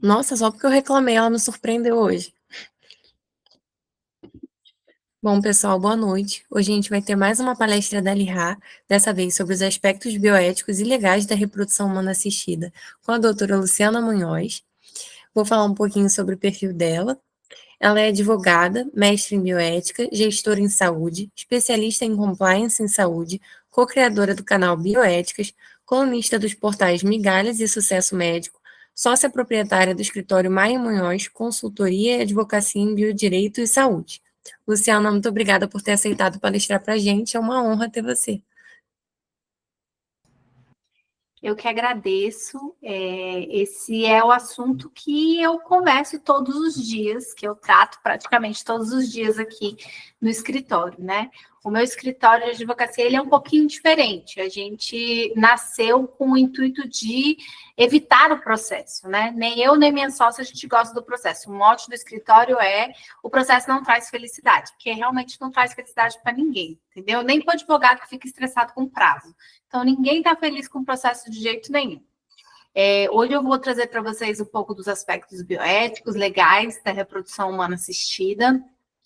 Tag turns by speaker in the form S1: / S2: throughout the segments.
S1: Nossa, só porque eu reclamei, ela me surpreendeu hoje. Bom, pessoal, boa noite. Hoje a gente vai ter mais uma palestra da LIRA, dessa vez sobre os aspectos bioéticos e legais da reprodução humana assistida, com a doutora Luciana Munhoz. Vou falar um pouquinho sobre o perfil dela. Ela é advogada, mestre em bioética, gestora em saúde, especialista em compliance em saúde, co-criadora do canal Bioéticas, colunista dos portais Migalhas e Sucesso Médico, sócia proprietária do escritório Maia Munhoz, consultoria e advocacia em biodireito e saúde. Luciana, muito obrigada por ter aceitado palestrar para a gente, é uma honra ter você.
S2: Eu que agradeço. Esse é o assunto que eu converso todos os dias, que eu trato praticamente todos os dias aqui no escritório, né? O meu escritório de advocacia ele é um pouquinho diferente. A gente nasceu com o intuito de evitar o processo, né? Nem eu nem minha sócia a gente gosta do processo. O mote do escritório é o processo não traz felicidade, porque realmente não traz felicidade para ninguém, entendeu? Nem para o advogado que fica estressado com prazo. Então, ninguém está feliz com o processo de jeito nenhum. Hoje eu vou trazer para vocês um pouco dos aspectos bioéticos, legais da reprodução humana assistida.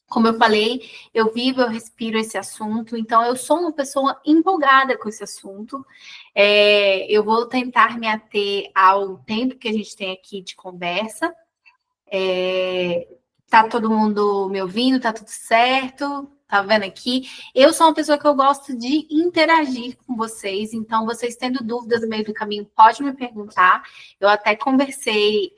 S2: Como eu falei, eu vivo, eu respiro esse assunto, então eu sou uma pessoa empolgada com esse assunto. Eu vou tentar me ater ao tempo que a gente tem aqui de conversa. Tá todo mundo me ouvindo? Tá tudo certo? Tá vendo aqui? Eu sou uma pessoa que eu gosto de interagir com vocês, então vocês tendo dúvidas no meio do caminho, pode me perguntar. Eu até conversei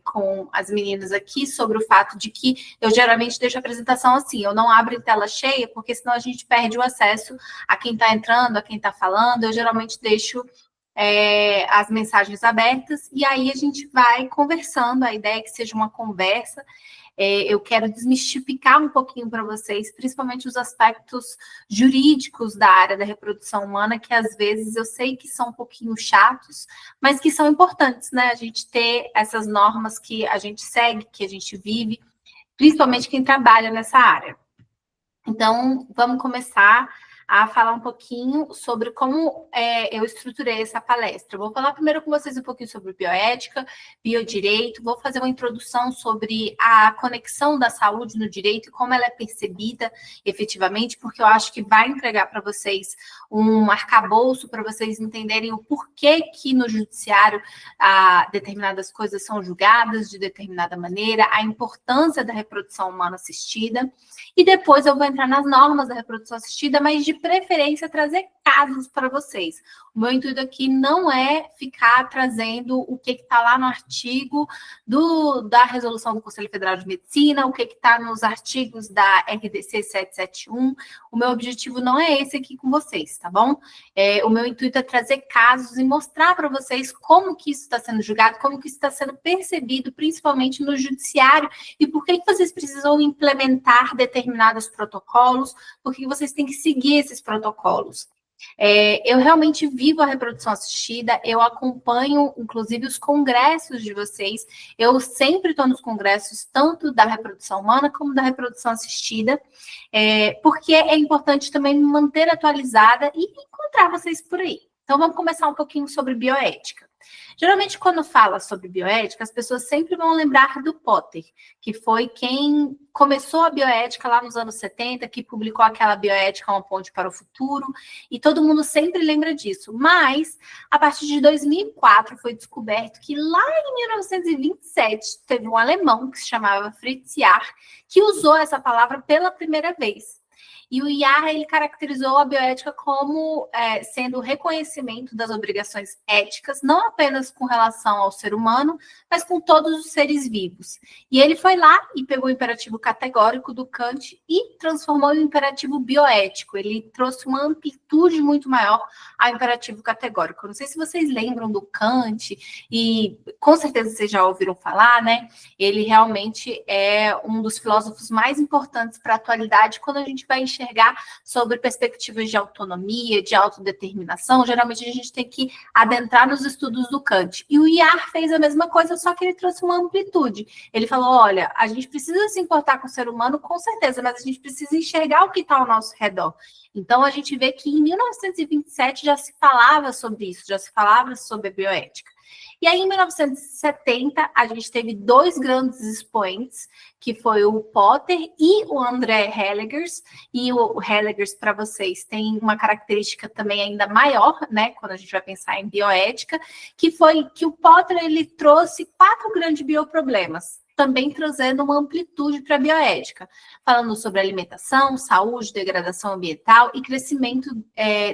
S2: com as meninas aqui sobre o fato de que eu geralmente deixo a apresentação assim, eu não abro em tela cheia, porque senão a gente perde o acesso a quem está entrando, a quem está falando. Eu geralmente deixo as mensagens abertas, e aí a gente vai conversando, a ideia é que seja uma conversa. Eu quero desmistificar um pouquinho para vocês, principalmente os aspectos jurídicos da área da reprodução humana, que às vezes eu sei que são um pouquinho chatos, mas que são importantes, né? A gente ter essas normas que a gente segue, que a gente vive, principalmente quem trabalha nessa área. Então, vamos começar a falar um pouquinho sobre como eu estruturei essa palestra. Vou falar primeiro com vocês um pouquinho sobre bioética, biodireito, vou fazer uma introdução sobre a conexão da saúde no direito e como ela é percebida efetivamente, porque eu acho que vai entregar para vocês um arcabouço para vocês entenderem o porquê que no judiciário determinadas coisas são julgadas de determinada maneira, a importância da reprodução humana assistida. E depois eu vou entrar nas normas da reprodução assistida, mas de preferência trazer casos para vocês. O meu intuito aqui não é ficar trazendo o que está lá no artigo da resolução do Conselho Federal de Medicina, o que está nos artigos da RDC 771. O meu objetivo não é esse aqui com vocês, tá bom? O meu intuito é trazer casos e mostrar para vocês como que isso está sendo julgado, como que isso está sendo percebido, principalmente no judiciário, e por que vocês precisam implementar determinados protocolos, porque vocês têm que seguir esses protocolos. Eu realmente vivo a reprodução assistida, eu acompanho, inclusive, os congressos de vocês, eu sempre estou nos congressos, tanto da reprodução humana como da reprodução assistida, porque é importante também me manter atualizada e encontrar vocês por aí. Então, vamos começar um pouquinho sobre bioética. Geralmente, quando fala sobre bioética, as pessoas sempre vão lembrar do Potter, que foi quem começou a bioética lá nos anos 70, que publicou aquela Bioética Uma Ponte para o Futuro, e todo mundo sempre lembra disso. Mas, a partir de 2004, foi descoberto que lá em 1927, teve um alemão que se chamava Fritz Jahr, que usou essa palavra pela primeira vez. E o Jahr, ele caracterizou a bioética como sendo o reconhecimento das obrigações éticas, não apenas com relação ao ser humano, mas com todos os seres vivos. E ele foi lá e pegou o imperativo categórico do Kant e transformou em um imperativo bioético. Ele trouxe uma amplitude muito maior ao imperativo categórico. Eu não sei se vocês lembram do Kant, e com certeza vocês já ouviram falar, né? Ele realmente é um dos filósofos mais importantes para a atualidade quando a gente vai enxergar enxergar sobre perspectivas de autonomia, de autodeterminação, geralmente a gente tem que adentrar nos estudos do Kant. E o IAR fez a mesma coisa, só que ele trouxe uma amplitude. Ele falou, olha, a gente precisa se importar com o ser humano, com certeza, mas a gente precisa enxergar o que está ao nosso redor. Então, a gente vê que em 1927 já se falava sobre isso, já se falava sobre a bioética. E aí, em 1970, a gente teve dois grandes expoentes, que foi o Potter e o André Hellegers. E o Hellegers, para vocês, tem uma característica também ainda maior, né, quando a gente vai pensar em bioética, que foi que o Potter ele trouxe 4 grandes bioproblemas, também trazendo uma amplitude para a bioética, falando sobre alimentação, saúde, degradação ambiental e crescimento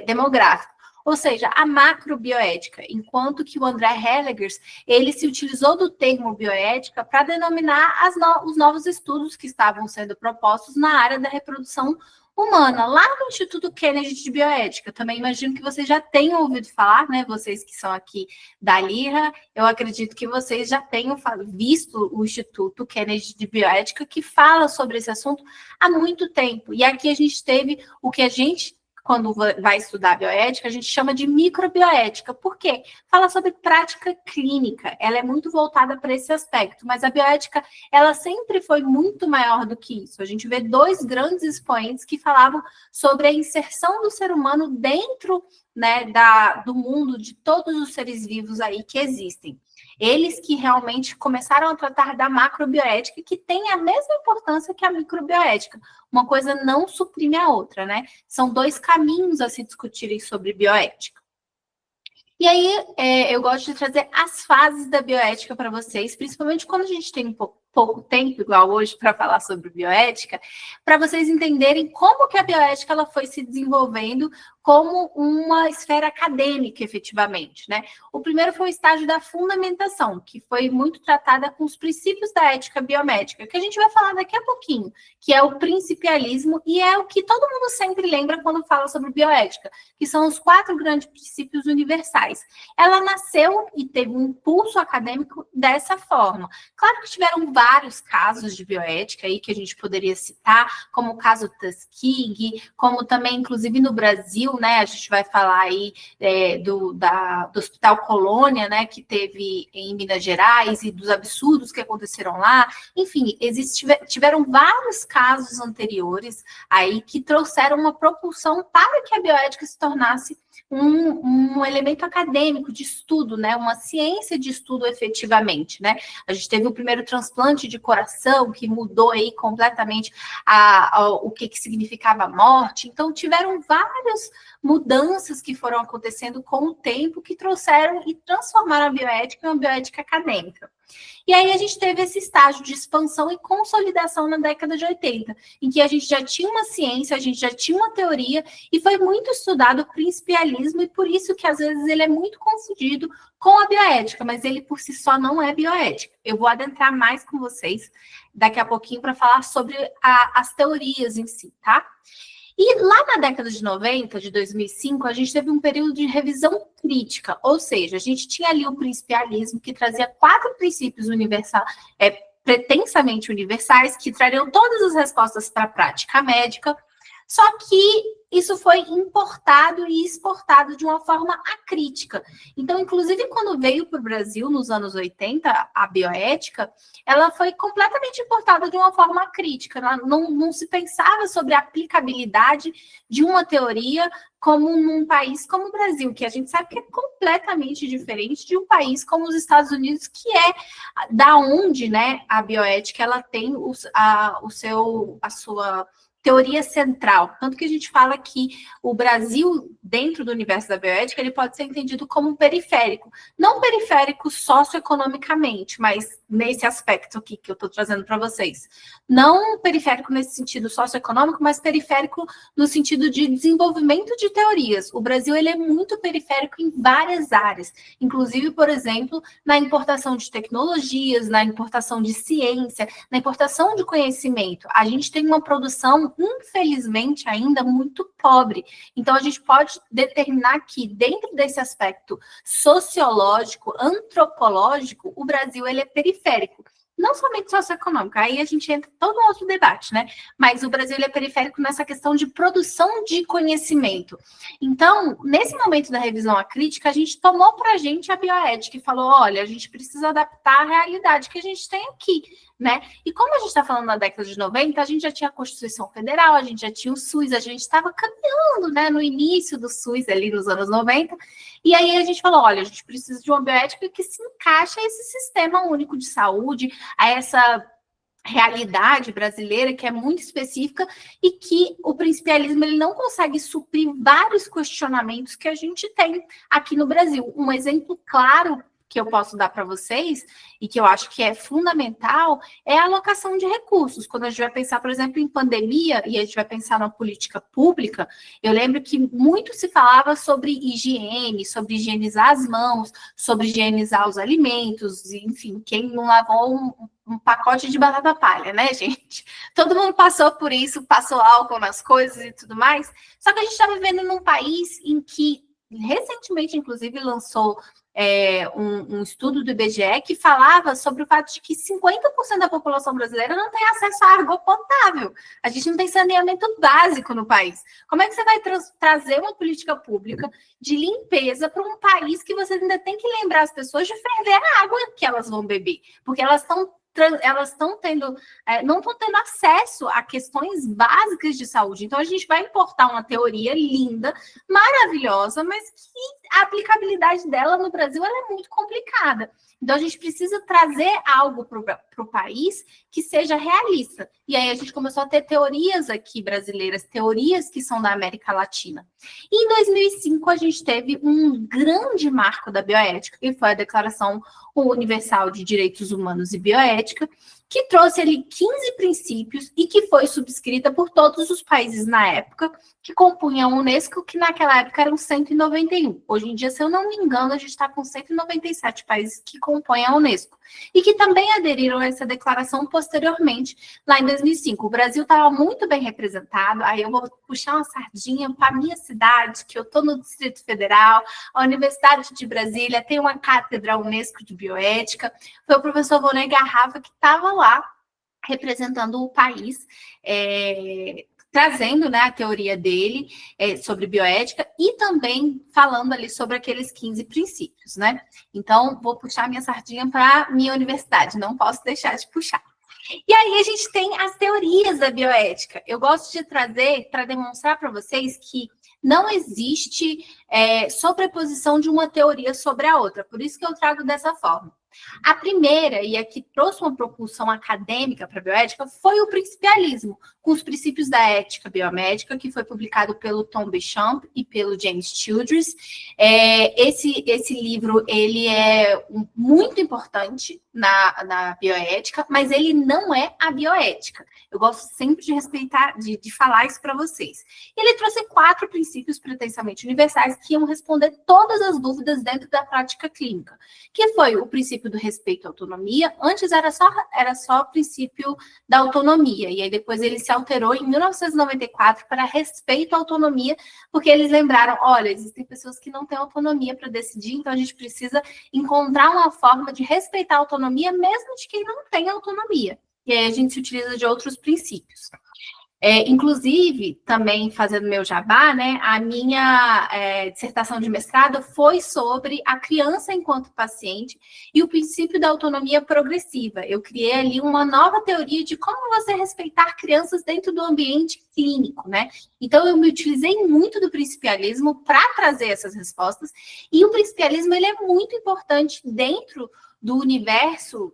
S2: demográfico. Ou seja, a macrobioética, enquanto que o André Hellegers, ele se utilizou do termo bioética para denominar os novos estudos que estavam sendo propostos na área da reprodução humana, lá no Instituto Kennedy de Bioética. Também imagino que vocês já tenham ouvido falar, né? Vocês que são aqui da LIRA, eu acredito que vocês já tenham visto o Instituto Kennedy de Bioética, que fala sobre esse assunto há muito tempo. E aqui a gente teve o que a gente, quando vai estudar bioética, a gente chama de microbioética. Por quê? Fala sobre prática clínica. Ela é muito voltada para esse aspecto, mas a bioética, ela sempre foi muito maior do que isso. A gente vê 2 grandes expoentes que falavam sobre a inserção do ser humano dentro, né, do mundo de todos os seres vivos aí que existem. Eles que realmente começaram a tratar da macrobioética, que tem a mesma importância que a microbioética. Uma coisa não suprime a outra, né? São 2 caminhos a se discutirem sobre bioética. E aí, eu gosto de trazer as fases da bioética para vocês, principalmente quando a gente tem pouco tempo, igual hoje, para falar sobre bioética, para vocês entenderem como que a bioética ela foi se desenvolvendo como uma esfera acadêmica, efetivamente, né? O primeiro foi o estágio da fundamentação, que foi muito tratada com os princípios da ética biomédica, que a gente vai falar daqui a pouquinho, que é o principialismo, e é o que todo mundo sempre lembra quando fala sobre bioética, que são os 4 grandes princípios universais. Ela nasceu e teve um impulso acadêmico dessa forma. Claro que tiveram vários casos de bioética aí que a gente poderia citar, como o caso Tuskegee, como também, inclusive, no Brasil, né, a gente vai falar aí do Hospital Colônia, né, que teve em Minas Gerais e dos absurdos que aconteceram lá. Enfim, tiveram vários casos anteriores aí que trouxeram uma propulsão para que a bioética se tornasse um elemento acadêmico de estudo, né? Uma ciência de estudo efetivamente, né? A gente teve o primeiro transplante de coração que mudou aí completamente o que significava a morte. Então, tiveram várias mudanças que foram acontecendo com o tempo que trouxeram e transformaram a bioética em uma bioética acadêmica. E aí a gente teve esse estágio de expansão e consolidação na década de 80, em que a gente já tinha uma ciência, a gente já tinha uma teoria, e foi muito estudado o principialismo, e por isso que às vezes ele é muito confundido com a bioética, mas ele por si só não é bioética. Eu vou adentrar mais com vocês daqui a pouquinho para falar sobre as teorias em si, tá? E lá na década de 90, de 2005, a gente teve um período de revisão crítica, ou seja, a gente tinha ali o principialismo, que trazia 4 princípios pretensamente universais, que trariam todas as respostas para a prática médica, só que isso foi importado e exportado de uma forma acrítica. Então, inclusive, quando veio para o Brasil, nos anos 80, a bioética, ela foi completamente importada de uma forma acrítica. Não se pensava sobre a aplicabilidade de uma teoria como num país como o Brasil, que a gente sabe que é completamente diferente de um país como os Estados Unidos, que é da onde, né, a bioética ela tem a sua teoria central. Tanto que a gente fala que o Brasil, dentro do universo da bioética, ele pode ser entendido como um periférico. Não periférico socioeconomicamente, mas nesse aspecto aqui que eu estou trazendo para vocês. Não periférico nesse sentido socioeconômico, mas periférico no sentido de desenvolvimento de teorias. O Brasil ele é muito periférico em várias áreas. Inclusive, por exemplo, na importação de tecnologias, na importação de ciência, na importação de conhecimento. A gente tem uma produção infelizmente, ainda muito pobre. Então, a gente pode determinar que, dentro desse aspecto sociológico, antropológico, o Brasil ele é periférico. não somente socioeconômica, aí a gente entra em todo outro debate, né? Mas o Brasil ele é periférico nessa questão de produção de conhecimento. Então, nesse momento da revisão à crítica, a gente tomou para a gente a bioética e falou, olha, a gente precisa adaptar a realidade que a gente tem aqui, né? E como a gente está falando na década de 90, a gente já tinha a Constituição Federal, a gente já tinha o SUS, a gente estava caminhando, né, no início do SUS, ali nos anos 90, e aí a gente falou, olha, a gente precisa de uma bioética que se encaixe a esse sistema único de saúde, a essa realidade brasileira que é muito específica e que o principialismo ele não consegue suprir vários questionamentos que a gente tem aqui no Brasil. Um exemplo claro que eu posso dar para vocês e que eu acho que é fundamental é a alocação de recursos. Quando a gente vai pensar, por exemplo, em pandemia e a gente vai pensar na política pública, eu lembro que muito se falava sobre higiene, sobre higienizar as mãos, sobre higienizar os alimentos, enfim, quem não lavou um pacote de batata palha, né, gente? Todo mundo passou por isso, passou álcool nas coisas e tudo mais. Só que a gente está vivendo num país em que, recentemente, inclusive, lançou um estudo do IBGE que falava sobre o fato de que 50% da população brasileira não tem acesso à água potável. A gente não tem saneamento básico no país. Como é que você vai trazer uma política pública de limpeza para um país que você ainda tem que lembrar as pessoas de ferver a água que elas vão beber? Porque elas estão tendo, não estão tendo acesso a questões básicas de saúde. Então, a gente vai importar uma teoria linda, maravilhosa, mas que a aplicabilidade dela no Brasil ela é muito complicada. Então, a gente precisa trazer algo para o país que seja realista. E aí, a gente começou a ter teorias aqui brasileiras, teorias que são da América Latina. E em 2005, a gente teve um grande marco da bioética, que foi a Declaração Universal de Direitos Humanos e Bioética, que trouxe ali 15 princípios e que foi subscrita por todos os países na época que compunham a Unesco, que naquela época eram 191. Hoje em dia, se eu não me engano, a gente está com 197 países que compõem a Unesco e que também aderiram a essa declaração posteriormente, lá em 2005. O Brasil estava muito bem representado, aí eu vou puxar uma sardinha para a minha cidade, que eu estou no Distrito Federal, a Universidade de Brasília tem uma cátedra Unesco de bioética, foi o professor Vonei Garrafa que estava lá representando o país, trazendo, né, a teoria dele sobre bioética e também falando ali sobre aqueles 15 princípios, né? Então, vou puxar minha sardinha para minha universidade, não posso deixar de puxar. E aí a gente tem as teorias da bioética. Eu gosto de trazer para demonstrar para vocês que não existe sobreposição de uma teoria sobre a outra. Por isso que eu trago dessa forma. A primeira, e a que trouxe uma propulsão acadêmica para a bioética, foi o principialismo, com os princípios da ética biomédica, que foi publicado pelo Tom Béchamp e pelo James Childress. Esse livro ele é muito importante na bioética, mas ele não é a bioética. Eu gosto sempre de respeitar, de falar isso para vocês. Ele trouxe 4 princípios pretensamente universais que iam responder todas as dúvidas dentro da prática clínica, que foi o princípio do respeito à autonomia. Antes era só o princípio da autonomia, e aí depois ele se alterou em 1994 para respeito à autonomia, porque eles lembraram, olha, existem pessoas que não têm autonomia para decidir, então a gente precisa encontrar uma forma de respeitar a autonomia mesmo de quem não tem autonomia. E aí a gente se utiliza de outros princípios. Inclusive, também fazendo meu jabá, né, a minha dissertação de mestrado foi sobre a criança enquanto paciente e o princípio da autonomia progressiva. Eu criei ali uma nova teoria de como você respeitar crianças dentro do ambiente clínico, né? Então, eu me utilizei muito do principialismo para trazer essas respostas, e o principialismo ele é muito importante dentro do universo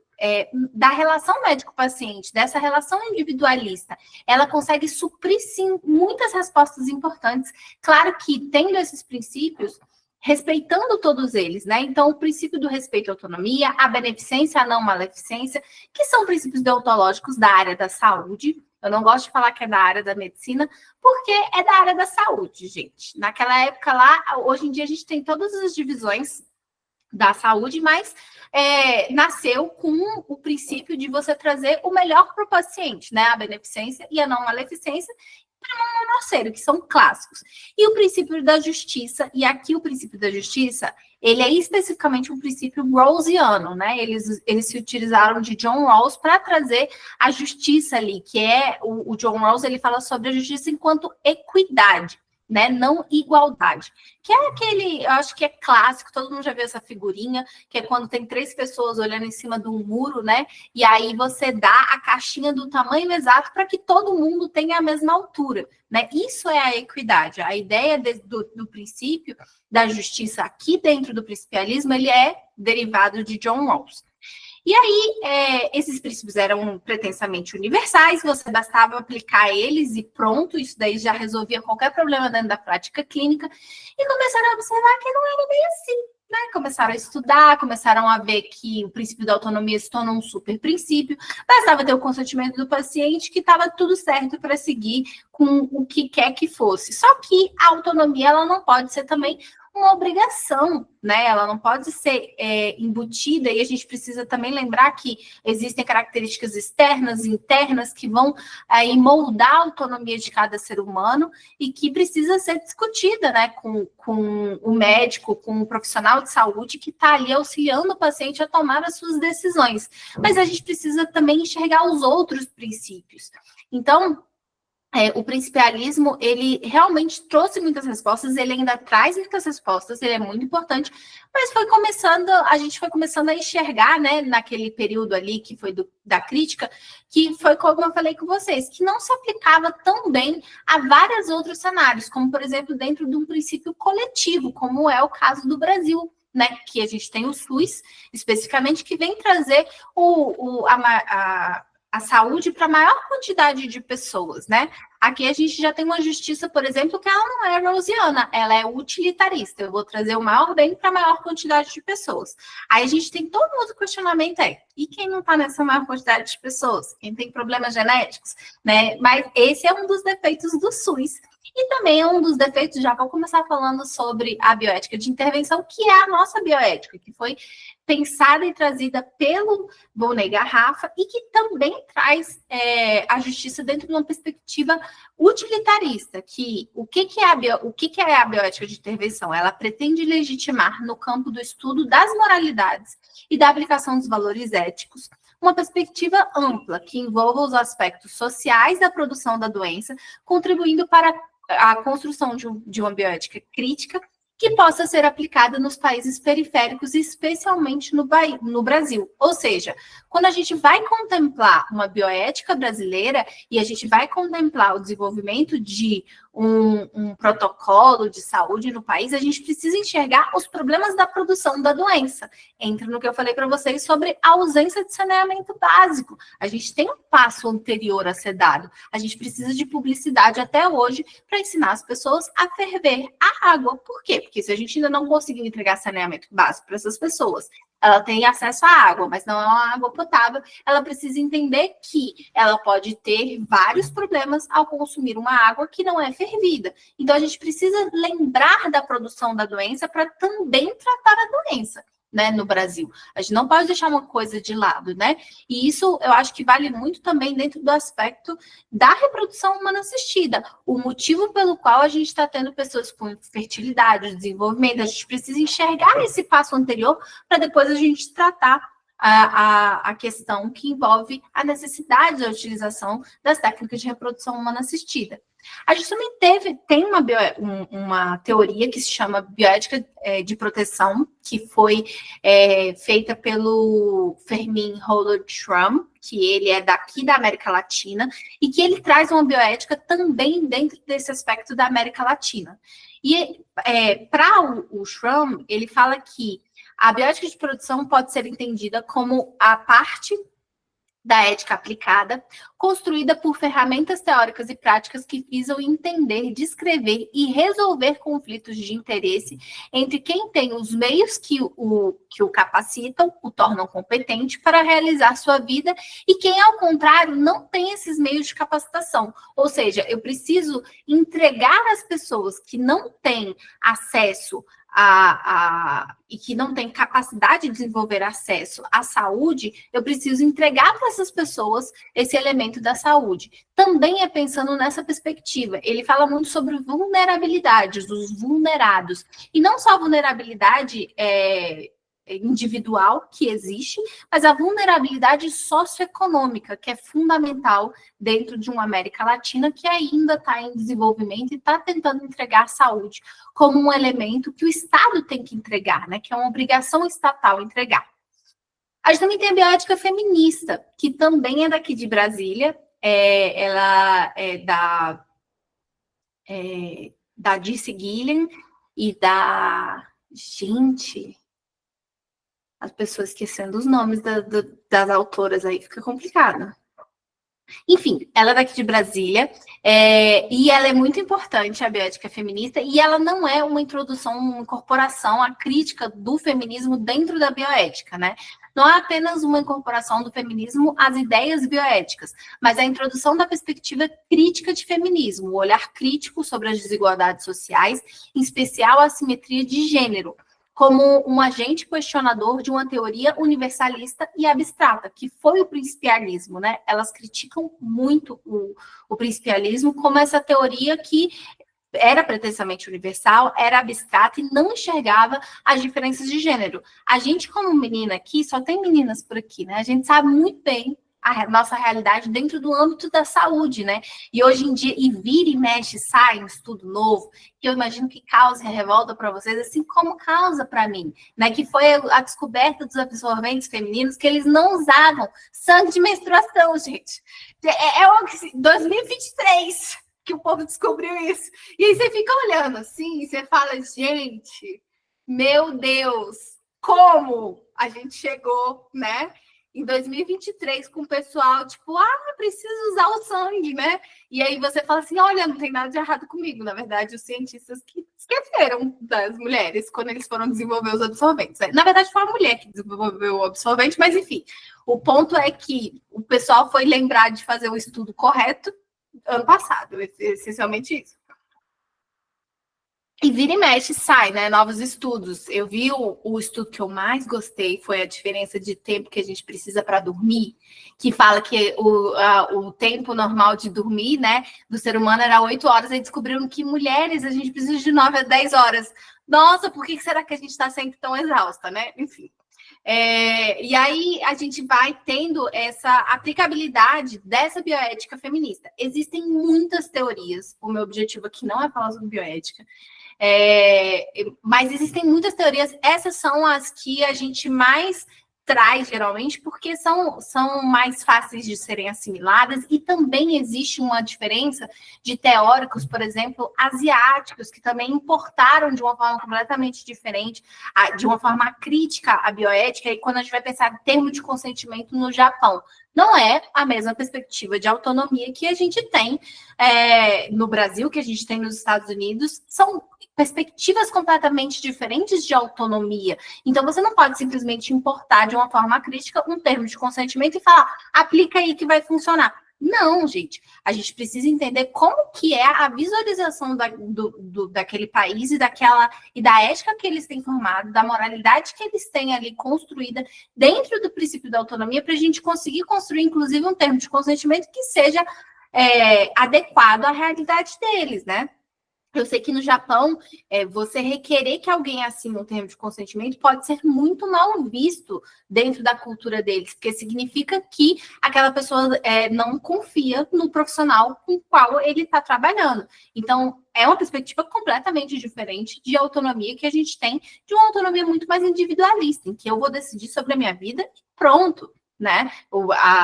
S2: da relação médico-paciente, dessa relação individualista. Ela consegue suprir, sim, muitas respostas importantes. Claro que, tendo esses princípios, respeitando todos eles, né? Então, o princípio do respeito à autonomia, a beneficência, a não maleficência, que são princípios deontológicos da área da saúde. Eu não gosto de falar que é da área da medicina, porque é da área da saúde, gente. Naquela época lá, hoje em dia a gente tem todas as divisões da saúde, mas nasceu com o princípio de você trazer o melhor para o paciente, né? A beneficência e a não maleficência, parceiro, que são clássicos. E o princípio da justiça, e aqui o princípio da justiça, ele é especificamente um princípio rawlsiano, né? Eles se utilizaram de John Rawls para trazer a justiça ali, que é o John Rawls, ele fala sobre a justiça enquanto equidade, né? Não igualdade. Que é aquele, eu acho que é clássico, todo mundo já viu essa figurinha, que é quando tem 3 pessoas olhando em cima de um muro, né? E aí você dá a caixinha do tamanho exato para que todo mundo tenha a mesma altura, né? Isso é a equidade. A ideia do princípio da justiça aqui dentro do principialismo, ele é derivado de John Rawls. E aí, esses princípios eram pretensamente universais, você bastava aplicar eles e pronto, isso daí já resolvia qualquer problema dentro da prática clínica, e começaram a observar que não era bem assim, né? Começaram a estudar, começaram a ver que o princípio da autonomia se tornou um super princípio, bastava ter o consentimento do paciente que estava tudo certo para seguir com o que quer que fosse. Só que a autonomia, ela não pode ser também uma obrigação, né? Ela não pode ser embutida, e a gente precisa também lembrar que existem características externas e internas que vão aí moldar a autonomia de cada ser humano e que precisa ser discutida, né, com o médico, com o profissional de saúde que está ali auxiliando o paciente a tomar as suas decisões. Mas a gente precisa também enxergar os outros princípios. Então, o principialismo, ele realmente trouxe muitas respostas, ele ainda traz muitas respostas, ele é muito importante, mas a gente foi começando a enxergar, né, naquele período ali que foi da crítica, que foi como eu falei com vocês, que não se aplicava tão bem a vários outros cenários, como, por exemplo, dentro de um princípio coletivo, como é o caso do Brasil, né, que a gente tem o SUS, especificamente, que vem trazer a saúde para a maior quantidade de pessoas, né? Aqui a gente já tem uma justiça, por exemplo, que ela não é rawlsiana, ela é utilitarista. Eu vou trazer o maior bem para a maior quantidade de pessoas. Aí a gente tem todo outro questionamento e quem não está nessa maior quantidade de pessoas? Quem tem problemas genéticos, né? Mas esse é um dos defeitos do SUS. E também é um dos defeitos, já vou começar falando sobre a bioética de intervenção, que é a nossa bioética, que foi pensada e trazida pelo Volney Garrafa e que também traz a justiça dentro de uma perspectiva utilitarista, que o que é a bioética de intervenção? Ela pretende legitimar no campo do estudo das moralidades e da aplicação dos valores éticos uma perspectiva ampla, que envolva os aspectos sociais da produção da doença, contribuindo para a construção de uma bioética crítica que possa ser aplicada nos países periféricos, especialmente no Brasil. Ou seja, quando a gente vai contemplar uma bioética brasileira e a gente vai contemplar o desenvolvimento de um protocolo de saúde no país, a gente precisa enxergar os problemas da produção da doença. Entra no que eu falei para vocês sobre a ausência de saneamento básico. A gente tem um passo anterior a ser dado. A gente precisa de publicidade até hoje para ensinar as pessoas a ferver a água. Por quê? Porque se a gente ainda não conseguiu entregar saneamento básico para essas pessoas, ela tem acesso à água, mas não é uma água potável, ela precisa entender que ela pode ter vários problemas ao consumir uma água que não é fervida. Então, a gente precisa lembrar da produção da doença para também tratar a doença, né, no Brasil. A gente não pode deixar uma coisa de lado, né? E isso eu acho que vale muito também dentro do aspecto da reprodução humana assistida. O motivo pelo qual a gente está tendo pessoas com fertilidade, desenvolvimento, a gente precisa enxergar esse passo anterior para depois a gente tratar a questão que envolve a necessidade da utilização das técnicas de reprodução humana assistida. A gente também tem uma teoria que se chama bioética de proteção, que foi feita pelo Fermin Holler-Schramm, que ele é daqui da América Latina, e que ele traz uma bioética também dentro desse aspecto da América Latina. E para o Schramm, ele fala que a bioética de produção pode ser entendida como a parte da ética aplicada, construída por ferramentas teóricas e práticas que visam entender, descrever e resolver conflitos de interesse entre quem tem os meios que o capacitam, o tornam competente para realizar sua vida, e quem, ao contrário, não tem esses meios de capacitação. Ou seja, eu preciso entregar às pessoas que não têm acesso e que não tem capacidade de desenvolver acesso à saúde, eu preciso entregar para essas pessoas esse elemento da saúde. Também é pensando nessa perspectiva. Ele fala muito sobre vulnerabilidades, os vulnerados. E não só a vulnerabilidade individual que existe, mas a vulnerabilidade socioeconômica, que é fundamental dentro de uma América Latina que ainda está em desenvolvimento e está tentando entregar a saúde como um elemento que o Estado tem que entregar, né? Que é uma obrigação estatal entregar. A gente também tem a bioética feminista, que também é daqui de Brasília, ela é da Dirce Gilliam e da... Gente, as pessoas esquecendo os nomes das autoras aí, fica complicado. Enfim, ela é daqui de Brasília, e ela é muito importante, a bioética feminista, e ela não é uma introdução, uma incorporação à crítica do feminismo dentro da bioética, né? Não é apenas uma incorporação do feminismo às ideias bioéticas, mas a introdução da perspectiva crítica de feminismo, o olhar crítico sobre as desigualdades sociais, em especial a assimetria de gênero, como um agente questionador de uma teoria universalista e abstrata, que foi o principialismo, né? Elas criticam muito o principialismo como essa teoria que era pretensamente universal, era abstrata e não enxergava as diferenças de gênero. A gente, como menina aqui, só tem meninas por aqui, né? A gente sabe muito bem a nossa realidade dentro do âmbito da saúde, né? E hoje em dia, e vira e mexe, sai um estudo novo, que eu imagino que cause revolta para vocês, assim como causa para mim, né? Que foi a descoberta dos absorventes femininos, que eles não usavam sangue de menstruação, gente. 2023 que o povo descobriu isso. E aí você fica olhando assim, e você fala, gente, meu Deus, como a gente chegou, né? Em 2023, com o pessoal, tipo, preciso usar o sangue, né? E aí você fala assim, olha, não tem nada de errado comigo. Na verdade, os cientistas que esqueceram das mulheres quando eles foram desenvolver os absorventes. Né? Na verdade, foi a mulher que desenvolveu o absorvente, mas enfim. O ponto é que o pessoal foi lembrar de fazer o estudo correto ano passado, essencialmente isso. E vira e mexe, sai, né? Novos estudos. Eu vi o estudo que eu mais gostei, foi a diferença de tempo que a gente precisa para dormir, que fala que o tempo normal de dormir, né, do ser humano era 8 horas, e descobriram que mulheres, a gente precisa de 9 a 10 horas. Nossa, por que será que a gente está sempre tão exausta, né? Enfim. E aí a gente vai tendo essa aplicabilidade dessa bioética feminista. Existem muitas teorias, o meu objetivo aqui não é falar sobre bioética, mas existem muitas teorias, essas são as que a gente mais traz, geralmente, porque são mais fáceis de serem assimiladas, e também existe uma diferença de teóricos, por exemplo, asiáticos, que também importaram de uma forma completamente diferente, de uma forma crítica à bioética, e quando a gente vai pensar em termos de consentimento no Japão, não é a mesma perspectiva de autonomia que a gente tem no Brasil, que a gente tem nos Estados Unidos, são perspectivas completamente diferentes de autonomia. Então, você não pode simplesmente importar de uma forma crítica um termo de consentimento e falar, aplica aí que vai funcionar. Não, gente. A gente precisa entender como que é a visualização daquele país e da ética que eles têm formado, da moralidade que eles têm ali construída dentro do princípio da autonomia, para a gente conseguir construir, inclusive, um termo de consentimento que seja adequado à realidade deles, né? Eu sei que no Japão, você requerer que alguém assine um termo de consentimento pode ser muito mal visto dentro da cultura deles, porque significa que aquela pessoa não confia no profissional com o qual ele está trabalhando. Então, é uma perspectiva completamente diferente de autonomia que a gente tem, de uma autonomia muito mais individualista, em que eu vou decidir sobre a minha vida e pronto, né?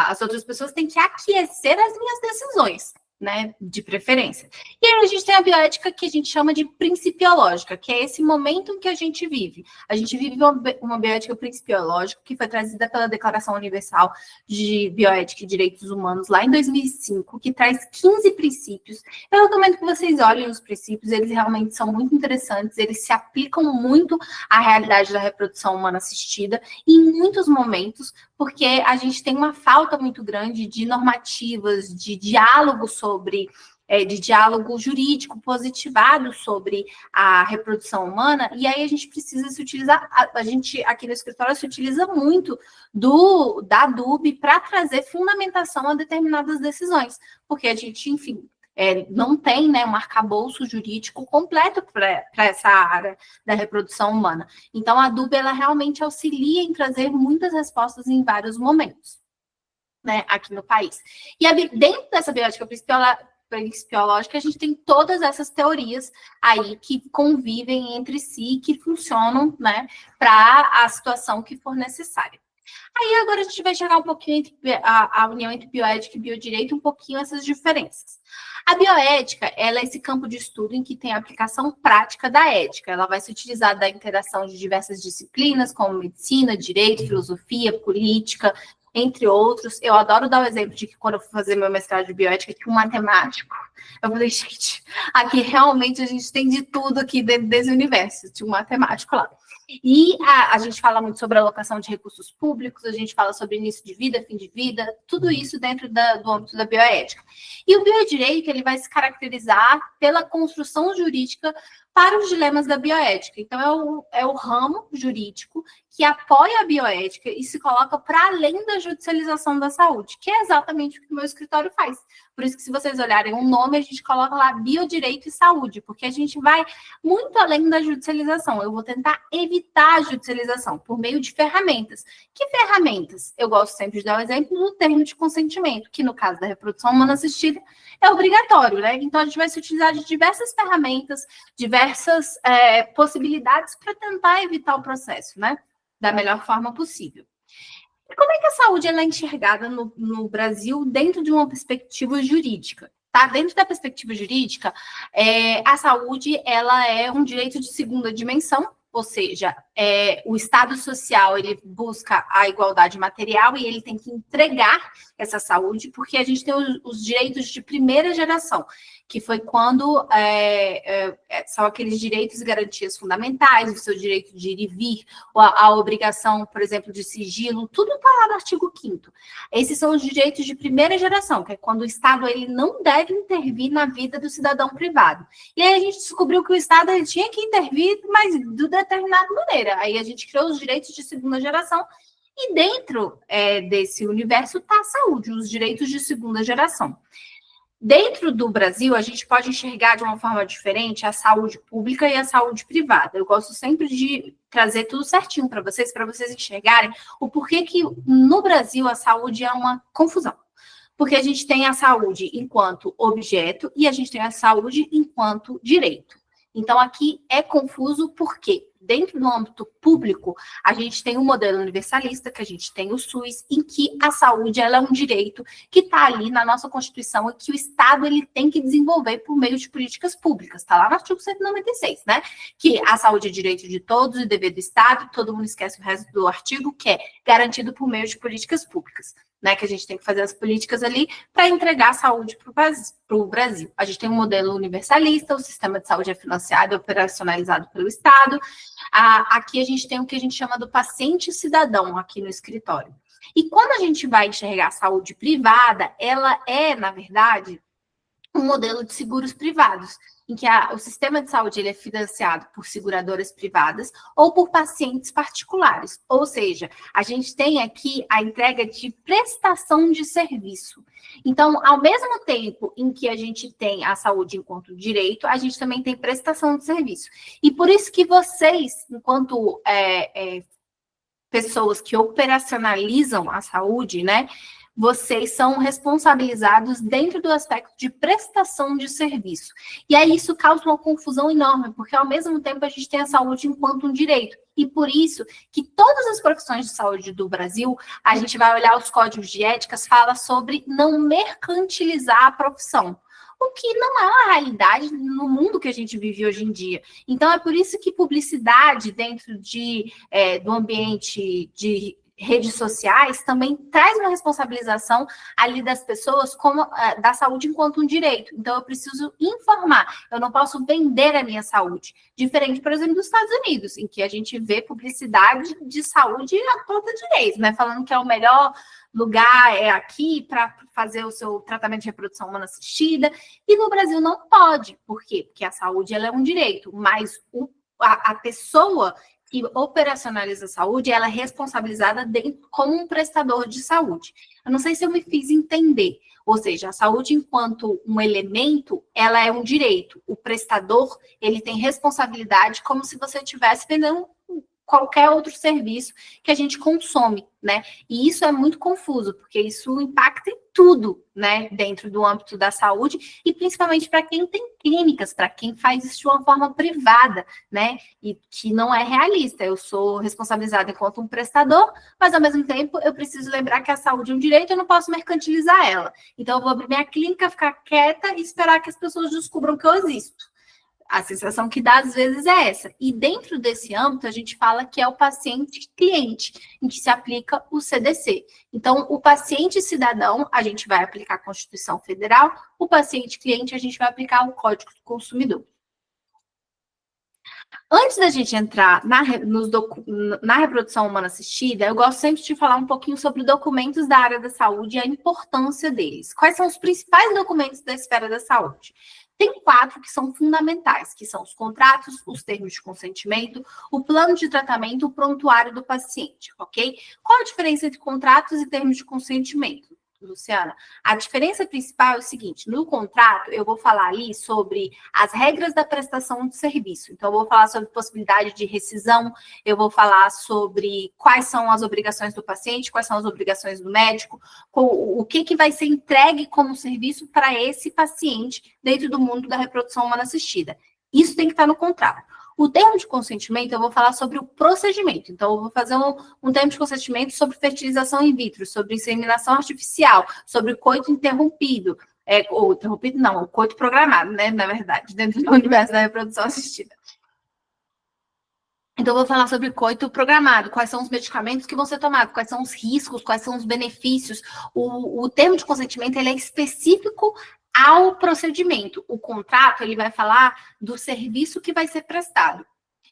S2: As outras pessoas têm que aquecer as minhas decisões, né, de preferência. E aí a gente tem a bioética que a gente chama de principiológica, que é esse momento em que a gente vive. A gente vive uma bioética principiológica que foi trazida pela Declaração Universal de Bioética e Direitos Humanos lá em 2005, que traz 15 princípios. Eu recomendo que vocês olhem os princípios, eles realmente são muito interessantes, eles se aplicam muito à realidade da reprodução humana assistida em muitos momentos, porque a gente tem uma falta muito grande de normativas, de diálogo sobre de diálogo jurídico positivado sobre a reprodução humana, e aí a gente precisa se utilizar, a gente aqui no escritório se utiliza muito da DUB para trazer fundamentação a determinadas decisões, porque a gente, enfim, não tem, né, um arcabouço jurídico completo para essa área da reprodução humana. Então, a DUB, ela realmente auxilia em trazer muitas respostas em vários momentos, né, aqui no país. E dentro dessa bioética principiológica, a gente tem todas essas teorias aí que convivem entre si, que funcionam, né, para a situação que for necessária. Aí agora a gente vai chegar um pouquinho entre a união entre bioética e biodireito, um pouquinho essas diferenças. A bioética, ela é esse campo de estudo em que tem a aplicação prática da ética. Ela vai se utilizar da interação de diversas disciplinas, como medicina, direito, filosofia, política, entre outros. Eu adoro dar o exemplo de que quando eu fui fazer meu mestrado de bioética, tinha um matemático. Eu falei, gente, aqui realmente a gente tem de tudo aqui dentro desse universo. Tinha um matemático lá. E a gente fala muito sobre alocação de recursos públicos, a gente fala sobre início de vida, fim de vida, tudo isso dentro do âmbito da bioética. E o biodireito, ele vai se caracterizar pela construção jurídica para os dilemas da bioética. Então, é o ramo jurídico que apoia a bioética e se coloca para além da judicialização da saúde, que é exatamente o que o meu escritório faz. Por isso que, se vocês olharem o nome, a gente coloca lá biodireito e saúde, porque a gente vai muito além da judicialização. Eu vou tentar evitar a judicialização por meio de ferramentas. Que ferramentas? Eu gosto sempre de dar o exemplo do termo de consentimento, que no caso da reprodução humana assistida é obrigatório, né? Então, a gente vai se utilizar de diversas ferramentas, diversas possibilidades para tentar evitar o processo, né? Da melhor forma possível. E como é que a saúde ela é enxergada no Brasil dentro de uma perspectiva jurídica? Tá? Dentro da perspectiva jurídica, a saúde ela é um direito de segunda dimensão, ou seja, o Estado social ele busca a igualdade material e ele tem que entregar essa saúde, porque a gente tem os direitos de primeira geração, que foi quando são aqueles direitos e garantias fundamentais, o seu direito de ir e vir, a obrigação, por exemplo, de sigilo, tudo está lá no artigo 5º. Esses são os direitos de primeira geração, que é quando o Estado ele não deve intervir na vida do cidadão privado. E aí a gente descobriu que o Estado ele tinha que intervir, mas de determinada maneira. Aí a gente criou os direitos de segunda geração, e dentro desse universo está a saúde, os direitos de segunda geração. Dentro do Brasil, a gente pode enxergar de uma forma diferente a saúde pública e a saúde privada. Eu gosto sempre de trazer tudo certinho para vocês enxergarem o porquê que no Brasil a saúde é uma confusão. Porque a gente tem a saúde enquanto objeto e a gente tem a saúde enquanto direito. Então, aqui é confuso porque dentro do âmbito público, a gente tem um modelo universalista, que a gente tem o SUS, em que a saúde ela é um direito que está ali na nossa Constituição e que o Estado ele tem que desenvolver por meio de políticas públicas. Está lá no artigo 196, né? Que a saúde é direito de todos e dever do Estado, todo mundo esquece o resto do artigo, que é garantido por meio de políticas públicas. Né, que a gente tem que fazer as políticas ali para entregar a saúde para o Brasil. A gente tem um modelo universalista, o sistema de saúde é financiado e operacionalizado pelo Estado. Aqui a gente tem o que a gente chama do paciente cidadão aqui no escritório. E quando a gente vai enxergar a saúde privada, ela é, na verdade, um modelo de seguros privados, em que o sistema de saúde ele é financiado por seguradoras privadas ou por pacientes particulares. Ou seja, a gente tem aqui a entrega de prestação de serviço. Então, ao mesmo tempo em que a gente tem a saúde enquanto direito, a gente também tem prestação de serviço. E por isso que vocês, enquanto pessoas que operacionalizam a saúde, né, vocês são responsabilizados dentro do aspecto de prestação de serviço. E aí isso causa uma confusão enorme, porque ao mesmo tempo a gente tem a saúde enquanto um direito. E por isso que todas as profissões de saúde do Brasil, a gente vai olhar os códigos de éticas, fala sobre não mercantilizar a profissão. O que não é uma realidade no mundo que a gente vive hoje em dia. Então, é por isso que publicidade dentro do ambiente redes sociais também traz uma responsabilização ali das pessoas como da saúde enquanto um direito. Então, eu preciso informar, eu não posso vender a minha saúde. Diferente, por exemplo, dos Estados Unidos, em que a gente vê publicidade de saúde à torta direito, né? Falando que é o melhor lugar é aqui para fazer o seu tratamento de reprodução humana assistida. E no Brasil não pode. Por quê? Porque a saúde ela é um direito, mas a pessoa que operacionaliza a saúde, ela é responsabilizada como um prestador de saúde. Eu não sei se eu me fiz entender. Ou seja, a saúde enquanto um elemento, ela é um direito. O prestador, ele tem responsabilidade como se você estivesse vendendo qualquer outro serviço que a gente consome, né? E isso é muito confuso, porque isso impacta em tudo, né, dentro do âmbito da saúde, e principalmente para quem tem clínicas, para quem faz isso de uma forma privada, né, e que não é realista. Eu sou responsabilizada enquanto um prestador, mas ao mesmo tempo eu preciso lembrar que a saúde é um direito, eu não posso mercantilizar ela. Então eu vou abrir minha clínica, ficar quieta e esperar que as pessoas descubram que eu existo. A sensação que dá, às vezes, é essa. E dentro desse âmbito, a gente fala que é o paciente-cliente, em que se aplica o CDC. Então, o paciente-cidadão, a gente vai aplicar a Constituição Federal, o paciente-cliente, a gente vai aplicar o Código do Consumidor. Antes da gente entrar na reprodução humana assistida, eu gosto sempre de falar um pouquinho sobre documentos da área da saúde e a importância deles. Quais são os principais documentos da esfera da saúde? Tem 4 que são fundamentais, que são os contratos, os termos de consentimento, o plano de tratamento, o prontuário do paciente, ok? Qual a diferença entre contratos e termos de consentimento, Luciana? A diferença principal é o seguinte: no contrato, eu vou falar ali sobre as regras da prestação de serviço. Então, eu vou falar sobre possibilidade de rescisão, eu vou falar sobre quais são as obrigações do paciente, quais são as obrigações do médico, o que vai ser entregue como serviço para esse paciente dentro do mundo da reprodução humana assistida. Isso tem que estar no contrato. O termo de consentimento, eu vou falar sobre o procedimento. Então, eu vou fazer um termo de consentimento sobre fertilização in vitro, sobre inseminação artificial, sobre coito interrompido. Ou interrompido não, o coito programado, né, na verdade, dentro do universo da reprodução assistida. Então, eu vou falar sobre coito programado, quais são os medicamentos que vão ser tomados, quais são os riscos, quais são os benefícios. O termo de consentimento, ele é específico ao procedimento. O contrato, ele vai falar do serviço que vai ser prestado.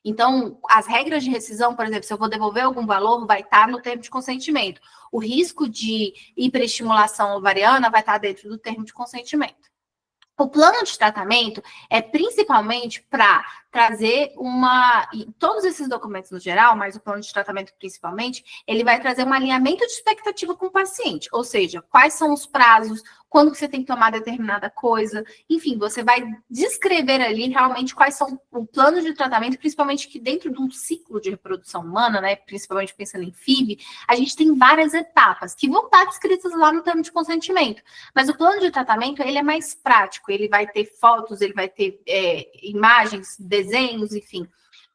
S2: Então, as regras de rescisão, por exemplo, se eu vou devolver algum valor, vai estar no termo de consentimento. O risco de hiperestimulação ovariana vai estar dentro do termo de consentimento. O plano de tratamento é principalmente para trazer e todos esses documentos no geral, mas o plano de tratamento principalmente, ele vai trazer um alinhamento de expectativa com o paciente, ou seja, quais são os prazos, quando que você tem que tomar determinada coisa, enfim, você vai descrever ali realmente quais são o plano de tratamento, principalmente que dentro de um ciclo de reprodução humana, né, principalmente pensando em FIV, a gente tem várias etapas que vão estar descritas lá no termo de consentimento, mas o plano de tratamento, ele é mais prático, ele vai ter fotos, ele vai ter imagens, desenhos, enfim,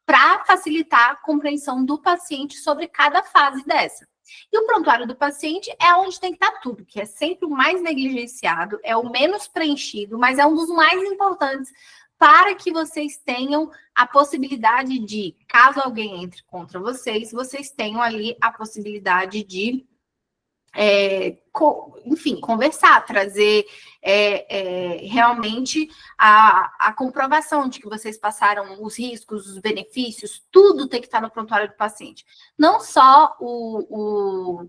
S2: para facilitar a compreensão do paciente sobre cada fase dessa. E o prontuário do paciente é onde tem que estar tudo, que é sempre o mais negligenciado, é o menos preenchido, mas é um dos mais importantes para que vocês tenham a possibilidade de, caso alguém entre contra vocês, vocês tenham ali a possibilidade de enfim, conversar, trazer realmente a comprovação de que vocês passaram os riscos, os benefícios, tudo tem que estar no prontuário do paciente. Não só os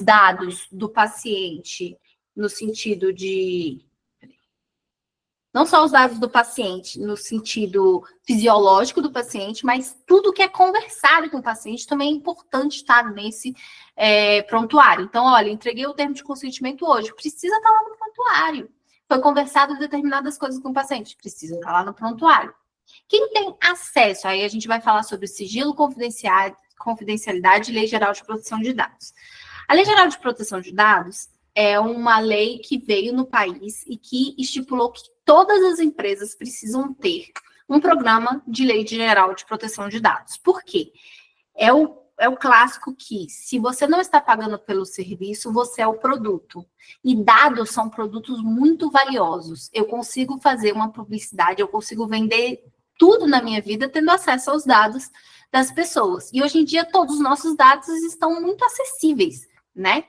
S2: dados do paciente, no sentido de... Não só os dados do paciente no sentido fisiológico do paciente, mas tudo que é conversado com o paciente também é importante estar nesse prontuário. Então, olha, entreguei o termo de consentimento hoje, precisa estar lá no prontuário. Foi conversado determinadas coisas com o paciente, precisa estar lá no prontuário. Quem tem acesso, aí a gente vai falar sobre sigilo, confidencialidade e Lei Geral de Proteção de Dados. A Lei Geral de Proteção de Dados é uma lei que veio no país e que estipulou que todas as empresas precisam ter um programa de Lei Geral de Proteção de Dados. Por quê? É o clássico que, se você não está pagando pelo serviço, você é o produto. E dados são produtos muito valiosos. Eu consigo fazer uma publicidade, eu consigo vender tudo na minha vida tendo acesso aos dados das pessoas. E hoje em dia todos os nossos dados estão muito acessíveis, né?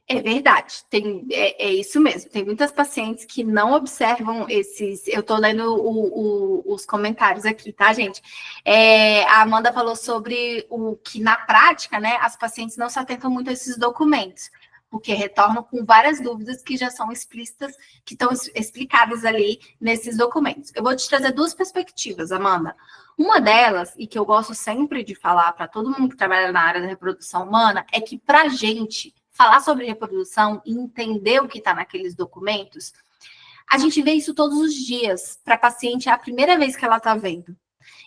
S2: É verdade, é isso mesmo. Tem muitas pacientes que não observam esses. Eu estou lendo os comentários aqui, tá, gente? A Amanda falou sobre o que, na prática, né, as pacientes não se atentam muito a esses documentos, porque retornam com várias dúvidas que já são explícitas, que estão explicadas ali nesses documentos. Eu vou te trazer duas perspectivas, Amanda. Uma delas, e que eu gosto sempre de falar para todo mundo que trabalha na área da reprodução humana, é que para a gente falar sobre reprodução e entender o que está naqueles documentos, a gente vê isso todos os dias. Para a paciente, é a primeira vez que ela está vendo.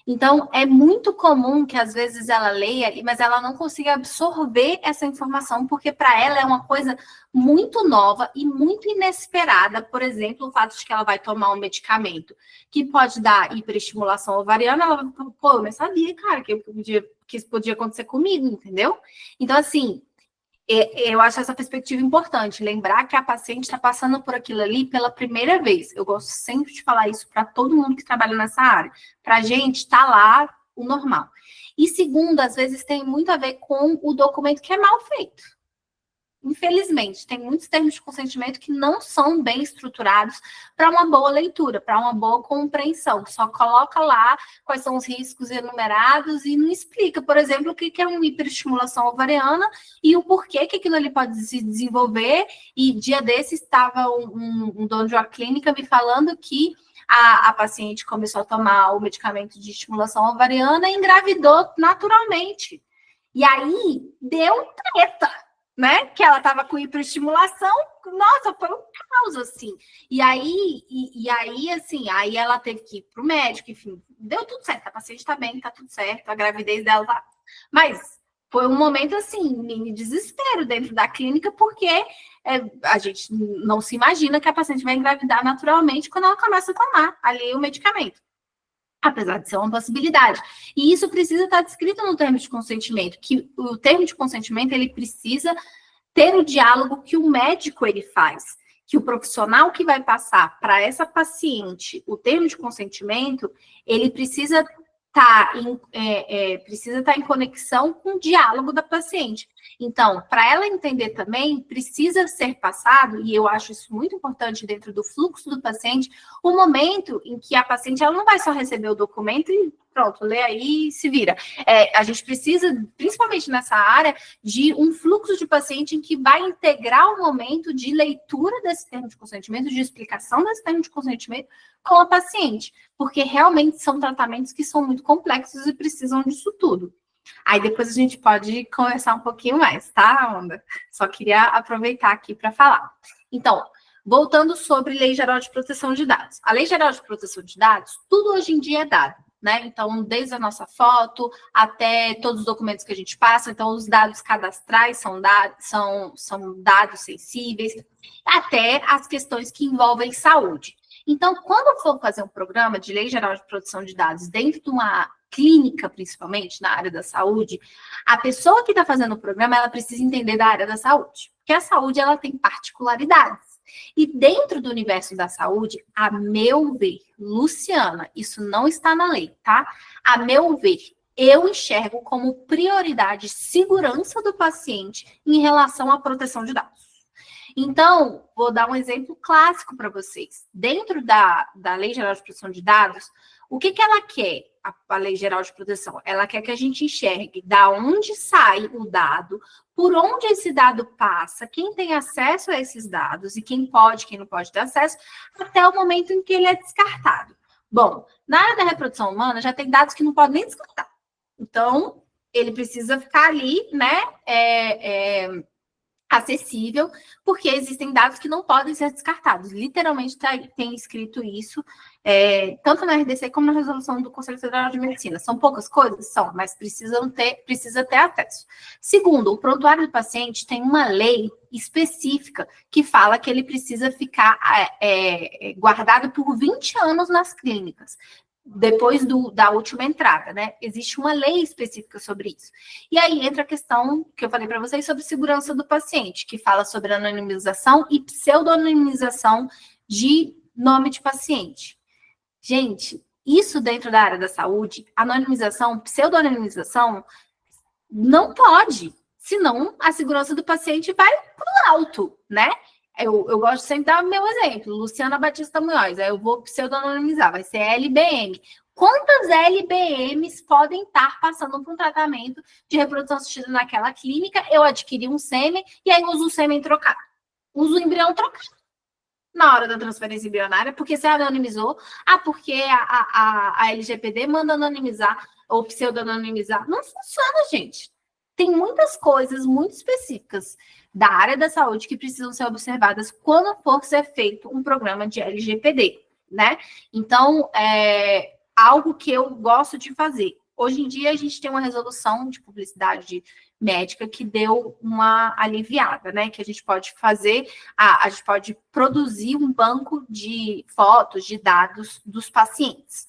S2: Então, é muito comum que às vezes ela leia, mas ela não consiga absorver essa informação, porque para ela é uma coisa muito nova e muito inesperada. Por exemplo, o fato de que ela vai tomar um medicamento que pode dar hiperestimulação ovariana, ela vai falar, pô, eu não sabia, cara, que isso podia acontecer comigo, entendeu? Então, assim, eu acho essa perspectiva importante, lembrar que a paciente está passando por aquilo ali pela primeira vez. Eu gosto sempre de falar isso para todo mundo que trabalha nessa área. Para a gente, está lá o normal. E segundo, às vezes tem muito a ver com o documento que é mal feito. Infelizmente, tem muitos termos de consentimento que não são bem estruturados para uma boa leitura, para uma boa compreensão. Só coloca lá quais são os riscos enumerados e não explica, por exemplo, o que é uma hiperestimulação ovariana e o porquê que aquilo ali pode se desenvolver. E dia desses estava um dono de uma clínica me falando que a paciente começou a tomar o medicamento de estimulação ovariana e engravidou naturalmente. E aí deu treta, né? Que ela estava com hiperestimulação, nossa, foi um caos, assim. E aí, assim, aí ela teve que ir para o médico, enfim, deu tudo certo, a paciente está bem, está tudo certo, a gravidez dela tá. Mas foi um momento, assim, mini desespero dentro da clínica, porque a gente não se imagina que a paciente vai engravidar naturalmente quando ela começa a tomar ali o medicamento. Apesar de ser uma possibilidade. E isso precisa estar descrito no termo de consentimento, que o termo de consentimento, ele precisa ter o diálogo que o médico ele faz, que o profissional que vai passar para essa paciente o termo de consentimento, ele precisa estar em conexão com o diálogo da paciente. Então, para ela entender também, precisa ser passado, e eu acho isso muito importante dentro do fluxo do paciente, o momento em que a paciente ela não vai só receber o documento e pronto, lê aí e se vira. A gente precisa, principalmente nessa área, de um fluxo de paciente em que vai integrar o momento de leitura desse termo de consentimento, de explicação desse termo de consentimento com a paciente, porque realmente são tratamentos que são muito complexos e precisam disso tudo. Aí depois a gente pode conversar um pouquinho mais, tá, Amanda? Só queria aproveitar aqui para falar. Então, voltando sobre Lei Geral de Proteção de Dados. A Lei Geral de Proteção de Dados, tudo hoje em dia é dado, né? Então, desde a nossa foto até todos os documentos que a gente passa, então os dados cadastrais são dados sensíveis, até as questões que envolvem saúde. Então, quando for fazer um programa de Lei Geral de Proteção de Dados dentro de uma clínica, principalmente, na área da saúde, a pessoa que está fazendo o programa, ela precisa entender da área da saúde, porque a saúde, ela tem particularidades. E dentro do universo da saúde, a meu ver, Luciana, isso não está na lei, tá? A meu ver, eu enxergo como prioridade segurança do paciente em relação à proteção de dados. Então, vou dar um exemplo clássico para vocês. Dentro da Lei Geral de Proteção de Dados, o que ela quer, a Lei Geral de Proteção? Ela quer que a gente enxergue da onde sai o dado, por onde esse dado passa, quem tem acesso a esses dados e quem não pode ter acesso, até o momento em que ele é descartado. Bom, na área da reprodução humana já tem dados que não podem nem descartar. Então, ele precisa ficar ali, né, acessível, porque existem dados que não podem ser descartados. Literalmente tem escrito isso, tanto na RDC como na resolução do Conselho Federal de Medicina. São poucas coisas? São, mas precisa ter acesso. Segundo, o prontuário do paciente tem uma lei específica que fala que ele precisa ficar guardado por 20 anos nas clínicas. Depois da última entrada, né? Existe uma lei específica sobre isso. E aí entra a questão que eu falei para vocês sobre segurança do paciente, que fala sobre anonimização e pseudonimização de nome de paciente. Gente, isso dentro da área da saúde, anonimização, pseudonimização, não pode, senão a segurança do paciente vai para o alto, né? Eu gosto sempre de dar meu exemplo, Luciana Batista Munhoz, aí eu vou pseudonimizar, vai ser LBM. Quantas LBMs podem estar passando por um tratamento de reprodução assistida naquela clínica? Eu adquiri um sêmen e aí uso o sêmen trocado. Uso o embrião trocado na hora da transferência embrionária, porque você anonimizou, porque a LGPD manda anonimizar ou pseudonimizar. Não funciona, gente. Tem muitas coisas muito específicas da área da saúde que precisam ser observadas quando for ser feito um programa de LGPD, né? Então, algo que eu gosto de fazer. Hoje em dia, a gente tem uma resolução de publicidade médica que deu uma aliviada, né? Que a gente pode fazer, a gente pode produzir um banco de fotos, de dados dos pacientes.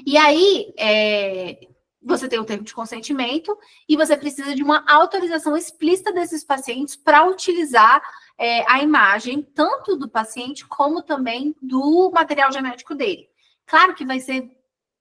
S2: E aí, você tem o termo de consentimento e você precisa de uma autorização explícita desses pacientes para utilizar a imagem, tanto do paciente como também do material genético dele. Claro que vai ser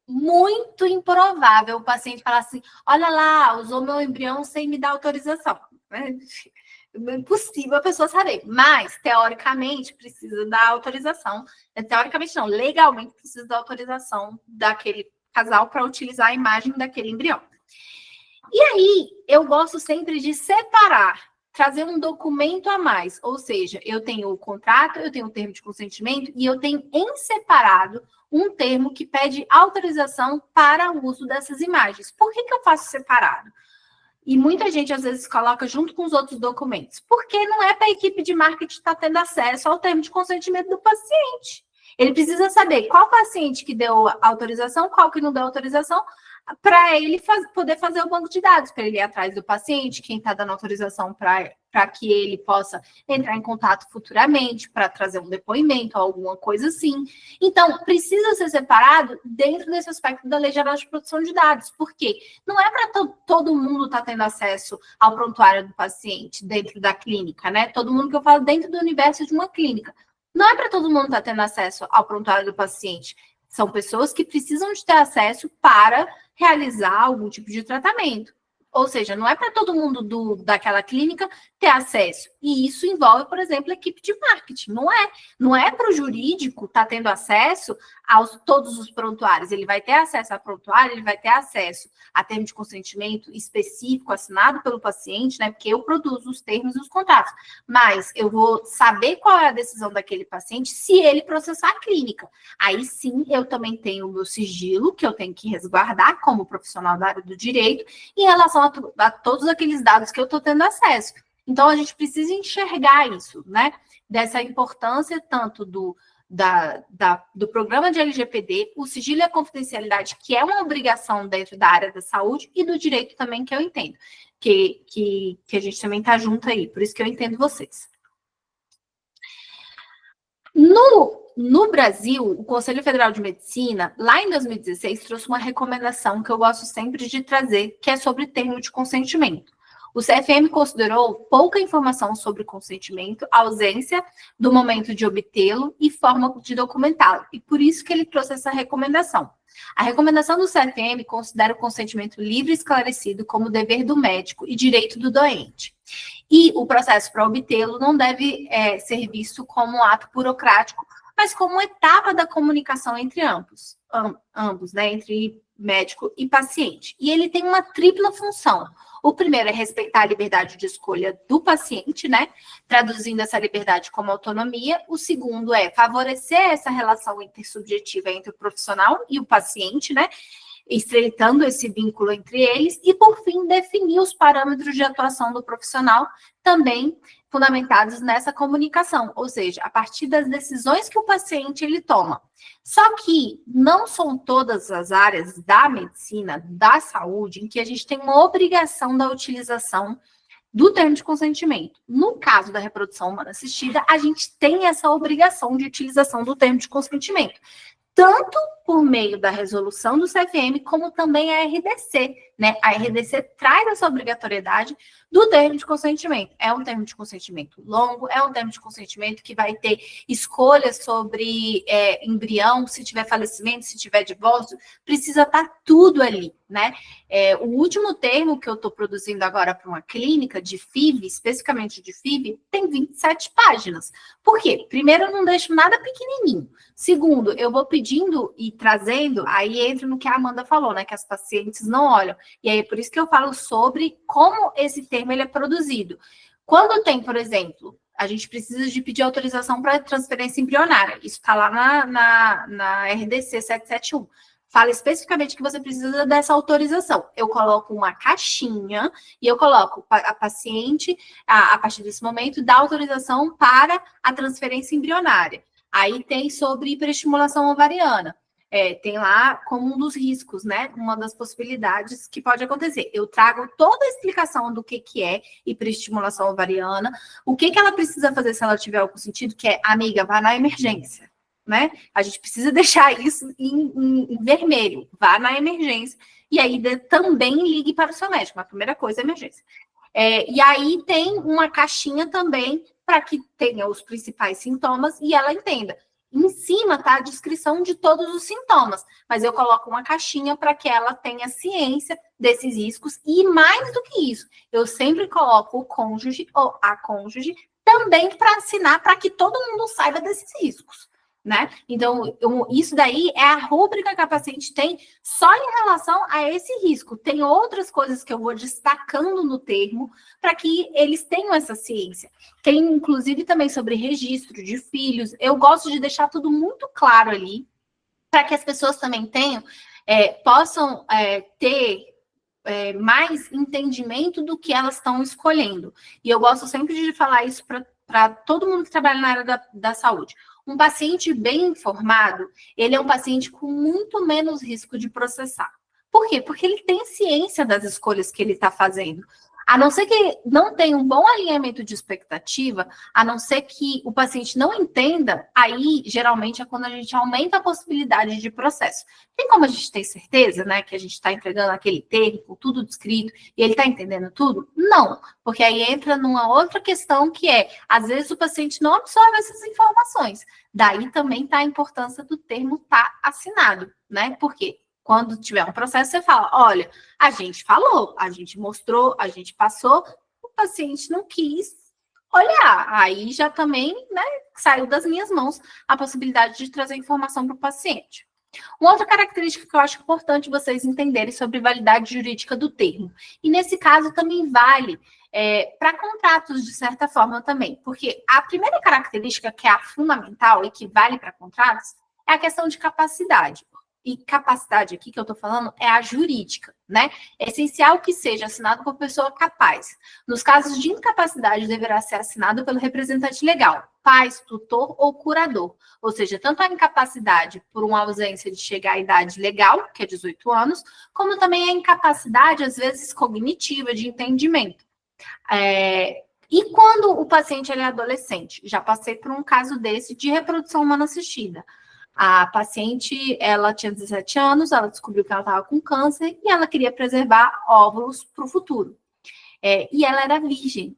S2: muito improvável o paciente falar assim, olha lá, usou meu embrião sem me dar autorização. É impossível a pessoa saber, mas teoricamente precisa da autorização, teoricamente não, legalmente precisa da autorização daquele casal para utilizar a imagem daquele embrião. E aí, eu gosto sempre de separar, trazer um documento a mais, ou seja, eu tenho o contrato, eu tenho o termo de consentimento e eu tenho em separado um termo que pede autorização para o uso dessas imagens. Por que eu faço separado? E muita gente, às vezes, coloca junto com os outros documentos. Porque não é para a equipe de marketing estar tendo acesso ao termo de consentimento do paciente. Ele precisa saber qual paciente que deu autorização, qual que não deu autorização, para ele poder fazer o banco de dados, para ele ir atrás do paciente, quem está dando autorização para que ele possa entrar em contato futuramente, para trazer um depoimento, alguma coisa assim. Então, precisa ser separado dentro desse aspecto da Lei Geral de Proteção de Dados, porque não é para todo mundo estar tendo acesso ao prontuário do paciente dentro da clínica, né? Todo mundo que eu falo dentro do universo de uma clínica. Não é para todo mundo estar tendo acesso ao prontuário do paciente. São pessoas que precisam de ter acesso para realizar algum tipo de tratamento. Ou seja, não é para todo mundo daquela clínica ter acesso. E isso envolve, por exemplo, a equipe de marketing. Não é para o jurídico estar tendo acesso a todos os prontuários. Ele vai ter acesso a prontuário, ele vai ter acesso a termo de consentimento específico assinado pelo paciente, né? Porque eu produzo os termos e os contratos. Mas eu vou saber qual é a decisão daquele paciente se ele processar a clínica. Aí sim, eu também tenho o meu sigilo, que eu tenho que resguardar como profissional da área do direito, em relação a todos aqueles dados que eu estou tendo acesso. Então, a gente precisa enxergar isso, né? Dessa importância tanto do programa de LGPD, o sigilo e a confidencialidade, que é uma obrigação dentro da área da saúde, e do direito também, que eu entendo, que a gente também está junto aí, por isso que eu entendo vocês. No Brasil, o Conselho Federal de Medicina, lá em 2016, trouxe uma recomendação que eu gosto sempre de trazer, que é sobre termo de consentimento. O CFM considerou pouca informação sobre o consentimento, ausência do momento de obtê-lo e forma de documentá-lo. E por isso que ele trouxe essa recomendação. A recomendação do CFM considera o consentimento livre e esclarecido como dever do médico e direito do doente. E o processo para obtê-lo não deve ser visto como um ato burocrático, mas como uma etapa da comunicação entre ambos, né, entre médico e paciente. E ele tem uma tripla função. O primeiro é respeitar a liberdade de escolha do paciente, né, traduzindo essa liberdade como autonomia. O segundo é favorecer essa relação intersubjetiva entre o profissional e o paciente, né, estreitando esse vínculo entre eles. E, por fim, definir os parâmetros de atuação do profissional, também fundamentados nessa comunicação, ou seja, a partir das decisões que o paciente ele toma. Só que não são todas as áreas da medicina, da saúde, em que a gente tem uma obrigação da utilização do termo de consentimento. No caso da reprodução humana assistida, a gente tem essa obrigação de utilização do termo de consentimento. tanto por meio da resolução do CFM, como também a RDC, né? A RDC traz essa obrigatoriedade do termo de consentimento. É um termo de consentimento longo, é um termo de consentimento que vai ter escolhas sobre embrião, se tiver falecimento, se tiver divórcio, precisa estar tudo ali, né? O último termo que eu estou produzindo agora para uma clínica de FIV, especificamente de FIV, tem 27 páginas. Por quê? Primeiro, eu não deixo nada pequenininho. Segundo, eu vou pedindo e trazendo, aí entra no que a Amanda falou, né? Que as pacientes não olham. E aí, por isso que eu falo sobre como esse termo ele é produzido. Quando tem, por exemplo, a gente precisa de pedir autorização para transferência embrionária. Isso está lá na RDC 771. Fala especificamente que você precisa dessa autorização. Eu coloco uma caixinha e eu coloco a paciente, a partir desse momento, dá autorização para a transferência embrionária. Aí tem sobre hiperestimulação ovariana. Tem lá como um dos riscos, né? Uma das possibilidades que pode acontecer. Eu trago toda a explicação do que é hiperestimulação ovariana, o que ela precisa fazer se ela tiver algum sentido, que é, amiga, vá na emergência, né? A gente precisa deixar isso em vermelho, vá na emergência, e aí também ligue para o seu médico. A primeira coisa é emergência. E aí tem uma caixinha também para que tenha os principais sintomas e ela entenda. Em cima está a descrição de todos os sintomas, mas eu coloco uma caixinha para que ela tenha ciência desses riscos e mais do que isso, eu sempre coloco o cônjuge ou a cônjuge também para assinar para que todo mundo saiba desses riscos, né? Então, isso daí é a rúbrica que a paciente tem só em relação a esse risco. Tem outras coisas que eu vou destacando no termo para que eles tenham essa ciência. Tem, inclusive, também sobre registro de filhos. Eu gosto de deixar tudo muito claro ali, para que as pessoas também possam ter mais entendimento do que elas estão escolhendo. E eu gosto sempre de falar isso para todo mundo que trabalha na área da saúde. Um paciente bem informado, ele é um paciente com muito menos risco de processar. Por quê? Porque ele tem ciência das escolhas que ele está fazendo. A não ser que não tenha um bom alinhamento de expectativa, a não ser que o paciente não entenda, aí geralmente é quando a gente aumenta a possibilidade de processo. Tem como a gente ter certeza, né, que a gente está entregando aquele termo, com tudo descrito, e ele está entendendo tudo? Não, porque aí entra numa outra questão que às vezes o paciente não absorve essas informações. Daí também está a importância do termo estar assinado, né? Por quê? Quando tiver um processo, você fala, olha, a gente falou, a gente mostrou, a gente passou, o paciente não quis olhar. Aí já também, né, saiu das minhas mãos a possibilidade de trazer informação para o paciente. Uma outra característica que eu acho importante vocês entenderem sobre validade jurídica do termo. E nesse caso também vale para contratos, de certa forma, também. Porque a primeira característica, que é a fundamental e que vale para contratos, é a questão de capacidade. E capacidade aqui que eu estou falando é a jurídica, né? É essencial que seja assinado por pessoa capaz. Nos casos de incapacidade, deverá ser assinado pelo representante legal, pai, tutor ou curador. Ou seja, tanto a incapacidade por uma ausência de chegar à idade legal, que é 18 anos, como também a incapacidade, às vezes, cognitiva, de entendimento. E quando o paciente é adolescente? Já passei por um caso desse de reprodução humana assistida. A paciente, ela tinha 17 anos, ela descobriu que ela estava com câncer e ela queria preservar óvulos para o futuro. E ela era virgem.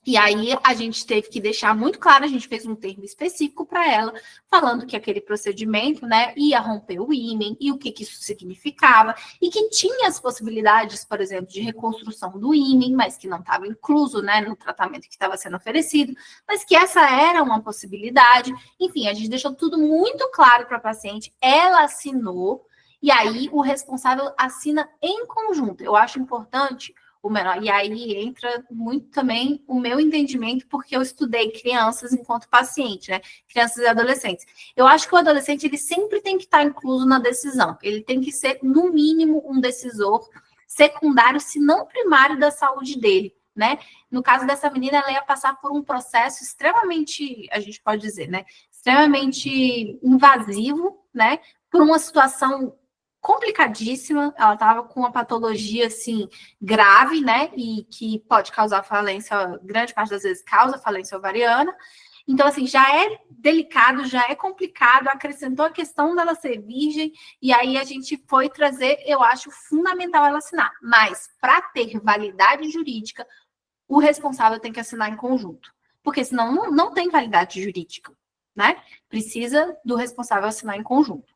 S2: E aí a gente teve que deixar muito claro, a gente fez um termo específico para ela, falando que aquele procedimento, né, ia romper o ímen e o que isso significava, e que tinha as possibilidades, por exemplo, de reconstrução do ímen, mas que não estava incluso, né, no tratamento que estava sendo oferecido, mas que essa era uma possibilidade. Enfim, a gente deixou tudo muito claro para a paciente, ela assinou, e aí o responsável assina em conjunto. Eu acho importante o menor. E aí entra muito também o meu entendimento, porque eu estudei crianças enquanto paciente, né? Crianças e adolescentes. Eu acho que o adolescente, ele sempre tem que estar incluso na decisão. Ele tem que ser, no mínimo, um decisor secundário, se não primário, da saúde dele, né? No caso dessa menina, ela ia passar por um processo extremamente, a gente pode dizer, né? Extremamente invasivo, né? Por uma situação complicadíssima, ela estava com uma patologia, assim, grave, né, e que pode causar falência, grande parte das vezes causa falência ovariana, Então, assim, já é delicado, já é complicado, acrescentou a questão dela ser virgem, e aí a gente foi trazer, eu acho fundamental ela assinar. Mas, para ter validade jurídica, o responsável tem que assinar em conjunto. Porque senão não tem validade jurídica, né? Precisa do responsável assinar em conjunto.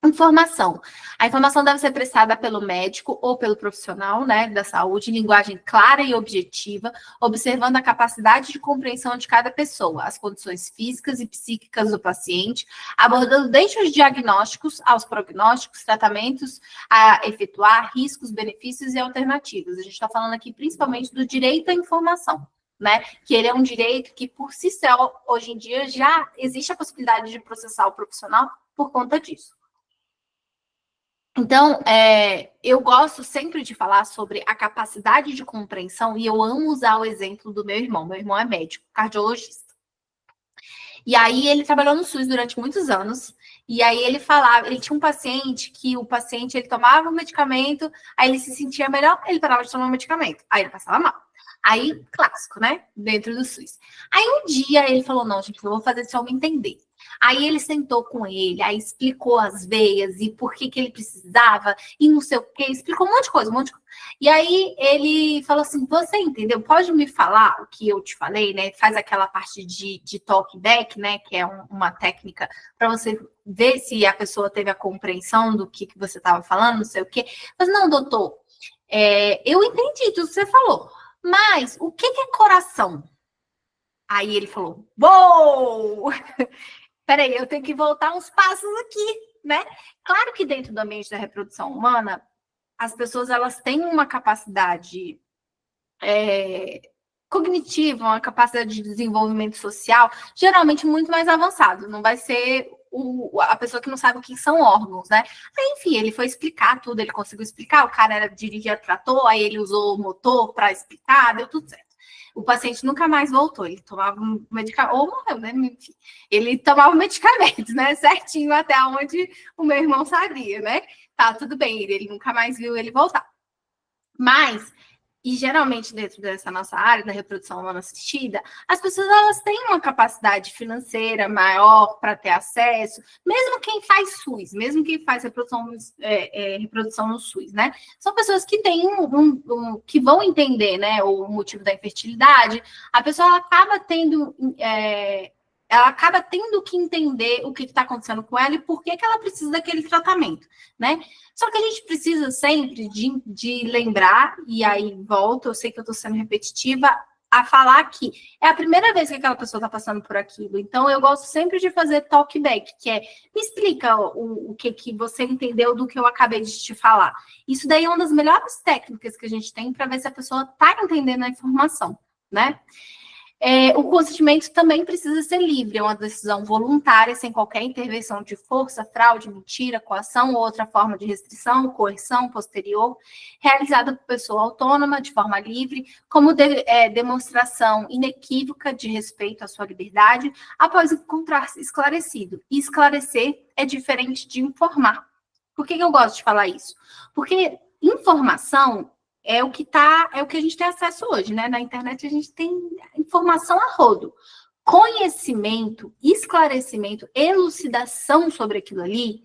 S2: Informação. A informação deve ser prestada pelo médico ou pelo profissional, né, da saúde, em linguagem clara e objetiva, observando a capacidade de compreensão de cada pessoa, as condições físicas e psíquicas do paciente, abordando desde os diagnósticos aos prognósticos, tratamentos a efetuar, riscos, benefícios e alternativas. A gente está falando aqui principalmente do direito à informação, né? Que ele é um direito que, por si só, hoje em dia, já existe a possibilidade de processar o profissional por conta disso. Então, eu gosto sempre de falar sobre a capacidade de compreensão e eu amo usar o exemplo do meu irmão. Meu irmão é médico, cardiologista. E aí ele trabalhou no SUS durante muitos anos. E aí ele falava, ele tinha um paciente que o paciente ele tomava um medicamento, aí ele se sentia melhor, ele parava de tomar o medicamento, aí ele passava mal. Aí, clássico, né? Dentro do SUS. Aí um dia ele falou: não, gente, eu vou fazer esse homem entender. Aí ele sentou com ele, aí explicou as veias e por que ele precisava, e não sei o quê, explicou um monte de coisa, um monte de coisa. E aí ele falou assim: você entendeu? Pode me falar o que eu te falei, né? Faz aquela parte de talkback, né? Que é uma técnica para você ver se a pessoa teve a compreensão do que você estava falando, não sei o quê. Mas não, doutor, eu entendi tudo que você falou. Mas o que é coração? Aí ele falou: Uou! Peraí, eu tenho que voltar uns passos aqui, né? Claro que dentro do ambiente da reprodução humana, as pessoas elas têm uma capacidade cognitiva, uma capacidade de desenvolvimento social, geralmente muito mais avançado. Não vai ser a pessoa que não sabe o que são órgãos, né? Aí, enfim, ele foi explicar tudo, ele conseguiu explicar, o cara dirigia trator, aí ele usou o motor para explicar, deu tudo certo. O paciente nunca mais voltou, ele tomava um medicamento, ou morreu, né? Enfim, ele tomava medicamentos, né? Certinho até onde o meu irmão sabia, né? Tá, tudo bem, ele nunca mais viu ele voltar. Mas e geralmente dentro dessa nossa área da reprodução humana assistida, as pessoas elas têm uma capacidade financeira maior para ter acesso, mesmo quem faz SUS, mesmo quem faz reprodução no SUS, né? São pessoas que têm que vão entender, né, o motivo da infertilidade. A pessoa ela acaba tendo que entender o que está acontecendo com ela e por que ela precisa daquele tratamento, né? Só que a gente precisa sempre de lembrar, e aí volto, eu sei que eu estou sendo repetitiva, a falar que é a primeira vez que aquela pessoa está passando por aquilo. Então, eu gosto sempre de fazer talkback, que é, me explica o que você entendeu do que eu acabei de te falar. Isso daí é uma das melhores técnicas que a gente tem para ver se a pessoa está entendendo a informação, né? O consentimento também precisa ser livre, é uma decisão voluntária, sem qualquer intervenção de força, fraude, mentira, coação ou outra forma de restrição, coerção posterior, realizada por pessoa autônoma, de forma livre, como demonstração inequívoca de respeito à sua liberdade, após encontrar-se esclarecido. E esclarecer é diferente de informar. Por que eu gosto de falar isso? Porque informação é o que a gente tem acesso hoje, né? Na internet a gente tem informação a rodo. Conhecimento, esclarecimento, elucidação sobre aquilo ali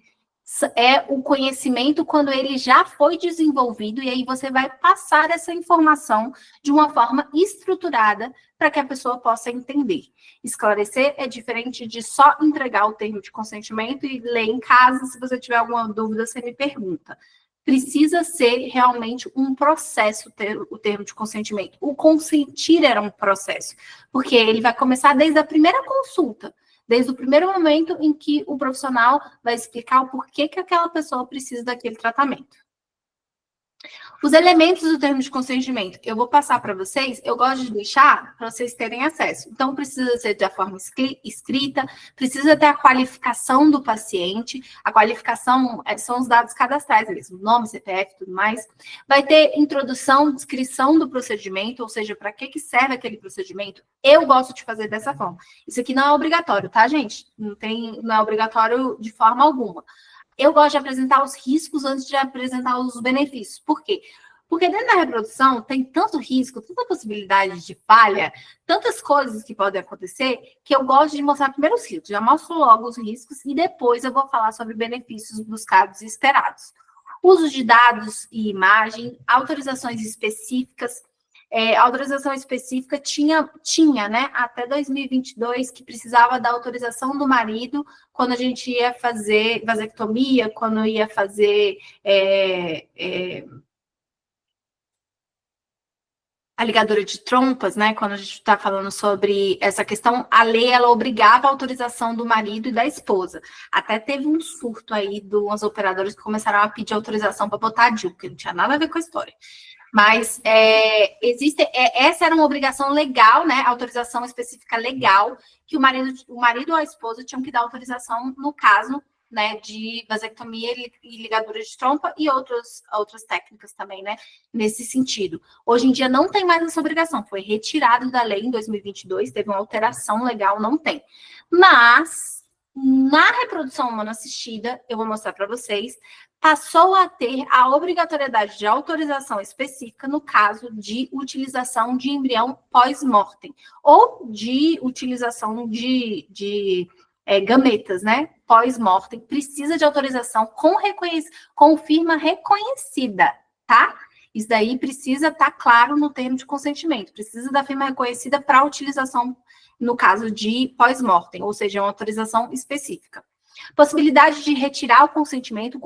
S2: é o conhecimento quando ele já foi desenvolvido e aí você vai passar essa informação de uma forma estruturada para que a pessoa possa entender. Esclarecer é diferente de só entregar o termo de consentimento e ler em casa. Se você tiver alguma dúvida, você me pergunta. Precisa ser realmente um processo ter o termo de consentimento. O consentir era um processo, porque ele vai começar desde a primeira consulta, desde o primeiro momento em que o profissional vai explicar o porquê que aquela pessoa precisa daquele tratamento. Os elementos do termo de consentimento, eu vou passar para vocês, eu gosto de deixar para vocês terem acesso. Então, precisa ser da forma escrita, precisa ter a qualificação do paciente, a qualificação são os dados cadastrais mesmo, nome, CPF e tudo mais. Vai ter introdução, descrição do procedimento, ou seja, para que serve aquele procedimento. Eu gosto de fazer dessa forma. Isso aqui não é obrigatório, tá, gente? Não é obrigatório de forma alguma. Eu gosto de apresentar os riscos antes de apresentar os benefícios. Por quê? Porque dentro da reprodução tem tanto risco, tanta possibilidade de falha, tantas coisas que podem acontecer, que eu gosto de mostrar primeiro os riscos. Já mostro logo os riscos e depois eu vou falar sobre benefícios buscados e esperados. Uso de dados e imagem, autorizações específicas. A autorização específica tinha, né, até 2022, que precisava da autorização do marido quando a gente ia fazer vasectomia, quando ia fazer a ligadura de trompas, né? Quando a gente está falando sobre essa questão, a lei ela obrigava a autorização do marido e da esposa. Até teve um surto aí de umas operadoras que começaram a pedir autorização para botar a DIU, porque não tinha nada a ver com a história. Mas essa era uma obrigação legal, né? Autorização específica legal, que o marido ou a esposa tinham que dar autorização no caso, né, de vasectomia e ligadura de trompa e outras técnicas também, né, nesse sentido. Hoje em dia não tem mais essa obrigação, foi retirado da lei em 2022, teve uma alteração legal, não tem. Mas, na reprodução humana assistida, eu vou mostrar para vocês, passou a ter a obrigatoriedade de autorização específica no caso de utilização de embrião pós-mortem, ou de utilização de gametas, né? Pós-mortem, precisa de autorização com firma reconhecida, tá? Isso daí precisa estar claro no termo de consentimento, precisa da firma reconhecida para utilização no caso de pós-mortem, ou seja, uma autorização específica. Possibilidade de retirar o consentimento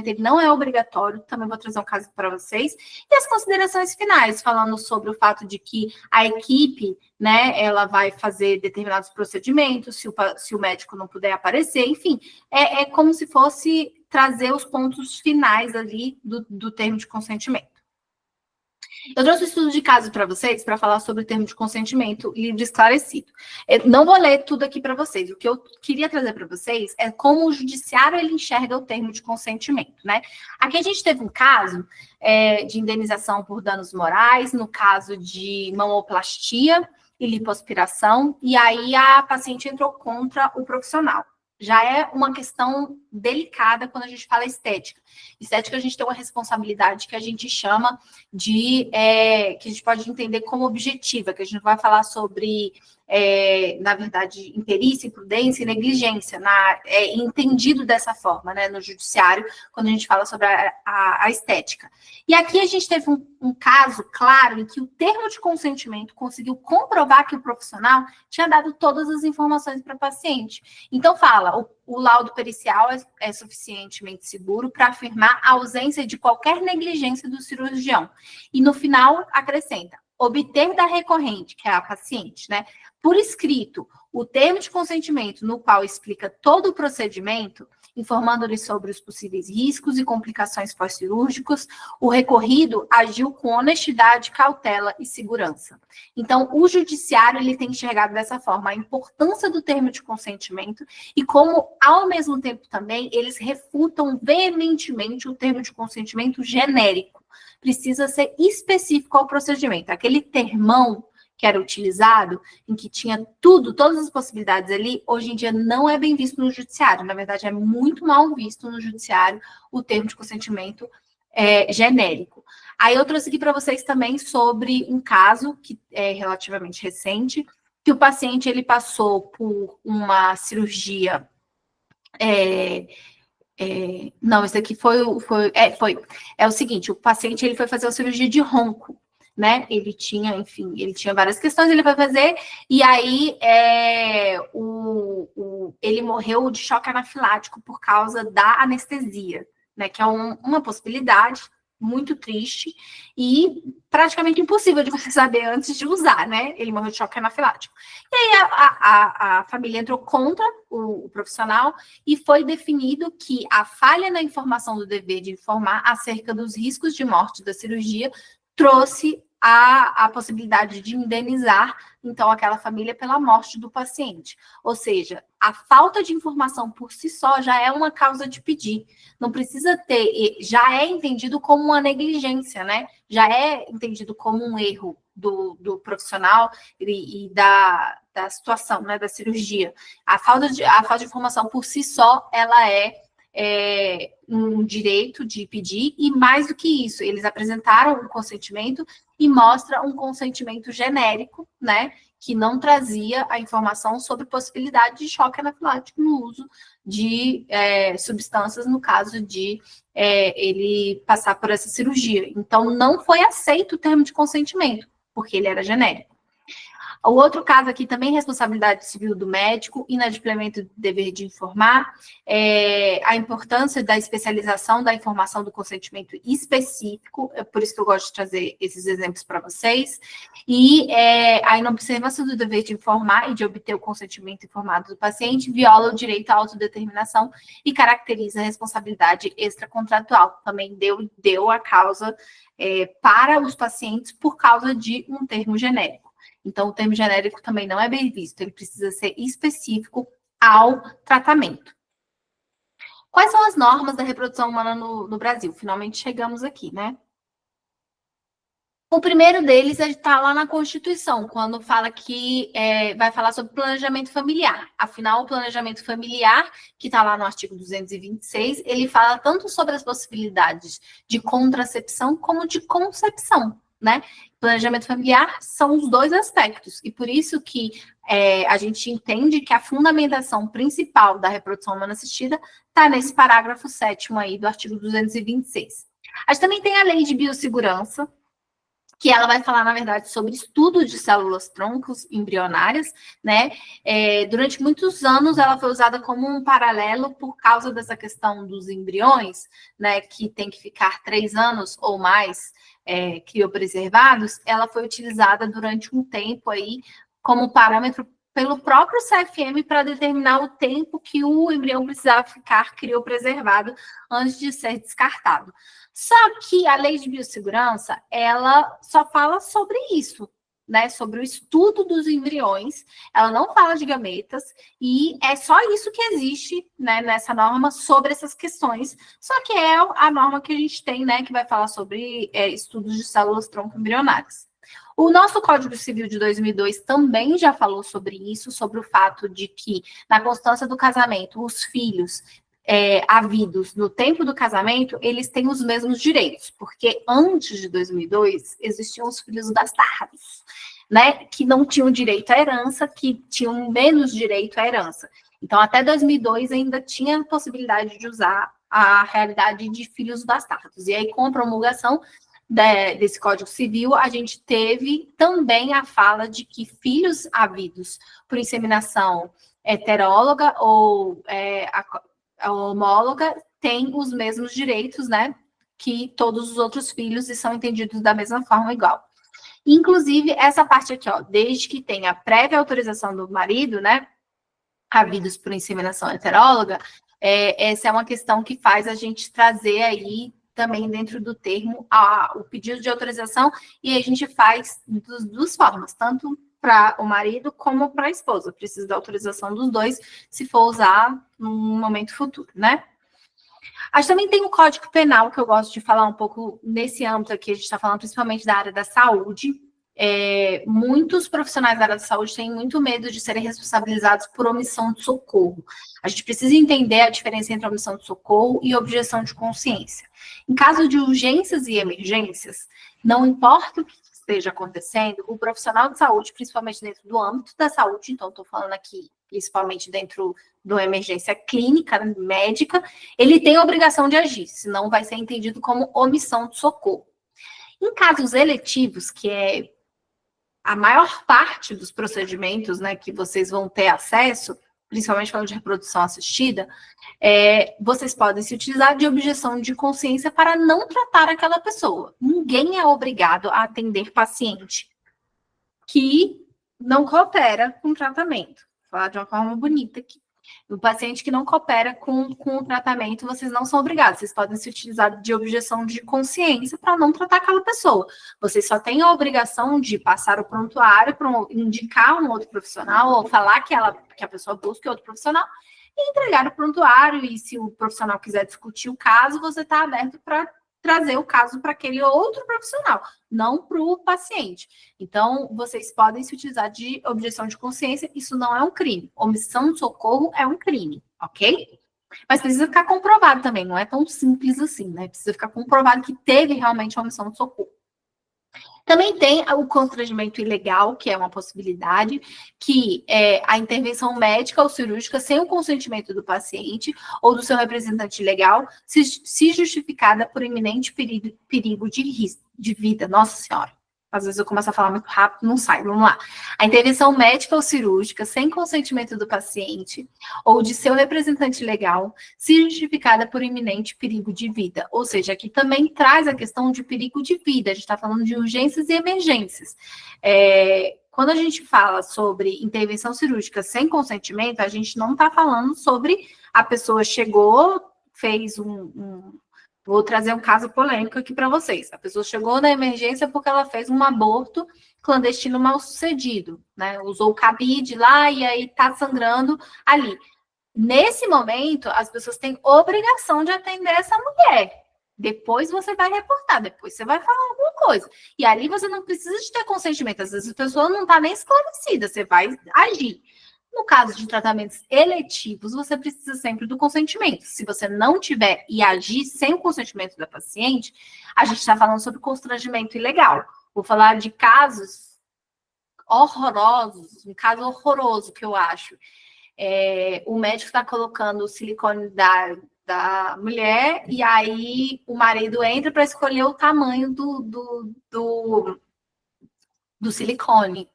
S2: ele não é obrigatório, também vou trazer um caso para vocês. E as considerações finais, falando sobre o fato de que a equipe, né, ela vai fazer determinados procedimentos, se o médico não puder aparecer, enfim, é como se fosse trazer os pontos finais ali do termo de consentimento. Eu trouxe um estudo de caso para vocês para falar sobre o termo de consentimento livre e esclarecido. Eu não vou ler tudo aqui para vocês. O que eu queria trazer para vocês é como o judiciário ele enxerga o termo de consentimento, né? Aqui a gente teve um caso de indenização por danos morais, no caso de mamoplastia e lipoaspiração, e aí a paciente entrou contra o profissional. Já é uma questão delicada quando a gente fala estética. Estética, a gente tem uma responsabilidade que a gente chama de, que a gente pode entender como objetiva, que a gente vai falar sobre, na verdade, imperícia, imprudência e negligência, entendido dessa forma, né, no judiciário, quando a gente fala sobre a estética. E aqui a gente teve um caso claro em que o termo de consentimento conseguiu comprovar que o profissional tinha dado todas as informações para a paciente. Então, fala, o laudo pericial é suficientemente seguro para afirmar a ausência de qualquer negligência do cirurgião. E no final, acrescenta, obter da recorrente, que é a paciente, né, por escrito, o termo de consentimento no qual explica todo o procedimento, informando-lhe sobre os possíveis riscos e complicações pós-cirúrgicos, o recorrido agiu com honestidade, cautela e segurança. Então, o judiciário ele tem enxergado dessa forma a importância do termo de consentimento e como, ao mesmo tempo também, eles refutam veementemente o termo de consentimento genérico. Precisa ser específico ao procedimento. Aquele termão que era utilizado, em que tinha todas as possibilidades ali, hoje em dia não é bem visto no judiciário. Na verdade, é muito mal visto no judiciário o termo de consentimento genérico. Aí eu trouxe aqui para vocês também sobre um caso que é relativamente recente, que o paciente ele passou por uma cirurgia. Não, esse aqui foi o seguinte, o paciente ele foi fazer uma cirurgia de ronco, né? Ele tinha várias questões, ele vai fazer, e aí ele morreu de choque anafilático por causa da anestesia, né? Que é uma possibilidade muito triste e praticamente impossível de você saber antes de usar, né? Ele morreu de choque anafilático. E aí a família entrou contra o profissional e foi definido que a falha na informação do dever de informar acerca dos riscos de morte da cirurgia trouxe a possibilidade de indenizar, então, aquela família pela morte do paciente. Ou seja, a falta de informação por si só já é uma causa de pedir. Não precisa ter, já é entendido como uma negligência, né? Já é entendido como um erro do profissional e da situação, né, da cirurgia. A falta de informação por si só, ela é um direito de pedir, e mais do que isso, eles apresentaram um consentimento e mostra um consentimento genérico, né, que não trazia a informação sobre possibilidade de choque anafilático no uso de substâncias, no caso de ele passar por essa cirurgia. Então, não foi aceito o termo de consentimento, porque ele era genérico. O outro caso aqui também, responsabilidade civil do médico, inadimplemento do dever de informar, a importância da especialização da informação do consentimento específico, é por isso que eu gosto de trazer esses exemplos para vocês, e a inobservância do dever de informar e de obter o consentimento informado do paciente viola o direito à autodeterminação e caracteriza a responsabilidade extracontratual. Também deu a causa para os pacientes por causa de um termo genérico. Então, o termo genérico também não é bem visto, ele precisa ser específico ao tratamento. Quais são as normas da reprodução humana no Brasil? Finalmente chegamos aqui, né? O primeiro deles está lá na Constituição, quando fala que vai falar sobre planejamento familiar. Afinal, o planejamento familiar, que está lá no artigo 226, ele fala tanto sobre as possibilidades de contracepção como de concepção, né? Planejamento familiar são os dois aspectos, e por isso que a gente entende que a fundamentação principal da reprodução humana assistida está nesse parágrafo 7º aí do artigo 226. A gente também tem a Lei de Biossegurança, que ela vai falar, na verdade, sobre estudo de células-troncos embrionárias, né? Durante muitos anos, ela foi usada como um paralelo por causa dessa questão dos embriões, né? Que tem que ficar 3 anos ou mais criopreservados. Ela foi utilizada durante um tempo aí como parâmetro pelo próprio CFM para determinar o tempo que o embrião precisava ficar criopreservado antes de ser descartado. Só que a lei de biossegurança, ela só fala sobre isso, né? Sobre o estudo dos embriões, ela não fala de gametas, e é só isso que existe, né, nessa norma sobre essas questões. Só que é a norma que a gente tem, né, que vai falar sobre estudos de células-tronco embrionárias. O nosso Código Civil de 2002 também já falou sobre isso, sobre o fato de que, na constância do casamento, os filhos havidos no tempo do casamento, eles têm os mesmos direitos, porque antes de 2002 existiam os filhos bastardos, né, que não tinham direito à herança, que tinham menos direito à herança. Então, até 2002 ainda tinha possibilidade de usar a realidade de filhos bastardos. E aí, com a promulgação desse Código Civil, a gente teve também a fala de que filhos havidos por inseminação heteróloga ou a homóloga tem os mesmos direitos, né, que todos os outros filhos, e são entendidos da mesma forma igual. Inclusive, essa parte aqui, ó, desde que tenha prévia autorização do marido, né, havidos por inseminação heteróloga, essa é uma questão que faz a gente trazer aí também dentro do termo o pedido de autorização, e a gente faz das duas formas, tanto para o marido como para a esposa. Precisa da autorização dos dois, se for usar num momento futuro, né? A gente também tem o Código Penal, que eu gosto de falar um pouco nesse âmbito aqui, a gente está falando principalmente da área da saúde. Muitos profissionais da área da saúde têm muito medo de serem responsabilizados por omissão de socorro. A gente precisa entender a diferença entre omissão de socorro e objeção de consciência. Em caso de urgências e emergências, não importa o que esteja acontecendo, o profissional de saúde, principalmente dentro do âmbito da saúde, então estou falando aqui principalmente dentro de uma emergência clínica, médica, ele tem a obrigação de agir, senão vai ser entendido como omissão de socorro. Em casos eletivos, que é a maior parte dos procedimentos, né, que vocês vão ter acesso, principalmente falando de reprodução assistida, vocês podem se utilizar de objeção de consciência para não tratar aquela pessoa. Ninguém é obrigado a atender paciente que não coopera com o tratamento. Vou falar de uma forma bonita aqui. O paciente que não coopera com o tratamento, vocês não são obrigados. Vocês podem se utilizar de objeção de consciência para não tratar aquela pessoa. Vocês só têm a obrigação de passar o prontuário para indicar um outro profissional ou falar que a pessoa busque outro profissional e entregar o prontuário. E se o profissional quiser discutir o caso, você está aberto para trazer o caso para aquele outro profissional, não para o paciente. Então, vocês podem se utilizar de objeção de consciência, isso não é um crime. Omissão de socorro é um crime, ok? Mas precisa ficar comprovado também, não é tão simples assim, né? Precisa ficar comprovado que teve realmente a omissão de socorro. Também tem o constrangimento ilegal, que é uma possibilidade, que é a intervenção médica ou cirúrgica sem o consentimento do paciente ou do seu representante legal, se justificada por iminente perigo de vida. Nossa Senhora. Às vezes eu começo a falar muito rápido, não sai. Vamos lá. A intervenção médica ou cirúrgica sem consentimento do paciente ou de seu representante legal, se justificada por iminente perigo de vida. Ou seja, aqui também traz a questão de perigo de vida. A gente está falando de urgências e emergências. Quando a gente fala sobre intervenção cirúrgica sem consentimento, a gente não está falando sobre a pessoa chegou, fez Vou trazer um caso polêmico aqui para vocês. A pessoa chegou na emergência porque ela fez um aborto clandestino mal sucedido, né? Usou o cabide lá e aí tá sangrando ali. Nesse momento, as pessoas têm obrigação de atender essa mulher. Depois você vai reportar, depois você vai falar alguma coisa. E ali você não precisa de ter consentimento. Às vezes a pessoa não está nem esclarecida, você vai agir. No caso de tratamentos eletivos, você precisa sempre do consentimento. Se você não tiver e agir sem o consentimento da paciente, a gente está falando sobre constrangimento ilegal. Vou falar de casos horrorosos, um caso horroroso que eu acho. O médico está colocando o silicone da mulher e aí o marido entra para escolher o tamanho do silicone.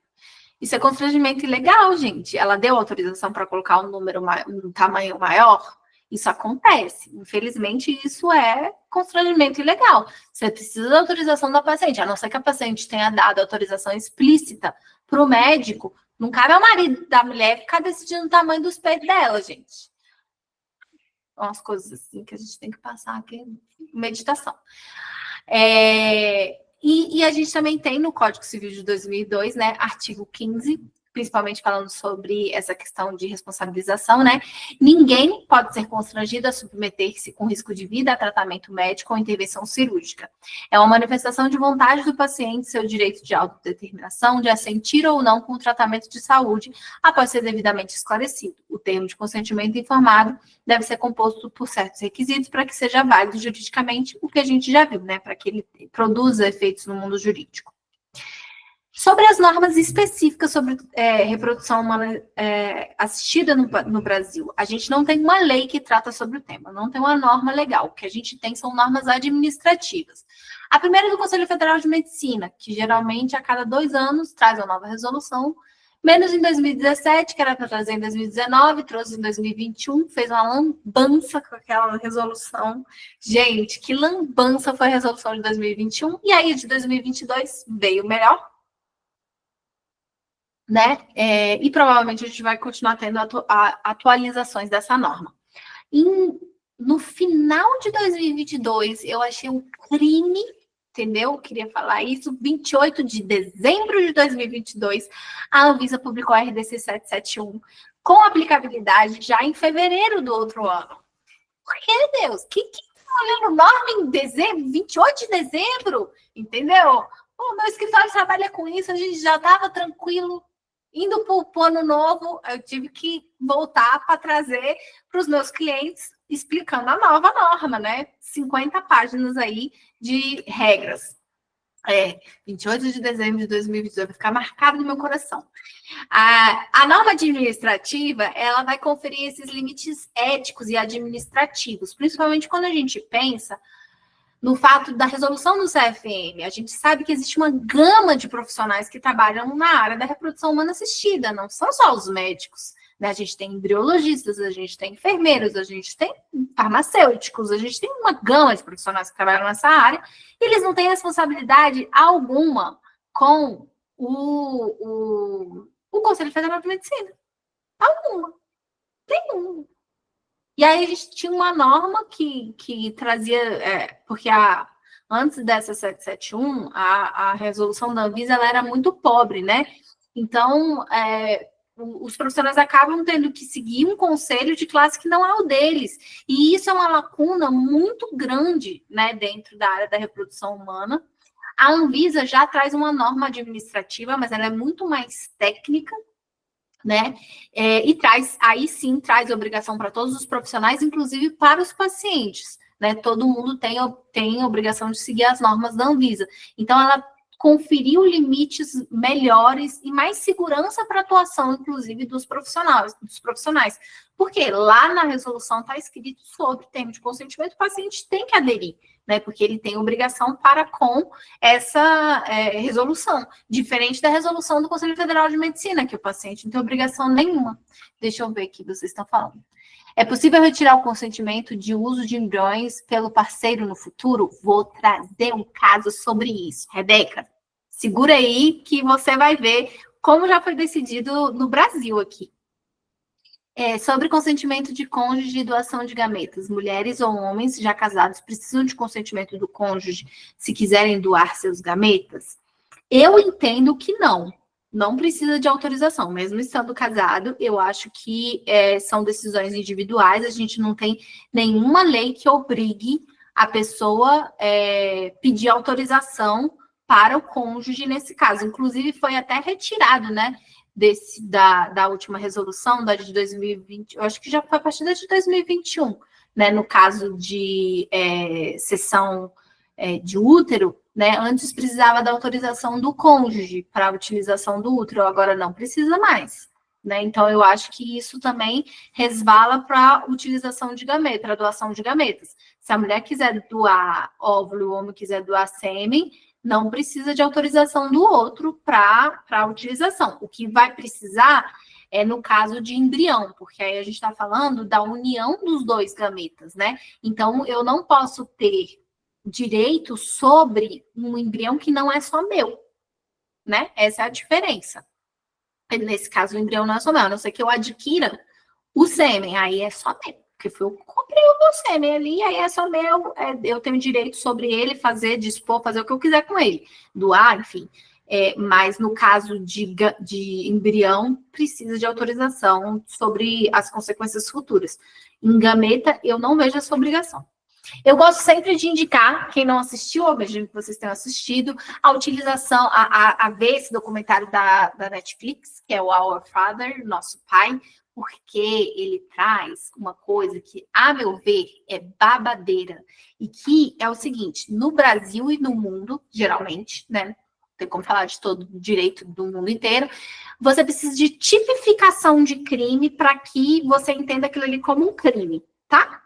S2: Isso é constrangimento ilegal, gente. Ela deu autorização para colocar um tamanho maior? Isso acontece. Infelizmente, isso é constrangimento ilegal. Você precisa da autorização da paciente, a não ser que a paciente tenha dado autorização explícita para o médico. Não cabe ao marido da mulher ficar decidindo o tamanho dos peitos dela, gente. Umas coisas assim que a gente tem que passar aqui em meditação. E a gente também tem no Código Civil de 2002, né, artigo 15, principalmente falando sobre essa questão de responsabilização, né? Ninguém pode ser constrangido a submeter-se com risco de vida a tratamento médico ou intervenção cirúrgica. É uma manifestação de vontade do paciente, seu direito de autodeterminação, de assentir ou não com o tratamento de saúde, após ser devidamente esclarecido. O termo de consentimento informado deve ser composto por certos requisitos para que seja válido juridicamente, o que a gente já viu, né? Para que ele produza efeitos no mundo jurídico. Sobre as normas específicas sobre reprodução humana assistida no Brasil, a gente não tem uma lei que trata sobre o tema, não tem uma norma legal. O que a gente tem são normas administrativas. A primeira é do Conselho Federal de Medicina, que geralmente a cada 2 anos traz uma nova resolução, menos em 2017, que era para trazer em 2019, trouxe em 2021, fez uma lambança com aquela resolução. Gente, que lambança foi a resolução de 2021, e aí de 2022 veio melhor, né? E provavelmente a gente vai continuar tendo atualizações dessa norma. No final de 2022, eu achei um crime, entendeu? Eu queria falar isso. 28 de dezembro de 2022, a Anvisa publicou a RDC 771, com aplicabilidade já em fevereiro do outro ano. Por que, Deus? Que olhando norma em dezembro, 28 de dezembro, entendeu? O meu escritório trabalha com isso, a gente já estava tranquilo. Indo para o ano novo, eu tive que voltar para trazer para os meus clientes, explicando a nova norma, né? 50 páginas aí de regras. 28 de dezembro de 2022, vai ficar marcado no meu coração. A norma administrativa, ela vai conferir esses limites éticos e administrativos, principalmente quando a gente pensa no fato da resolução do CFM. A gente sabe que existe uma gama de profissionais que trabalham na área da reprodução humana assistida, não são só os médicos, né? A gente tem embriologistas, a gente tem enfermeiros, a gente tem farmacêuticos, a gente tem uma gama de profissionais que trabalham nessa área, e eles não têm responsabilidade alguma com o Conselho Federal de Medicina. Alguma. Nenhuma. E aí a gente tinha uma norma que trazia, porque antes dessa 771, a resolução da Anvisa ela era muito pobre, né? Então, os profissionais acabam tendo que seguir um conselho de classe que não é o deles. E isso é uma lacuna muito grande, né, dentro da área da reprodução humana. A Anvisa já traz uma norma administrativa, mas ela é muito mais técnica, né? E aí sim traz obrigação para todos os profissionais, inclusive para os pacientes, né? Todo mundo tem a obrigação de seguir as normas da Anvisa. Então, ela conferiu limites melhores e mais segurança para a atuação, inclusive, dos profissionais. Porque lá na resolução está escrito sobre termo de consentimento, o paciente tem que aderir, né? Porque ele tem obrigação para com essa resolução, diferente da resolução do Conselho Federal de Medicina, que o paciente não tem obrigação nenhuma. Deixa eu ver aqui o que vocês estão falando. É possível retirar o consentimento de uso de embriões pelo parceiro no futuro? Vou trazer um caso sobre isso. Rebeca, segura aí que você vai ver como já foi decidido no Brasil aqui. Sobre consentimento de cônjuge e doação de gametas. Mulheres ou homens já casados precisam de consentimento do cônjuge se quiserem doar seus gametas? Eu entendo que não. Não precisa de autorização, mesmo estando casado. Eu acho que são decisões individuais. A gente não tem nenhuma lei que obrigue a pessoa pedir autorização para o cônjuge nesse caso. Inclusive, foi até retirado, né, da última resolução, da de 2020, eu acho que já foi a partir da de 2021, né, no caso de cessão de útero, né, antes precisava da autorização do cônjuge para a utilização do útero, agora não precisa mais, né, então eu acho que isso também resvala para a utilização de gameta, para a doação de gametas. Se a mulher quiser doar óvulo e o homem quiser doar sêmen, não precisa de autorização do outro para a utilização. O que vai precisar é no caso de embrião, porque aí a gente está falando da união dos dois gametas, né? Então, eu não posso ter direito sobre um embrião que não é só meu, né? Essa é a diferença. Nesse caso, o embrião não é só meu, a não ser que eu adquira o sêmen, aí é só meu. Porque eu comprei o meu sêmen ali, aí é só meu, eu tenho direito sobre ele, fazer, dispor, fazer o que eu quiser com ele, doar, enfim. Mas no caso de embrião, precisa de autorização sobre as consequências futuras. Em gameta, eu não vejo essa obrigação. Eu gosto sempre de indicar, quem não assistiu, eu imagino que vocês tenham assistido, a utilização, a ver esse documentário da Netflix, que é o Our Father, Nosso Pai, porque ele traz uma coisa que, a meu ver, é babadeira. E que é o seguinte, no Brasil e no mundo, geralmente, né? Não tem como falar de todo o direito do mundo inteiro, você precisa de tipificação de crime para que você entenda aquilo ali como um crime, tá?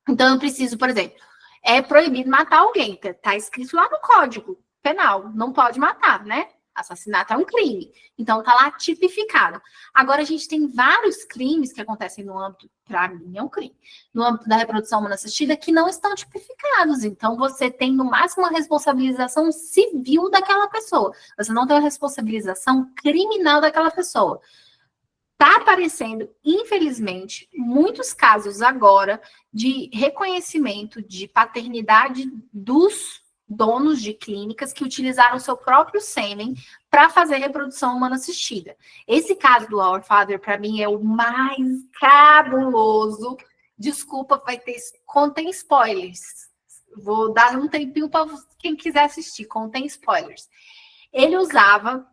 S2: Então, eu preciso, por exemplo, é proibido matar alguém, tá escrito lá no Código Penal, não pode matar, né? Assassinato é um crime. Então, tá lá tipificado. Agora, a gente tem vários crimes que acontecem no âmbito, para mim, é um crime, no âmbito da reprodução humana assistida, que não estão tipificados. Então, você tem, no máximo, uma responsabilização civil daquela pessoa. Você não tem uma responsabilização criminal daquela pessoa. Está aparecendo, infelizmente, muitos casos agora de reconhecimento de paternidade dos donos de clínicas que utilizaram seu próprio sêmen para fazer reprodução humana assistida. Esse caso do Our Father, para mim, é o mais cabuloso. Desculpa, contém spoilers. Vou dar um tempinho para quem quiser assistir, contém spoilers. Ele usava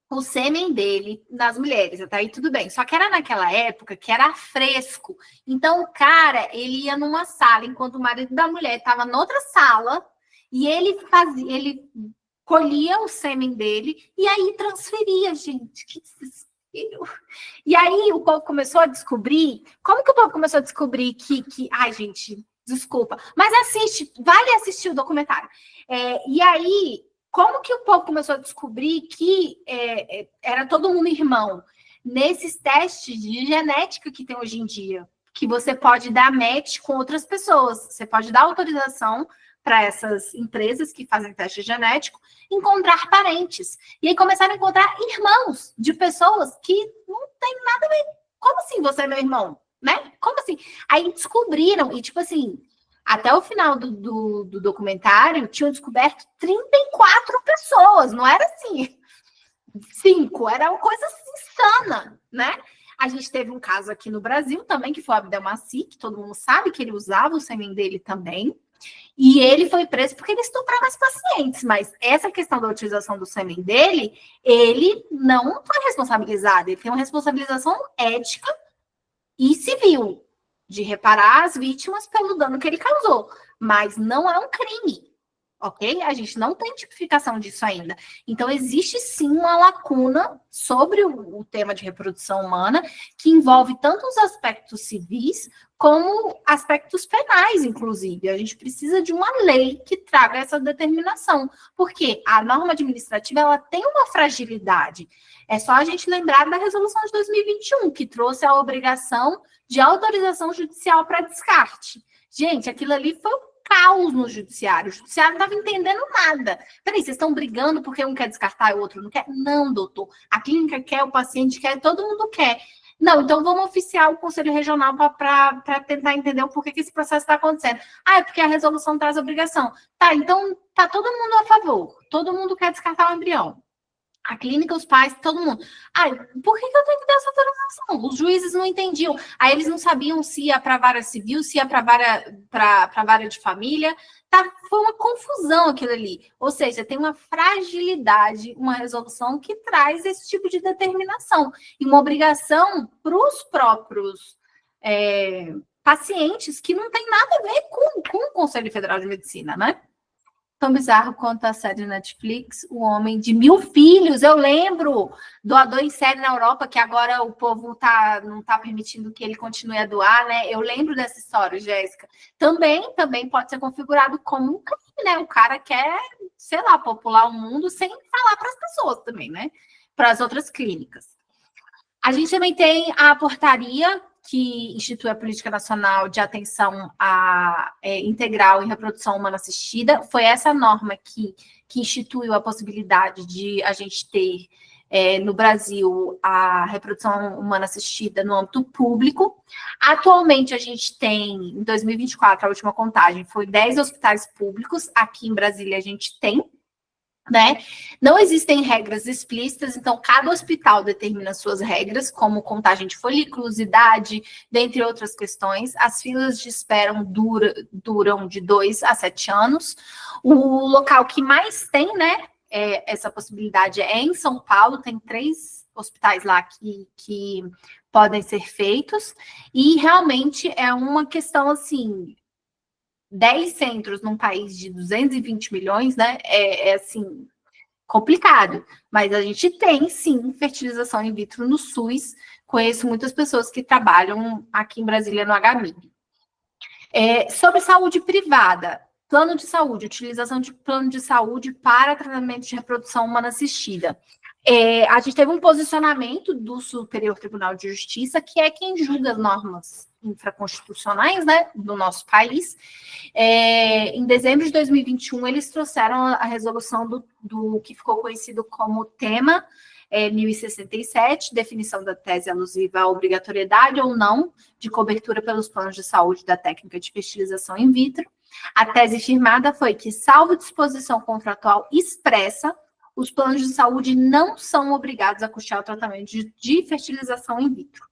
S2: o sêmen dele nas mulheres, até aí tudo bem. Só que era naquela época que era fresco. Então, o cara, ele ia numa sala, enquanto o marido da mulher estava noutra sala, e ele colhia o sêmen dele e aí transferia, gente. Que desespero. E aí o povo começou a descobrir. Como que o povo começou a descobrir que ai, gente, desculpa. Mas vale assistir o documentário. E aí, como que o povo começou a descobrir que era todo mundo irmão? Nesses testes de genética que tem hoje em dia, que você pode dar match com outras pessoas. Você pode dar autorização para essas empresas que fazem teste genético, encontrar parentes. E aí começaram a encontrar irmãos de pessoas que não tem nada a ver. Como assim você é meu irmão? Né? Como assim? Aí descobriram, e tipo assim, até o final do documentário, tinham descoberto 34 pessoas, não era assim, 5, era uma coisa insana, né? A gente teve um caso aqui no Brasil também, que foi o Abdelmaci, que todo mundo sabe que ele usava o sêmen dele também, E ele foi preso porque ele estuprava as pacientes, mas essa questão da utilização do sêmen dele, ele não foi responsabilizado, ele tem uma responsabilização ética e civil de reparar as vítimas pelo dano que ele causou, mas não é um crime. Ok? A gente não tem tipificação disso ainda. Então, existe sim uma lacuna sobre o tema de reprodução humana, que envolve tanto os aspectos civis, como aspectos penais, inclusive. A gente precisa de uma lei que traga essa determinação, porque a norma administrativa ela tem uma fragilidade. É só a gente lembrar da resolução de 2021, que trouxe a obrigação de autorização judicial para descarte. Gente, aquilo ali foi caos no judiciário. O judiciário não estava entendendo nada. Peraí, vocês estão brigando porque um quer descartar e o outro não quer? Não, doutor. A clínica quer, o paciente quer, todo mundo quer. Não, então vamos oficiar o Conselho Regional para tentar entender o porquê que esse processo está acontecendo. Ah, é porque a resolução traz obrigação. Tá, então tá todo mundo a favor. Todo mundo quer descartar o embrião. A clínica, os pais, todo mundo. Ah, por que eu tenho que dar essa autorização? Os juízes não entendiam. Aí eles não sabiam se ia para a vara civil, se ia para a vara de família. Tá? Foi uma confusão aquilo ali. Ou seja, tem uma fragilidade, uma resolução que traz esse tipo de determinação. E uma obrigação para os próprios pacientes que não tem nada a ver com o Conselho Federal de Medicina, né? Tão bizarro quanto a série Netflix, O Homem de Mil Filhos. Eu lembro, doador em série na Europa, que agora o povo não está permitindo que ele continue a doar, né? Eu lembro dessa história, Jéssica. Também pode ser configurado como um crime, né? O cara quer, sei lá, popular o mundo sem falar para as pessoas também, né? Para as outras clínicas. A gente também tem a portaria que institui a Política Nacional de Atenção Integral em Reprodução Humana Assistida. Foi essa norma que instituiu a possibilidade de a gente ter, no Brasil, a reprodução humana assistida no âmbito público. Atualmente, a gente tem, em 2024, a última contagem, foi 10 hospitais públicos. Aqui em Brasília, a gente tem, né? Não existem regras explícitas, então cada hospital determina suas regras, como contagem de folículos, idade, dentre outras questões. As filas de espera duram de 2 a 7 anos. O local que mais tem, né, essa possibilidade é em São Paulo, tem 3 hospitais lá que podem ser feitos, e realmente é uma questão assim. 10 centros num país de 220 milhões, né? Assim, complicado. Mas a gente tem, sim, fertilização in vitro no SUS. Conheço muitas pessoas que trabalham aqui em Brasília no HMIG. Sobre saúde privada, plano de saúde, utilização de plano de saúde para tratamento de reprodução humana assistida. A gente teve um posicionamento do Superior Tribunal de Justiça, que é quem julga as normas infraconstitucionais, né, do nosso país. Em dezembro de 2021, eles trouxeram a resolução do que ficou conhecido como tema 1067, definição da tese alusiva à obrigatoriedade ou não de cobertura pelos planos de saúde da técnica de fertilização in vitro. A tese firmada foi que, salvo disposição contratual expressa, os planos de saúde não são obrigados a custear o tratamento de fertilização in vitro.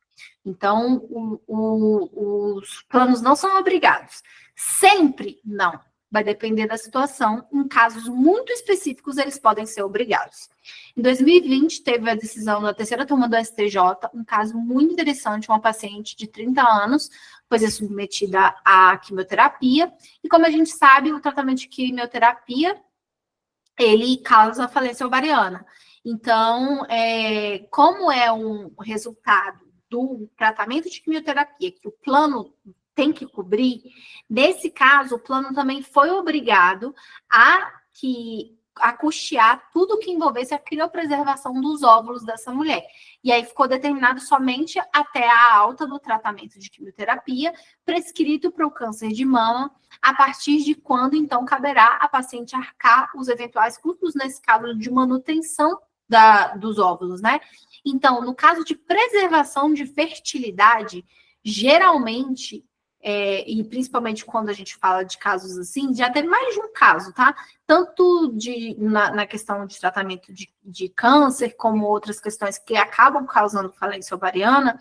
S2: Então, os planos não são obrigados. Sempre não. Vai depender da situação. Em casos muito específicos, eles podem ser obrigados. Em 2020, teve a decisão da terceira turma do STJ, um caso muito interessante, uma paciente de 30 anos foi ser submetida à quimioterapia. E como a gente sabe, o tratamento de quimioterapia ele causa falência ovariana. Então, como é um resultado do tratamento de quimioterapia que o plano tem que cobrir, nesse caso, o plano também foi obrigado a custear tudo que envolvesse a criopreservação dos óvulos dessa mulher. E aí ficou determinado somente até a alta do tratamento de quimioterapia, prescrito para o câncer de mama, a partir de quando, então, caberá a paciente arcar os eventuais custos, nesse caso, de manutenção dos óvulos, né? Então, no caso de preservação de fertilidade, geralmente, e principalmente quando a gente fala de casos assim, já teve mais de um caso, tá? Tanto na questão de tratamento de câncer, como outras questões que acabam causando falência ovariana,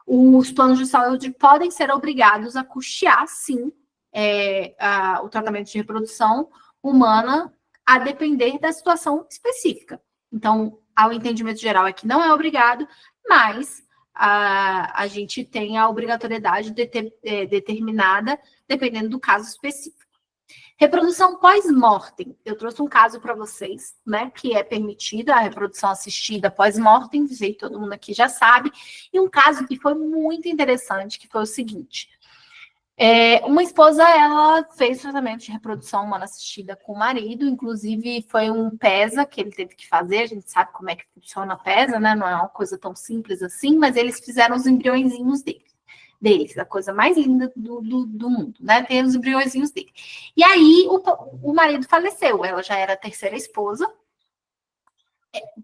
S2: os planos de saúde podem ser obrigados a custear, sim, o tratamento de reprodução humana a depender da situação específica. Então, o entendimento geral é que não é obrigado, mas a gente tem a obrigatoriedade determinada dependendo do caso específico. Reprodução pós-mortem. Eu trouxe um caso para vocês, né, que é permitida a reprodução assistida pós-mortem, sei que todo mundo aqui já sabe, e um caso que foi muito interessante, que foi o seguinte. Uma esposa, ela fez tratamento de reprodução humana assistida com o marido, inclusive foi um PESA que ele teve que fazer, a gente sabe como é que funciona a PESA, né? Não é uma coisa tão simples assim, mas eles fizeram os embriõezinhos deles, a coisa mais linda do mundo, né? Tem os embriõezinhos dele. E aí o marido faleceu, ela já era a terceira esposa,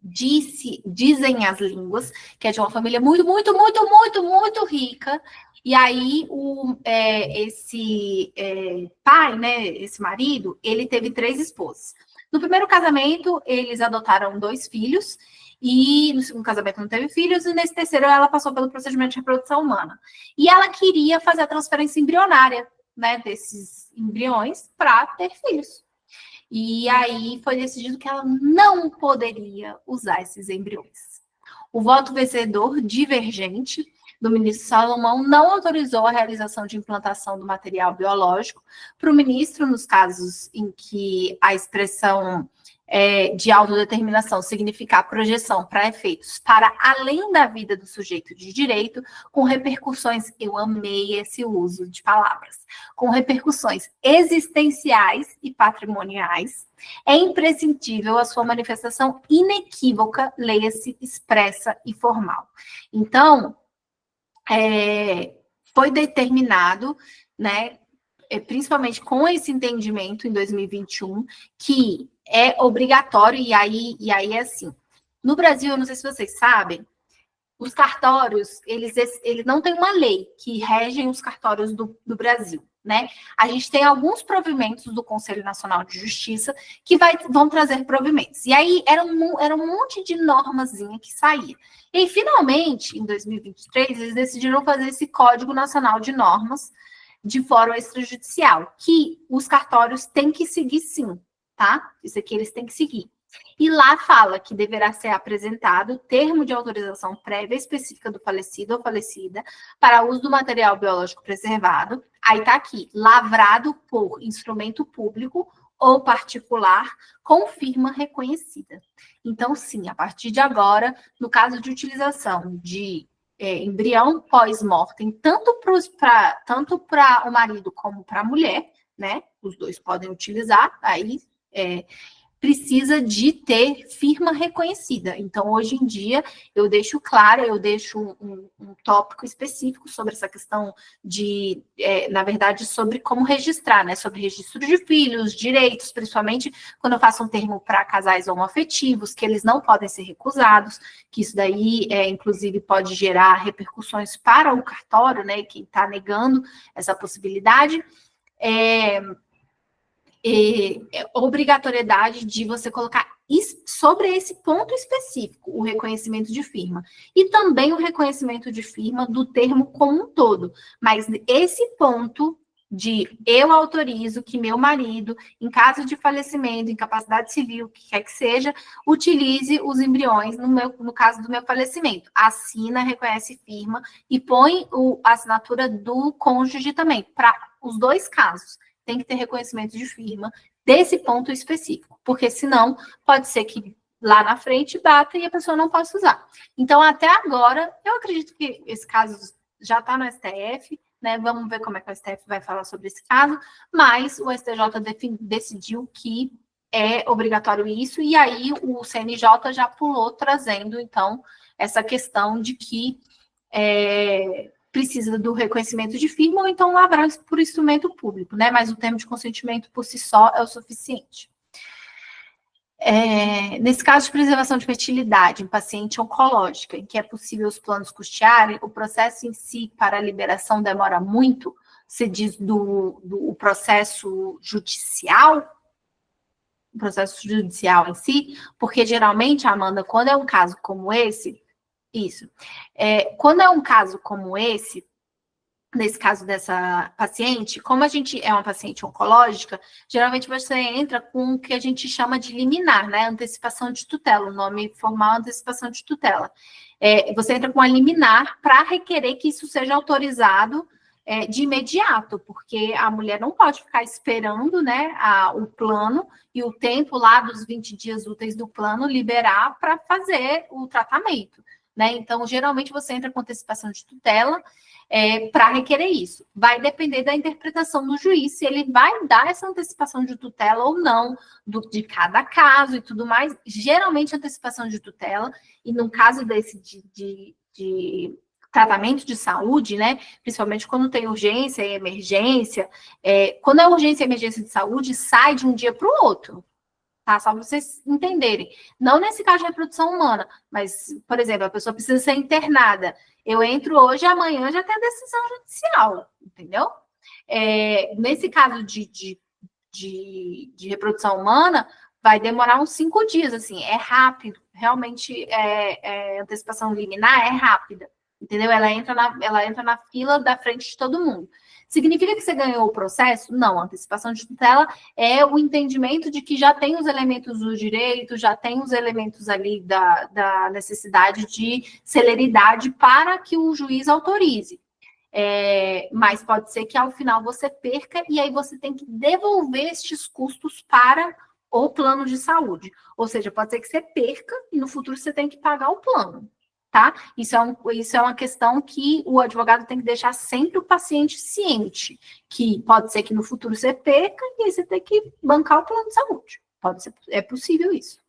S2: dizem as línguas, que é de uma família muito, muito, muito, muito, muito rica. E aí, esse pai, né, esse marido, ele teve 3 esposas. No primeiro casamento, eles adotaram 2 filhos, e no segundo casamento não teve filhos, e nesse terceiro ela passou pelo procedimento de reprodução humana. E ela queria fazer a transferência embrionária, né, desses embriões para ter filhos. E aí foi decidido que ela não poderia usar esses embriões. O voto vencedor divergente do ministro Salomão não autorizou a realização de implantação do material biológico. Para o ministro, nos casos em que a expressão de autodeterminação significar projeção para efeitos para além da vida do sujeito de direito, com repercussões, eu amei esse uso de palavras, com repercussões existenciais e patrimoniais, é imprescindível a sua manifestação inequívoca, leia-se expressa e formal. Então, foi determinado, né, principalmente com esse entendimento em 2021, que é obrigatório, e aí é assim. No Brasil, eu não sei se vocês sabem, os cartórios, eles não tem uma lei que regem os cartórios do Brasil, né? A gente tem alguns provimentos do Conselho Nacional de Justiça que vão trazer provimentos. E aí era um monte de normazinha que saía. E aí, finalmente, em 2023, eles decidiram fazer esse Código Nacional de Normas de fórum extrajudicial, que os cartórios têm que seguir sim, tá? Isso aqui eles têm que seguir. E lá fala que deverá ser apresentado termo de autorização prévia específica do falecido ou falecida para uso do material biológico preservado. Aí tá aqui, lavrado por instrumento público ou particular com firma reconhecida. Então, sim, a partir de agora, no caso de utilização de embrião pós-mortem, tanto para o marido como para a mulher, né? Os dois podem utilizar, aí precisa de ter firma reconhecida. Então, hoje em dia, eu deixo claro, eu deixo um tópico específico sobre essa questão de, na verdade, sobre como registrar, né? Sobre registro de filhos, direitos, principalmente quando eu faço um termo para casais homoafetivos, que eles não podem ser recusados, que isso daí, inclusive, pode gerar repercussões para o cartório, né? Quem está negando essa possibilidade. Obrigatoriedade de você colocar sobre esse ponto específico o reconhecimento de firma e também o reconhecimento de firma do termo como um todo, mas esse ponto de eu autorizo que meu marido, em caso de falecimento, incapacidade civil, o que quer que seja, utilize os embriões no caso do meu falecimento, assina, reconhece firma e põe a assinatura do cônjuge também, para os 2 casos. Tem que ter reconhecimento de firma desse ponto específico, porque senão pode ser que lá na frente bata e a pessoa não possa usar. Então, até agora, eu acredito que esse caso já está no STF, né? Vamos ver como é que o STF vai falar sobre esse caso, mas o STJ decidiu que é obrigatório isso, e aí o CNJ já pulou trazendo, então, essa questão de que precisa do reconhecimento de firma ou então lavrar por instrumento público, né? Mas o termo de consentimento por si só é o suficiente. Nesse caso de preservação de fertilidade em paciente oncológica, em que é possível os planos custearem, o processo em si para a liberação demora muito, se diz do processo judicial, o processo judicial em si, porque geralmente, Amanda, quando é um caso como esse, quando é um caso como esse, nesse caso dessa paciente, como a gente é uma paciente oncológica, geralmente você entra com o que a gente chama de liminar, né? Antecipação de tutela, o nome formal é antecipação de tutela. Você entra com a liminar para requerer que isso seja autorizado de imediato, porque a mulher não pode ficar esperando, né, o plano e o tempo lá dos 20 dias úteis do plano liberar para fazer o tratamento, né? Então, geralmente você entra com antecipação de tutela para requerer isso. Vai depender da interpretação do juiz, se ele vai dar essa antecipação de tutela ou não, de cada caso e tudo mais. Geralmente, antecipação de tutela, e no caso desse de tratamento de saúde, né? Principalmente quando tem urgência e emergência. Quando é urgência e emergência de saúde, sai de um dia para o outro. Tá? Só para vocês entenderem. Não nesse caso de reprodução humana, mas, por exemplo, a pessoa precisa ser internada. Eu entro hoje, amanhã já tem a decisão judicial, entendeu? Nesse caso de reprodução humana, vai demorar uns 5 dias, assim, é rápido. Realmente, antecipação liminar é rápida, entendeu? Ela entra na fila da frente de todo mundo. Significa que você ganhou o processo? Não, a antecipação de tutela é o entendimento de que já tem os elementos do direito, já tem os elementos ali da necessidade de celeridade para que o juiz autorize. Mas pode ser que ao final você perca e aí você tem que devolver estes custos para o plano de saúde. Ou seja, pode ser que você perca e no futuro você tem que pagar o plano. Tá? Isso é uma questão que o advogado tem que deixar sempre o paciente ciente, que pode ser que no futuro você perca e aí você tem que bancar o plano de saúde. Pode ser, é possível isso.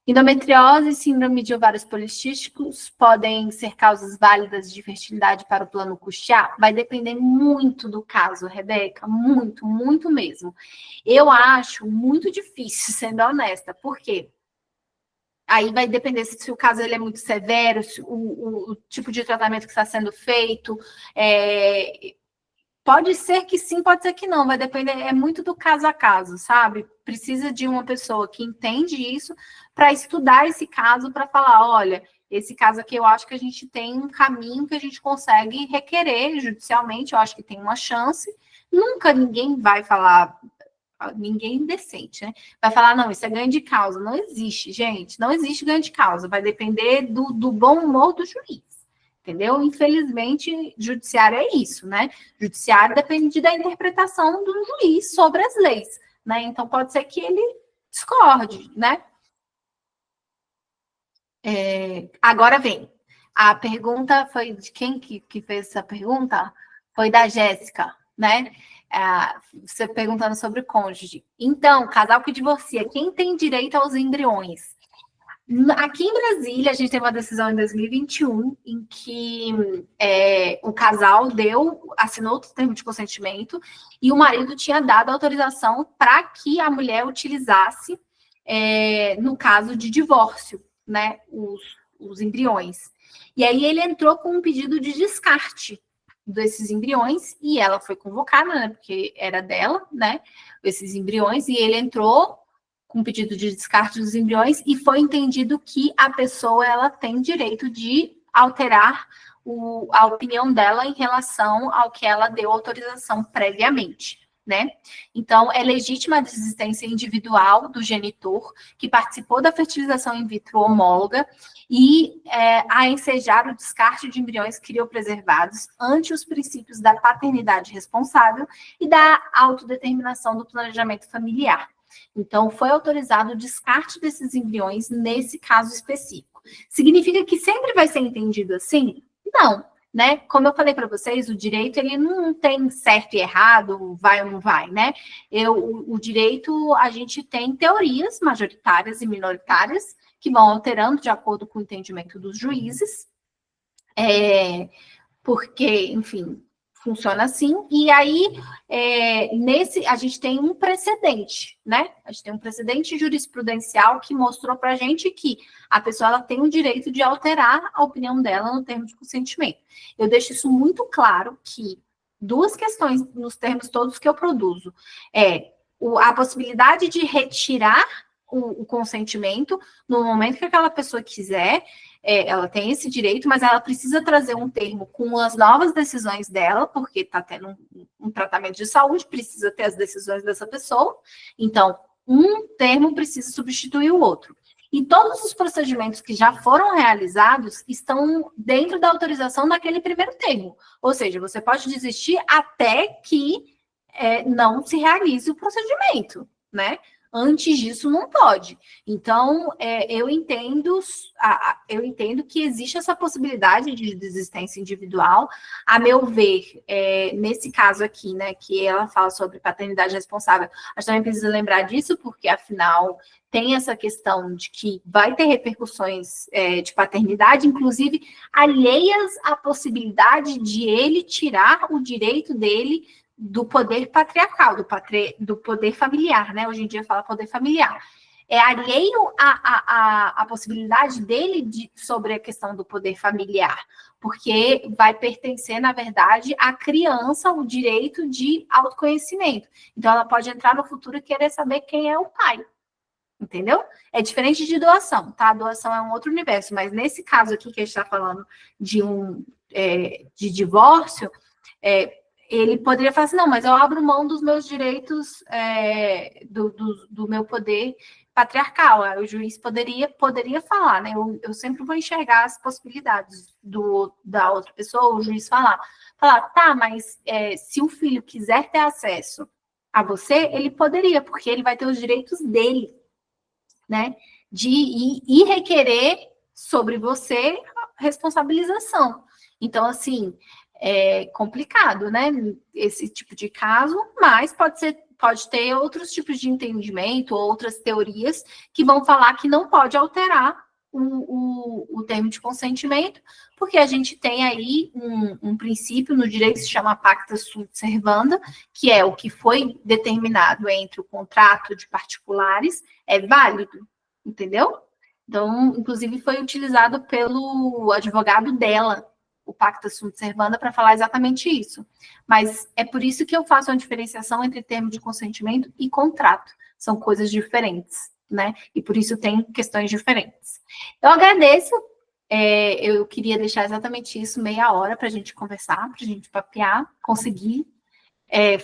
S2: Endometriose e síndrome de ovários policísticos podem ser causas válidas de fertilidade para o plano custear? Vai depender muito do caso, Rebeca, muito, muito mesmo. Eu acho muito difícil, sendo honesta, por quê? Aí vai depender se o caso ele é muito severo, se o tipo de tratamento que está sendo feito. Pode ser que sim, pode ser que não. Vai depender, é muito do caso a caso, sabe? Precisa de uma pessoa que entende isso para estudar esse caso, para falar, olha, esse caso aqui eu acho que a gente tem um caminho que a gente consegue requerer judicialmente, eu acho que tem uma chance. Nunca ninguém vai falar... Ninguém decente, né? Vai falar, não, isso é ganho de causa. Não existe, gente. Não existe ganho de causa. Vai depender do bom humor do juiz. Entendeu? Infelizmente, judiciário é isso, né? Judiciário depende da interpretação do juiz sobre as leis, né? Então, pode ser que ele discorde, né? Agora vem. A pergunta foi de quem que fez essa pergunta? Foi da Jéssica, né? Você perguntando sobre o cônjuge. Então, casal que divorcia, quem tem direito aos embriões? Aqui em Brasília, a gente teve uma decisão em 2021 em que o casal assinou o termo de consentimento e o marido tinha dado autorização para que a mulher utilizasse, no caso de divórcio, né, os embriões. E aí ele entrou com um pedido de descarte desses embriões e ela foi convocada, né, porque era dela, né, esses embriões, e ele entrou com pedido de descarte dos embriões e foi entendido que a pessoa ela tem direito de alterar a opinião dela em relação ao que ela deu autorização previamente, né? Então, é legítima a desistência individual do genitor que participou da fertilização in vitro homóloga e a ensejar o descarte de embriões criopreservados ante os princípios da paternidade responsável e da autodeterminação do planejamento familiar. Então, foi autorizado o descarte desses embriões nesse caso específico. Significa que sempre vai ser entendido assim? Não, né? Como eu falei para vocês, o direito ele não tem certo e errado, vai ou não vai, né? O direito, a gente tem teorias majoritárias e minoritárias que vão alterando de acordo com o entendimento dos juízes, porque, enfim, funciona assim, e aí a gente tem um precedente, né? A gente tem um precedente jurisprudencial que mostrou para a gente que a pessoa ela tem o direito de alterar a opinião dela no termo de consentimento. Eu deixo isso muito claro que duas questões nos termos todos que eu produzo a possibilidade de retirar o consentimento no momento que aquela pessoa quiser, ela tem esse direito, mas ela precisa trazer um termo com as novas decisões dela, porque está tendo um tratamento de saúde, precisa ter as decisões dessa pessoa. Então, um termo precisa substituir o outro. E todos os procedimentos que já foram realizados estão dentro da autorização daquele primeiro termo. Ou seja, você pode desistir até que não se realize o procedimento, né? Antes disso, não pode. Então, eu entendo que existe essa possibilidade de desistência individual. A meu ver, nesse caso aqui, né, que ela fala sobre paternidade responsável, a gente também precisa lembrar disso, porque, afinal, tem essa questão de que vai ter repercussões de paternidade, inclusive alheias à possibilidade de ele tirar o direito dele do poder patriarcal, do poder familiar, né? Hoje em dia fala poder familiar. É alheio à possibilidade dele sobre a questão do poder familiar, porque vai pertencer, na verdade, à criança o direito de autoconhecimento. Então, ela pode entrar no futuro e querer saber quem é o pai. Entendeu? É diferente de doação, tá? A doação é um outro universo, mas nesse caso aqui que a gente está falando de de divórcio, ele poderia falar assim, não, mas eu abro mão dos meus direitos, do meu poder patriarcal. Aí o juiz poderia falar, né? Eu sempre vou enxergar as possibilidades da outra pessoa, o juiz falar, tá, mas se o filho quiser ter acesso a você, ele poderia, porque ele vai ter os direitos dele, né? E requerer sobre você responsabilização. Então, assim, é complicado, né? Esse tipo de caso, mas pode ter outros tipos de entendimento, outras teorias que vão falar que não pode alterar o termo de consentimento, porque a gente tem aí um princípio no direito que se chama pacta sunt servanda, que é o que foi determinado entre o contrato de particulares, é válido, entendeu? Então, inclusive, foi utilizado pelo advogado dela, o pacta sunt servanda, para falar exatamente isso. Mas é por isso que eu faço uma diferenciação entre termo de consentimento e contrato. São coisas diferentes, né? E por isso tem questões diferentes. Eu agradeço. Eu queria deixar exatamente isso, meia hora, para a gente conversar, para a gente papear, conseguir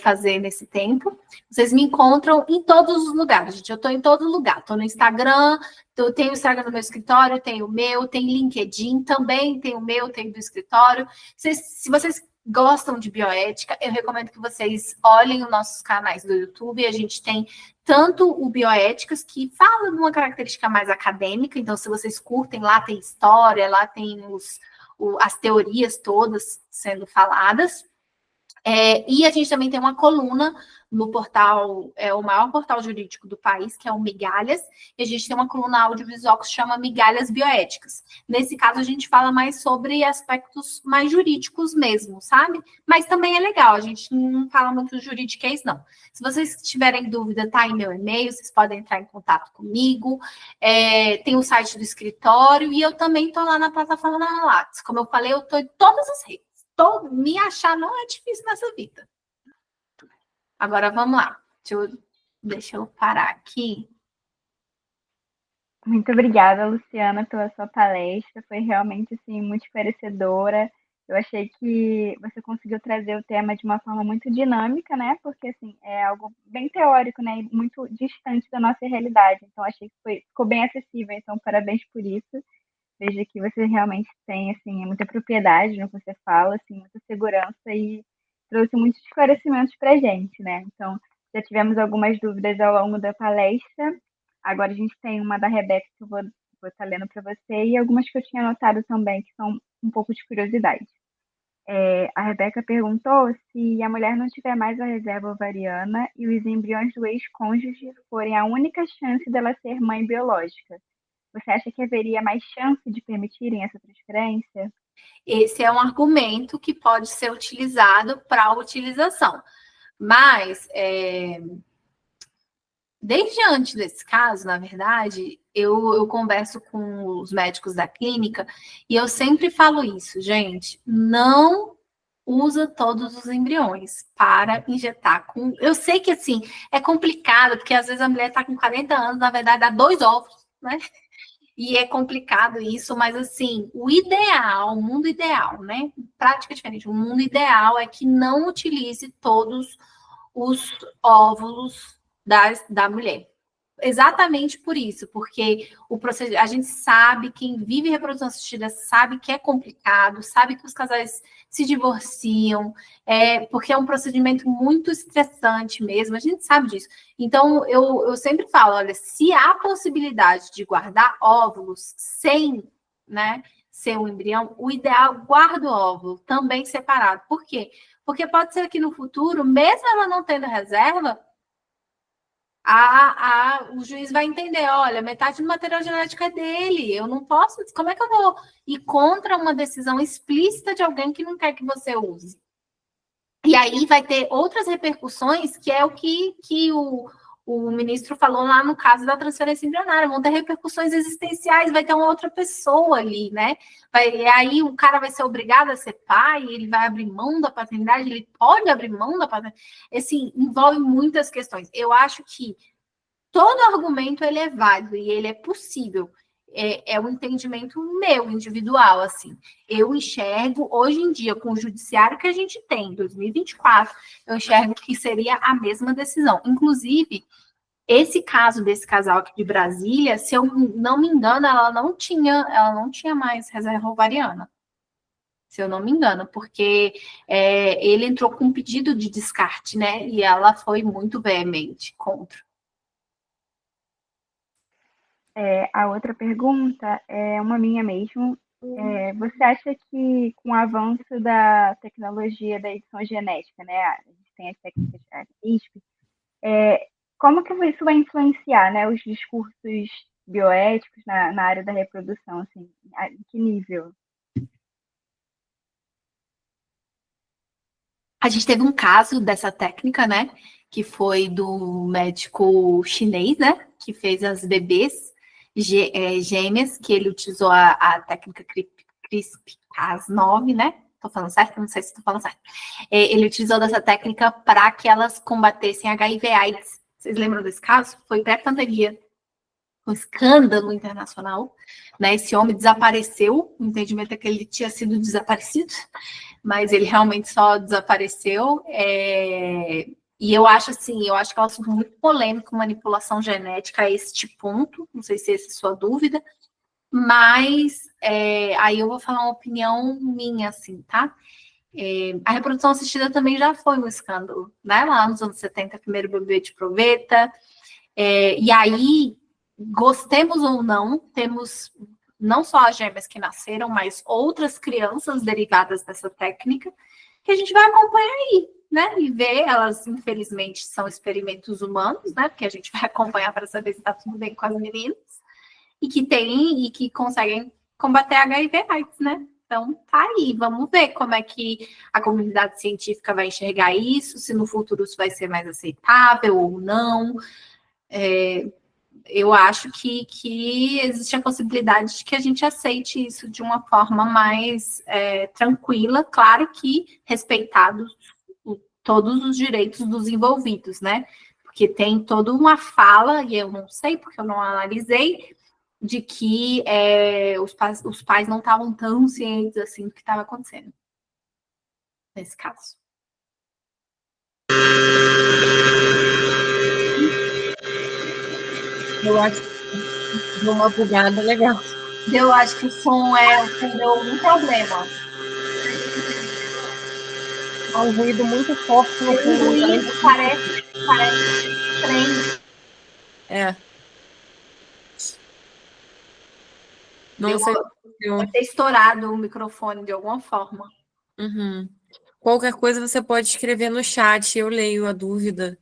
S2: fazer nesse tempo. Vocês me encontram em todos os lugares, gente. Eu estou em todo lugar. Estou no Instagram, eu tenho o Instagram do meu escritório, tenho o meu, tem LinkedIn também, tem o meu, tem do escritório. Se vocês gostam de bioética, eu recomendo que vocês olhem os nossos canais do YouTube. A gente tem tanto o Bioéticas, que fala de uma característica mais acadêmica, então se vocês curtem, lá tem história, lá tem as teorias todas sendo faladas. E a gente também tem uma coluna no portal, o maior portal jurídico do país, que é o Migalhas, e a gente tem uma coluna audiovisual que se chama Migalhas Bioéticas. Nesse caso, a gente fala mais sobre aspectos mais jurídicos mesmo, sabe? Mas também é legal, a gente não fala muito juridiquês, não. Se vocês tiverem dúvida, tá aí meu e-mail, vocês podem entrar em contato comigo, tem o site do escritório, e eu também tô lá na plataforma da Lattes. Como eu falei, eu tô em todas as redes. Me achar não é difícil nessa vida. Agora vamos lá. Deixa eu parar aqui.
S3: Muito obrigada, Luciana, pela sua palestra. Foi realmente assim, muito esclarecedora. Eu achei que você conseguiu trazer o tema de uma forma muito dinâmica, né? Porque assim, é algo bem teórico, né? E muito distante da nossa realidade. Então, achei que ficou bem acessível. Então, parabéns por isso. Veja que você realmente tem assim muita propriedade no que você fala, assim, muita segurança e trouxe muitos esclarecimentos para a gente, né? Então, já tivemos algumas dúvidas ao longo da palestra. Agora a gente tem uma da Rebeca que eu vou estar lendo para você e algumas que eu tinha anotado também, que são um pouco de curiosidade. A Rebeca perguntou se a mulher não tiver mais a reserva ovariana e os embriões do ex-cônjuge forem a única chance dela ser mãe biológica. Você acha que haveria mais chance de permitirem essa transferência?
S2: Esse é um argumento que pode ser utilizado para a utilização. Mas, desde antes desse caso, na verdade, eu converso com os médicos da clínica e eu sempre falo isso, gente, não usa todos os embriões para injetar com... Eu sei que, assim, é complicado, porque às vezes a mulher está com 40 anos, na verdade, dá 2 óvulos, né? E é complicado isso, mas assim, o ideal, o mundo ideal, né? Prática diferente. O mundo ideal é que não utilize todos os óvulos da mulher. Exatamente por isso, porque a gente sabe, quem vive reprodução assistida sabe que é complicado, sabe que os casais se divorciam, porque é um procedimento muito estressante mesmo, a gente sabe disso. Então, eu sempre falo, olha, se há possibilidade de guardar óvulos sem, né, ser um embrião, o ideal, guarda o óvulo também separado. Por quê? Porque pode ser que no futuro, mesmo ela não tendo reserva, o juiz vai entender, olha, metade do material genético é dele, eu não posso, como é que eu vou ir contra uma decisão explícita de alguém que não quer que você use? E aí vai ter outras repercussões, que é o que o ministro falou lá no caso da transferência embrionária, vão ter repercussões existenciais, vai ter uma outra pessoa ali, né? E aí o cara vai ser obrigado a ser pai, ele vai abrir mão da paternidade, ele pode abrir mão da paternidade, assim, envolve muitas questões. Eu acho que todo argumento ele é válido e ele é possível. É um entendimento meu, individual, assim. Eu enxergo, hoje em dia, com o judiciário que a gente tem, 2024, eu enxergo que seria a mesma decisão. Inclusive, esse caso desse casal aqui de Brasília, se eu não me engano, ela não tinha mais reserva ovariana. Se eu não me engano, porque ele entrou com um pedido de descarte, né? E ela foi muito veemente contra.
S3: A outra pergunta é uma minha mesmo. Você acha que com o avanço da tecnologia da edição genética, né, a gente tem as técnicas CRISPR, como que isso vai influenciar, né, os discursos bioéticos na área da reprodução, assim, em que nível?
S2: A gente teve um caso dessa técnica, né, que foi do médico chinês, né, que fez as bebês gêmeas, que ele utilizou a técnica CRISPR-Cas9, né? Tô falando certo? Não sei se estou falando certo. Ele utilizou dessa técnica para que elas combatessem HIV/AIDS. Vocês lembram desse caso? Foi pré-pandemia. Um escândalo internacional, né? Esse homem desapareceu, o entendimento é que ele tinha sido desaparecido, mas ele realmente só desapareceu. E eu acho assim, que é um assunto muito polêmico, manipulação genética a este ponto, não sei se essa é a sua dúvida, mas aí eu vou falar uma opinião minha, assim, tá? A reprodução assistida também já foi um escândalo, né? Lá nos anos 70, primeiro bebê de proveta, e aí, gostemos ou não, temos não só as gêmeas que nasceram, mas outras crianças derivadas dessa técnica, que a gente vai acompanhar aí, né? E ver, elas infelizmente são experimentos humanos, né? Porque a gente vai acompanhar para saber se está tudo bem com as meninas, e que conseguem combater HIV/AIDS, né? Então, tá aí, vamos ver como é que a comunidade científica vai enxergar isso, se no futuro isso vai ser mais aceitável ou não. Eu acho que existe a possibilidade de que a gente aceite isso de uma forma mais tranquila, claro que respeitados todos os direitos dos envolvidos, né? Porque tem toda uma fala, e eu não sei porque eu não analisei, de que os pais não estavam tão cientes assim do que estava acontecendo nesse caso.
S1: Eu acho que deu uma bugada legal.
S2: Eu acho que o som deu algum problema.
S1: Há um ruído muito forte no fundo.
S2: O ruído parece trem.
S1: Não sei.
S2: Pode ter estourado o microfone de alguma forma.
S1: Uhum. Qualquer coisa você pode escrever no chat, eu leio a dúvida.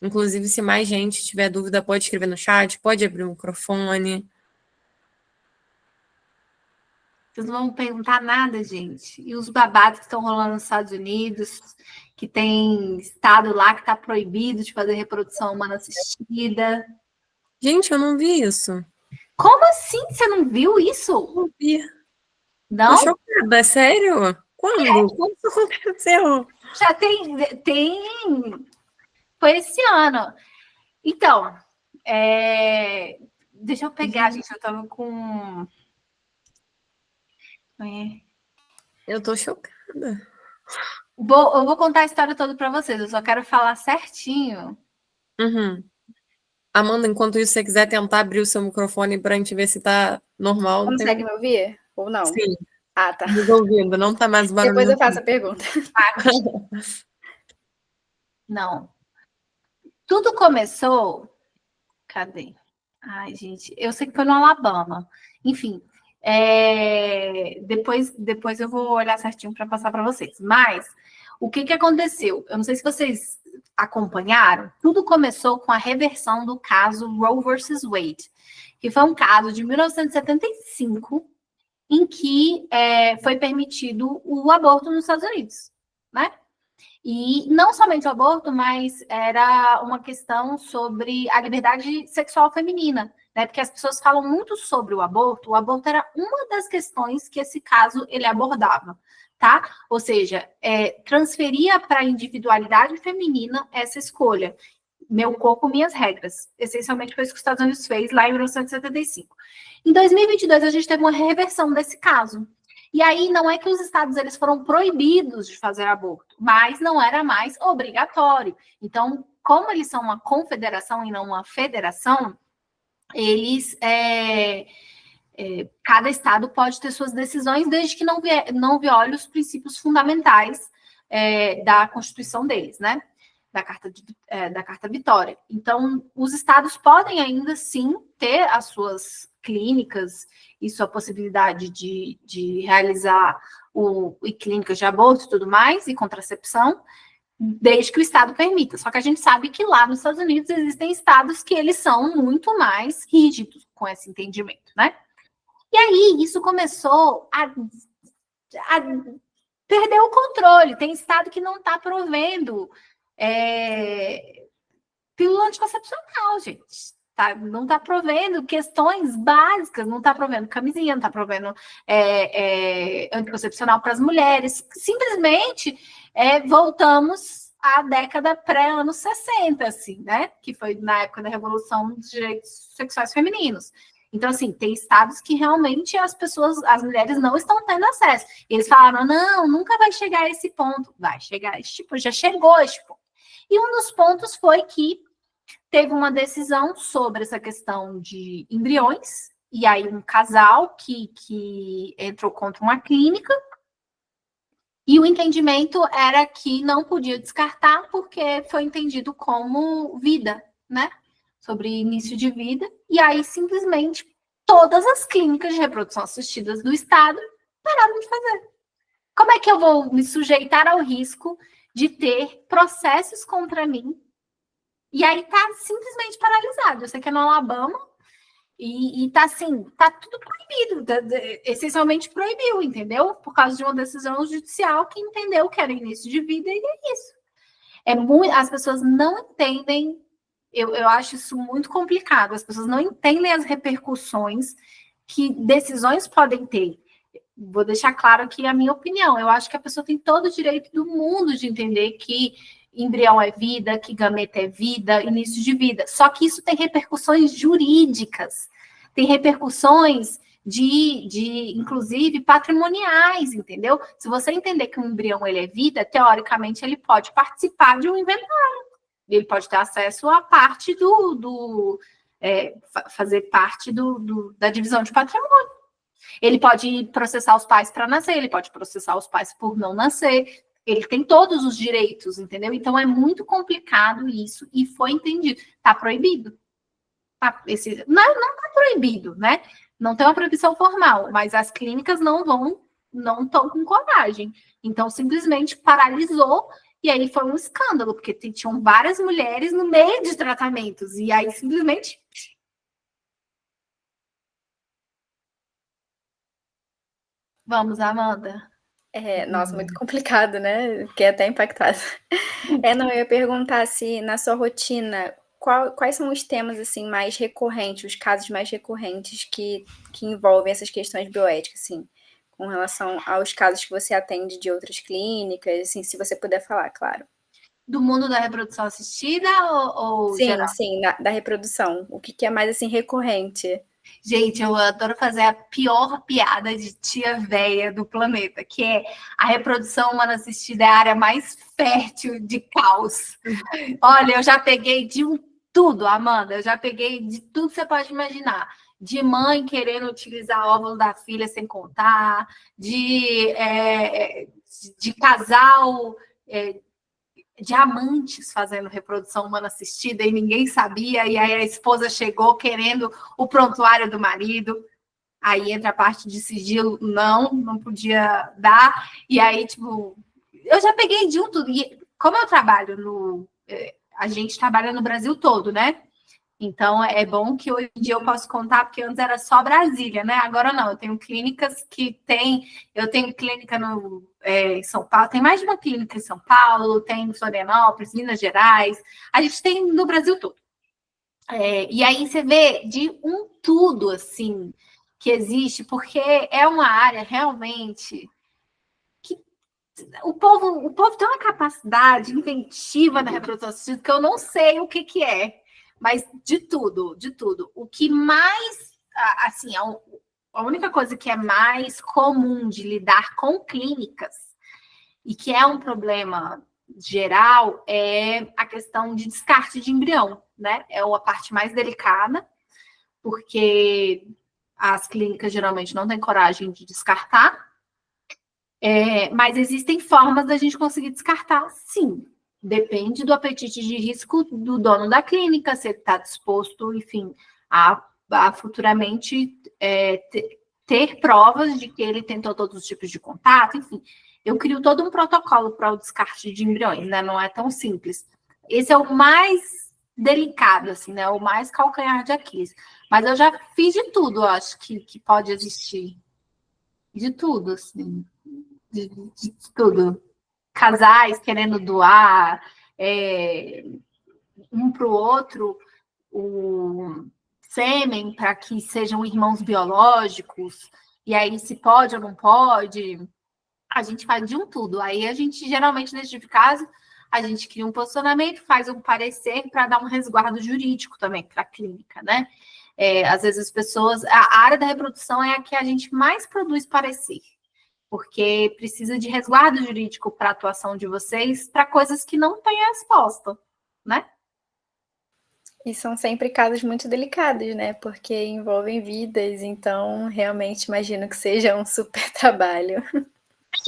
S1: Inclusive, se mais gente tiver dúvida, pode escrever no chat, pode abrir o microfone.
S2: Vocês não vão perguntar nada, gente. E os babados que estão rolando nos Estados Unidos, que tem estado lá que está proibido de fazer reprodução humana assistida.
S1: Gente, eu não vi isso.
S2: Como assim? Você não viu isso?
S1: Não vi.
S2: Não?
S1: Tô chocada, é sério? Quando? Quando isso aconteceu?
S2: Já tem. Foi esse ano. Então, Deixa eu pegar, gente, eu tava com...
S1: Eu tô chocada.
S2: Eu vou contar a história toda para vocês, eu só quero falar certinho.
S1: Uhum. Amanda, enquanto isso, se você quiser tentar abrir o seu microfone pra gente ver se tá normal.
S4: Consegue me ouvir? Ou não?
S1: Sim.
S4: Ah, tá.
S1: Resolvendo, não tá mais barulho.
S4: Depois eu faço a pergunta.
S2: Não. Tudo começou... Cadê? Ai, gente, eu sei que foi no Alabama. Enfim, depois eu vou olhar certinho para passar para vocês. Mas o que aconteceu? Eu não sei se vocês acompanharam. Tudo começou com a reversão do caso Roe versus Wade, que foi um caso de 1975 em que foi permitido o aborto nos Estados Unidos, né? E não somente o aborto, mas era uma questão sobre a liberdade sexual feminina, né? Porque as pessoas falam muito sobre o aborto era uma das questões que esse caso ele abordava, tá? Ou seja, transferia para a individualidade feminina essa escolha. Meu corpo, minhas regras. Essencialmente foi isso que os Estados Unidos fez lá em 1975. Em 2022, a gente teve uma reversão desse caso. E aí, não é que os estados eles foram proibidos de fazer aborto, mas não era mais obrigatório. Então, como eles são uma confederação e não uma federação, eles... cada estado pode ter suas decisões desde que não viole os princípios fundamentais da Constituição deles, né? Da Carta Vitória. Então, os estados podem ainda sim ter as suas clínicas e sua possibilidade de realizar clínicas de aborto e tudo mais, e contracepção, desde que o estado permita. Só que a gente sabe que lá nos Estados Unidos existem estados que eles são muito mais rígidos com esse entendimento, né? E aí, isso começou a perder o controle. Tem estado que não está provendo pílula anticoncepcional, gente. Tá? Não está provendo questões básicas, não está provendo camisinha, não está provendo anticoncepcional para as mulheres. Simplesmente voltamos à década pré-anos 60, assim, né? Que foi na época da Revolução dos Direitos Sexuais Femininos. Então, assim, tem estados que realmente as mulheres não estão tendo acesso. E eles falaram, não, nunca vai chegar a esse ponto. Vai chegar a esse tipo, já chegou a esse ponto. E um dos pontos foi que teve uma decisão sobre essa questão de embriões, e aí um casal que entrou contra uma clínica, e o entendimento era que não podia descartar, porque foi entendido como vida, né? Sobre início de vida, e aí simplesmente todas as clínicas de reprodução assistida do estado pararam de fazer. Como é que eu vou me sujeitar ao risco de ter processos contra mim? E aí tá simplesmente paralisado. Eu sei que é no Alabama e tá assim, tá tudo proibido, essencialmente proibiu, entendeu? Por causa de uma decisão judicial que entendeu que era início de vida e é isso. As pessoas não entendem, eu acho isso muito complicado, as pessoas não entendem as repercussões que decisões podem ter. Vou deixar claro aqui a minha opinião. Eu acho que a pessoa tem todo o direito do mundo de entender que embrião é vida, que gameta é vida, início de vida. Só que isso tem repercussões jurídicas, tem repercussões inclusive, patrimoniais, entendeu? Se você entender que um embrião ele é vida, teoricamente ele pode participar de um inventário. Ele pode ter acesso à parte fazer parte da divisão de patrimônio. Ele pode processar os pais para nascer, ele pode processar os pais por não nascer, ele tem todos os direitos, entendeu? Então é muito complicado isso e foi entendido. Está proibido. Não está proibido, né? Não tem uma proibição formal, mas as clínicas não estão com coragem. Então simplesmente paralisou e aí foi um escândalo, porque tinham várias mulheres no meio de tratamentos e aí simplesmente... Vamos, Amanda.
S4: Nossa, muito complicado, né? Fiquei até impactada. Não, eu ia perguntar se na sua rotina, quais são os temas assim mais recorrentes, os casos mais recorrentes que envolvem essas questões bioéticas, assim, com relação aos casos que você atende de outras clínicas, assim, se você puder falar, claro.
S2: Do mundo da reprodução assistida ou
S4: Sim,
S2: geral?
S4: sim, da reprodução. O que é mais assim recorrente?
S2: Gente, eu adoro fazer a pior piada de tia véia do planeta, que é a reprodução humana assistida é a área mais fértil de caos. Olha, eu já peguei de tudo, Amanda, eu já peguei de tudo que você pode imaginar. De mãe querendo utilizar óvulo da filha sem contar, de casal, de amantes fazendo reprodução humana assistida e ninguém sabia, e aí a esposa chegou querendo o prontuário do marido, aí entra a parte de sigilo, não podia dar, e aí, tipo, eu já peguei de tudo, e como eu trabalho a gente trabalha no Brasil todo, né? Então, é bom que hoje em dia eu posso contar, porque antes era só Brasília, né? Agora não, eu tenho clínicas eu tenho clínica em São Paulo, tem mais de uma clínica em São Paulo, tem em Florianópolis, Minas Gerais, a gente tem no Brasil todo. E aí você vê de tudo, assim, que existe, porque é uma área realmente que o povo tem uma capacidade inventiva na reprodução assistida que eu não sei o que é. Mas de tudo, de tudo. O que mais, assim, a única coisa que é mais comum de lidar com clínicas e que é um problema geral é a questão de descarte de embrião, né? É a parte mais delicada, porque as clínicas geralmente não têm coragem de descartar, mas existem formas da gente conseguir descartar, sim. Depende do apetite de risco do dono da clínica, se ele está disposto, enfim, a futuramente ter provas de que ele tentou todos os tipos de contato, enfim. Eu crio todo um protocolo para o descarte de embriões, né? Não é tão simples. Esse é o mais delicado, assim, né? O mais calcanhar de Aquiles. Mas eu já fiz de tudo, eu acho, que pode existir. De tudo, assim. De tudo. Casais querendo doar um para o outro o sêmen para que sejam irmãos biológicos, e aí se pode ou não pode, a gente faz de tudo. Aí a gente, geralmente, nesse tipo de caso, a gente cria um posicionamento, faz um parecer para dar um resguardo jurídico também para a clínica, né? Às vezes as pessoas... A área da reprodução é a que a gente mais produz parecer, porque precisa de resguardo jurídico para a atuação de vocês para coisas que não têm resposta, né?
S4: E são sempre casos muito delicados, né? Porque envolvem vidas, então realmente imagino que seja um super trabalho.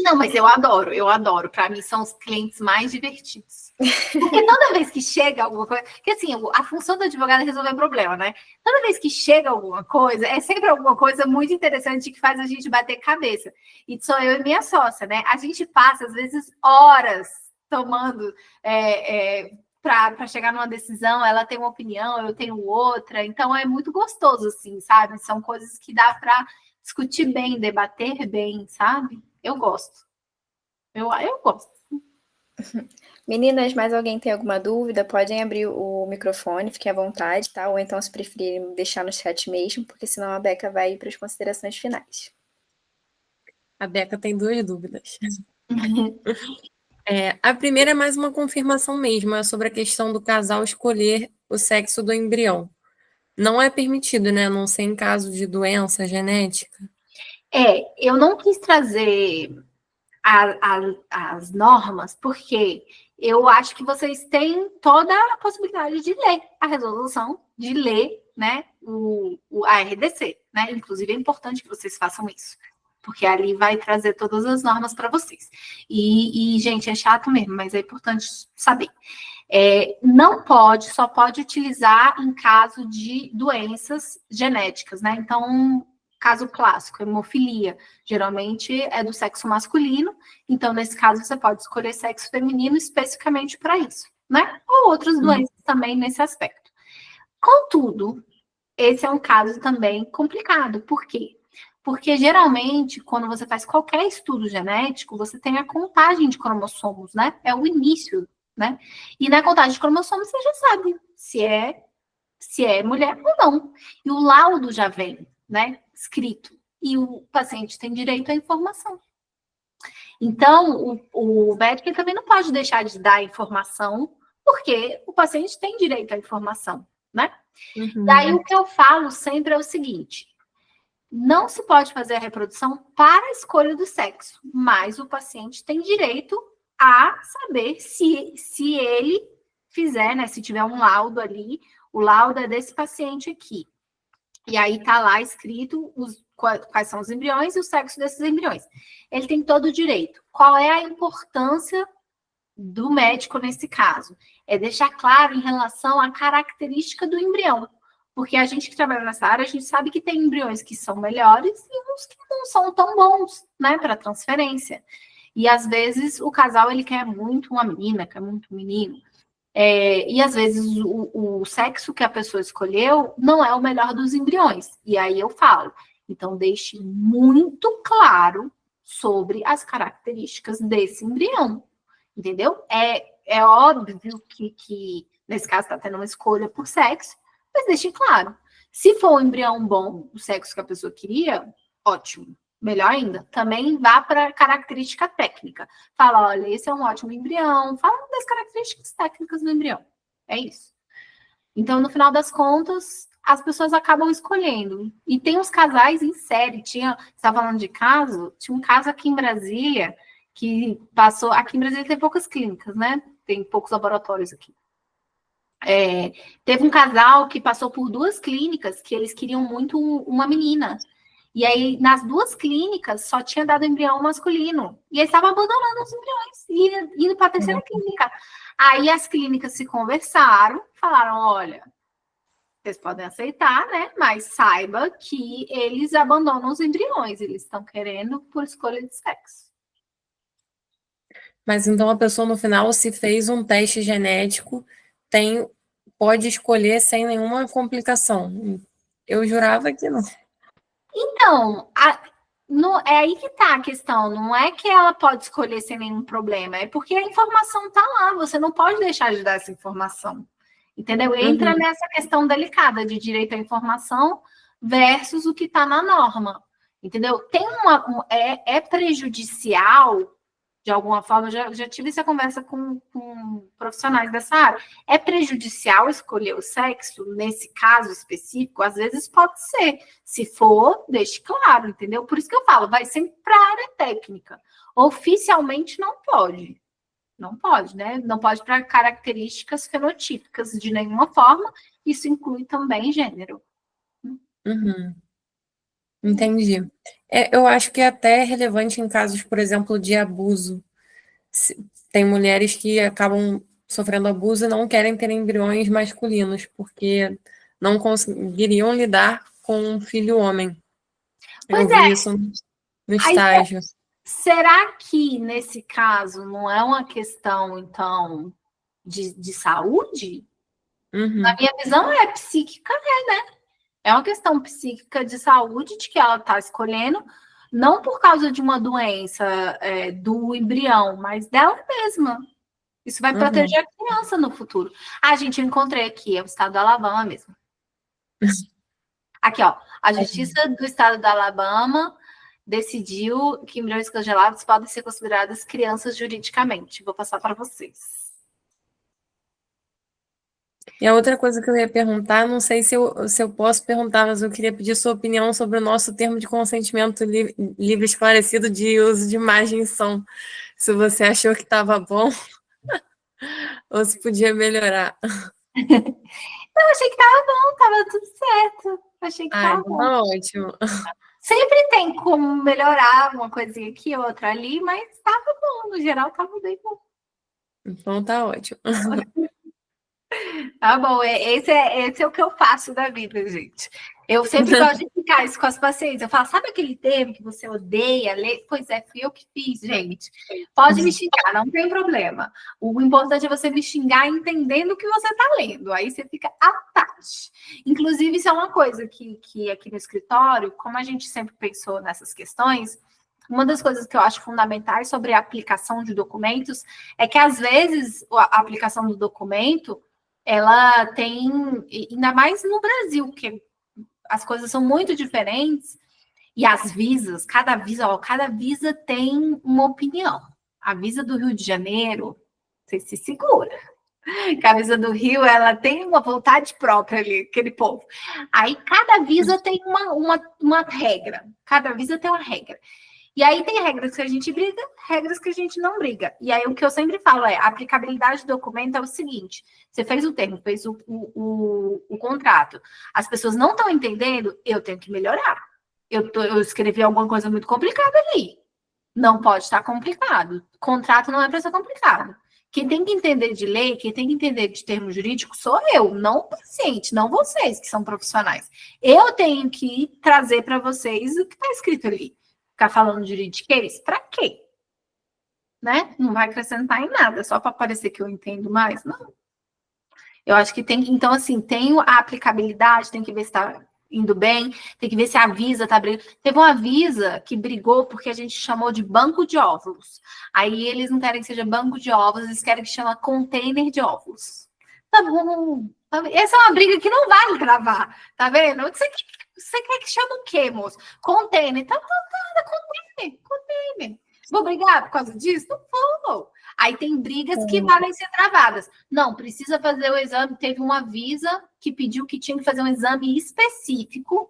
S2: Não, mas eu adoro. Para mim, são os clientes mais divertidos. Porque toda vez que chega alguma coisa... Porque, assim, a função do advogado é resolver problema, né? Toda vez que chega alguma coisa, é sempre alguma coisa muito interessante que faz a gente bater cabeça. E sou eu e minha sócia, né? A gente passa, às vezes, horas tomando... para chegar numa decisão, ela tem uma opinião, eu tenho outra. Então, é muito gostoso, assim, sabe? São coisas que dá para discutir bem, debater bem, sabe? Eu gosto. Eu gosto.
S4: Meninas, mais alguém tem alguma dúvida? Podem abrir o microfone, fiquem à vontade, tá? Ou então, se preferirem, deixar no chat mesmo, porque senão a Beca vai ir para as considerações finais.
S1: A Beca tem 2 dúvidas. A primeira é mais uma confirmação mesmo, é sobre a questão do casal escolher o sexo do embrião. Não é permitido, né? A não ser em caso de doença genética.
S2: Eu não quis trazer as normas, porque eu acho que vocês têm toda a possibilidade de ler a resolução, de ler, né, a RDC, né? Inclusive, é importante que vocês façam isso, porque ali vai trazer todas as normas para vocês. E, gente, é chato mesmo, mas é importante saber. Não pode, só pode utilizar em caso de doenças genéticas, né? Então, caso clássico, hemofilia, geralmente é do sexo masculino, então, nesse caso, você pode escolher sexo feminino especificamente para isso, né? Ou outras doenças também nesse aspecto. Contudo, esse é um caso também complicado. Por quê? Porque, geralmente, quando você faz qualquer estudo genético, você tem a contagem de cromossomos, né? É o início, né? E na contagem de cromossomos, você já sabe se é mulher ou não. E o laudo já vem, né? Escrito. E o paciente tem direito à informação. Então, o médico também não pode deixar de dar informação, porque o paciente tem direito à informação, né? Daí, o que eu falo sempre é o seguinte: não se pode fazer a reprodução para a escolha do sexo, mas o paciente tem direito a saber se ele fizer, né? Se tiver um laudo ali, o laudo é desse paciente aqui. E aí tá lá escrito quais são os embriões e o sexo desses embriões. Ele tem todo o direito. Qual é a importância do médico nesse caso? É deixar claro em relação à característica do embrião. Porque a gente que trabalha nessa área, a gente sabe que tem embriões que são melhores e uns que não são tão bons, né, para transferência. E às vezes o casal ele quer muito uma menina, quer muito um menino. E às vezes o sexo que a pessoa escolheu não é o melhor dos embriões. E aí eu falo, então deixe muito claro sobre as características desse embrião, entendeu? É óbvio que nesse caso está tendo uma escolha por sexo, mas deixe claro. Se for um embrião bom, o sexo que a pessoa queria, ótimo. Melhor ainda, também vá para característica técnica. Fala, olha, esse é um ótimo embrião. Fala das características técnicas do embrião. É isso. Então, no final das contas, as pessoas acabam escolhendo. E tem uns casais em série. Você estava falando de caso? Tinha um caso aqui em Brasília que passou... Aqui em Brasília tem poucas clínicas, né? Tem poucos laboratórios aqui. Teve um casal que passou por 2 clínicas que eles queriam muito uma menina. E aí, nas 2 clínicas, só tinha dado embrião masculino. E eles estavam abandonando os embriões, indo para a 3ª clínica. Aí as clínicas se conversaram, falaram, olha, vocês podem aceitar, né? Mas saiba que eles abandonam os embriões. Eles estão querendo por escolha de sexo.
S1: Mas então a pessoa, no final, se fez um teste genético, pode escolher sem nenhuma complicação. Eu jurava que não.
S2: Então, é aí que tá a questão. Não é que ela pode escolher sem nenhum problema, é porque a informação tá lá. Você não pode deixar de dar essa informação. Entendeu? Entra nessa questão delicada de direito à informação versus o que está na norma. Entendeu? Tem é prejudicial, de alguma forma, já tive essa conversa com profissionais dessa área. É prejudicial escolher o sexo nesse caso específico? Às vezes pode ser. Se for, deixe claro, entendeu? Por isso que eu falo, vai sempre para a área técnica. Oficialmente não pode. Não pode, né? Não pode para características fenotípicas de nenhuma forma. Isso inclui também gênero.
S1: Entendi. Eu acho que é até relevante em casos, por exemplo, de abuso. Tem mulheres que acabam sofrendo abuso e não querem ter embriões masculinos, porque não conseguiriam lidar com um filho homem. Eu vi isso no estágio.
S2: Será que, nesse caso, não é uma questão, então, de saúde? Na minha visão, é psíquica, né? É uma questão psíquica de saúde, de que ela está escolhendo, não por causa de uma doença do embrião, mas dela mesma. Isso vai proteger a criança no futuro. Gente, eu encontrei aqui, é o estado do Alabama mesmo. Aqui, ó. A Justiça do Estado do Alabama decidiu que embriões congelados podem ser consideradas crianças juridicamente. Vou passar para vocês.
S1: E a outra coisa que eu ia perguntar, não sei se eu posso perguntar, mas eu queria pedir sua opinião sobre o nosso termo de consentimento livre esclarecido de uso de imagem e som. Se você achou que estava bom ou se podia melhorar.
S2: Eu achei que estava bom, estava tudo certo. Achei que estava bom.
S1: Tá ótimo.
S2: Sempre tem como melhorar uma coisinha aqui, outra ali, mas estava bom, no geral estava bem bom.
S1: Então tá ótimo.
S2: Tá bom, esse é o que eu faço da vida, gente. Eu sempre gosto de explicar isso com as pacientes. Eu falo, sabe aquele termo que você odeia ler? Pois é, fui eu que fiz, gente. Pode me xingar, não tem problema. O importante é você me xingar entendendo o que você está lendo. Aí você fica à tarde. Inclusive, isso é uma coisa que aqui no escritório, como a gente sempre pensou nessas questões, uma das coisas que eu acho fundamentais sobre a aplicação de documentos é que, às vezes, a aplicação do documento, ela tem, ainda mais no Brasil, que as coisas são muito diferentes, E as visas, cada visa tem uma opinião. A visa do Rio de Janeiro, você se segura. A visa do Rio, ela tem uma vontade própria ali, aquele povo. Aí cada visa tem uma regra. Cada visa tem uma regra. E aí tem regras que a gente briga, regras que a gente não briga. E aí o que eu sempre falo é, a aplicabilidade do documento é o seguinte, você fez o termo, fez o contrato, as pessoas não estão entendendo, eu tenho que melhorar. Eu escrevi alguma coisa muito complicada ali. Não pode estar complicado. Contrato não é para ser complicado. Quem tem que entender de lei, quem tem que entender de termos jurídicos sou eu, não o paciente, não vocês que são profissionais. Eu tenho que trazer para vocês o que está escrito ali. Ficar falando de juridiquês, para quê? Né? Não vai acrescentar em nada, só para parecer que eu entendo mais? Não. Eu acho que tem, então assim, tem a aplicabilidade, tem que ver se está indo bem, tem que ver se a Visa está brigando. Teve uma Visa que brigou porque a gente chamou de banco de óvulos. Aí eles não querem que seja banco de óvulos, eles querem que chama container de óvulos. Tá bom. Essa é uma briga que não vale gravar, tá vendo? Você quer que chame o quê, moço? Container. Tá, container. Vou brigar por causa disso? Não vou. Aí tem brigas que valem ser travadas. Não, precisa fazer o exame. Teve uma Visa que pediu que tinha que fazer um exame específico.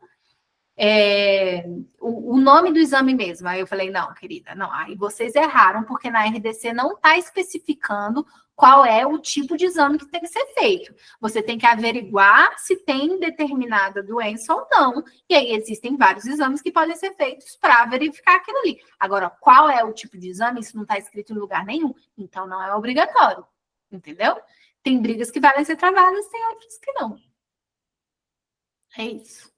S2: O nome do exame mesmo. Aí eu falei, não, querida, não. Aí vocês erraram, porque na RDC não está especificando qual é o tipo de exame que tem que ser feito. Você tem que averiguar se tem determinada doença ou não. E aí existem vários exames que podem ser feitos para verificar aquilo ali. Agora, qual é o tipo de exame? Isso não está escrito em lugar nenhum. Então, não é obrigatório. Entendeu? Tem brigas que valem ser travadas, tem outras que não. É isso.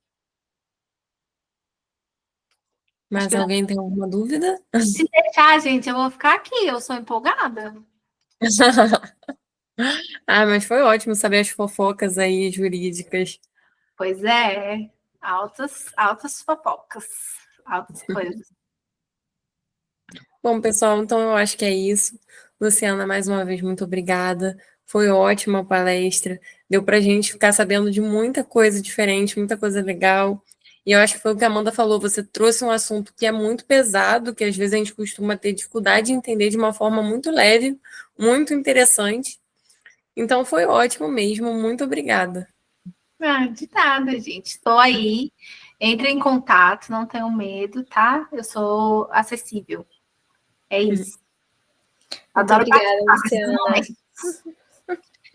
S1: Mas alguém tem alguma dúvida?
S2: Se deixar, gente, eu vou ficar aqui. Eu sou empolgada.
S1: Mas foi ótimo saber as fofocas aí jurídicas.
S2: Pois é. Altas fofocas. Altas coisas.
S1: Bom, pessoal, então eu acho que é isso. Luciana, mais uma vez, muito obrigada. Foi ótima a palestra. Deu para a gente ficar sabendo de muita coisa diferente, muita coisa legal. E eu acho que foi o que a Amanda falou. Você trouxe um assunto que é muito pesado, que às vezes a gente costuma ter dificuldade de entender de uma forma muito leve, muito interessante. Então foi ótimo mesmo. Muito obrigada.
S2: De nada, gente. Estou aí. Entre em contato, não tenham medo, tá? Eu sou acessível. É isso. Adoro.
S4: Obrigada, Luciana.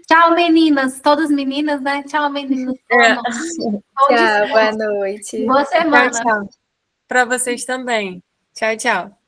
S2: Tchau, meninas. Todas meninas, né? Tchau, meninas.
S4: Tchau, boa noite.
S2: Boa semana.
S1: Tchau, tchau. Para vocês também. Tchau, tchau.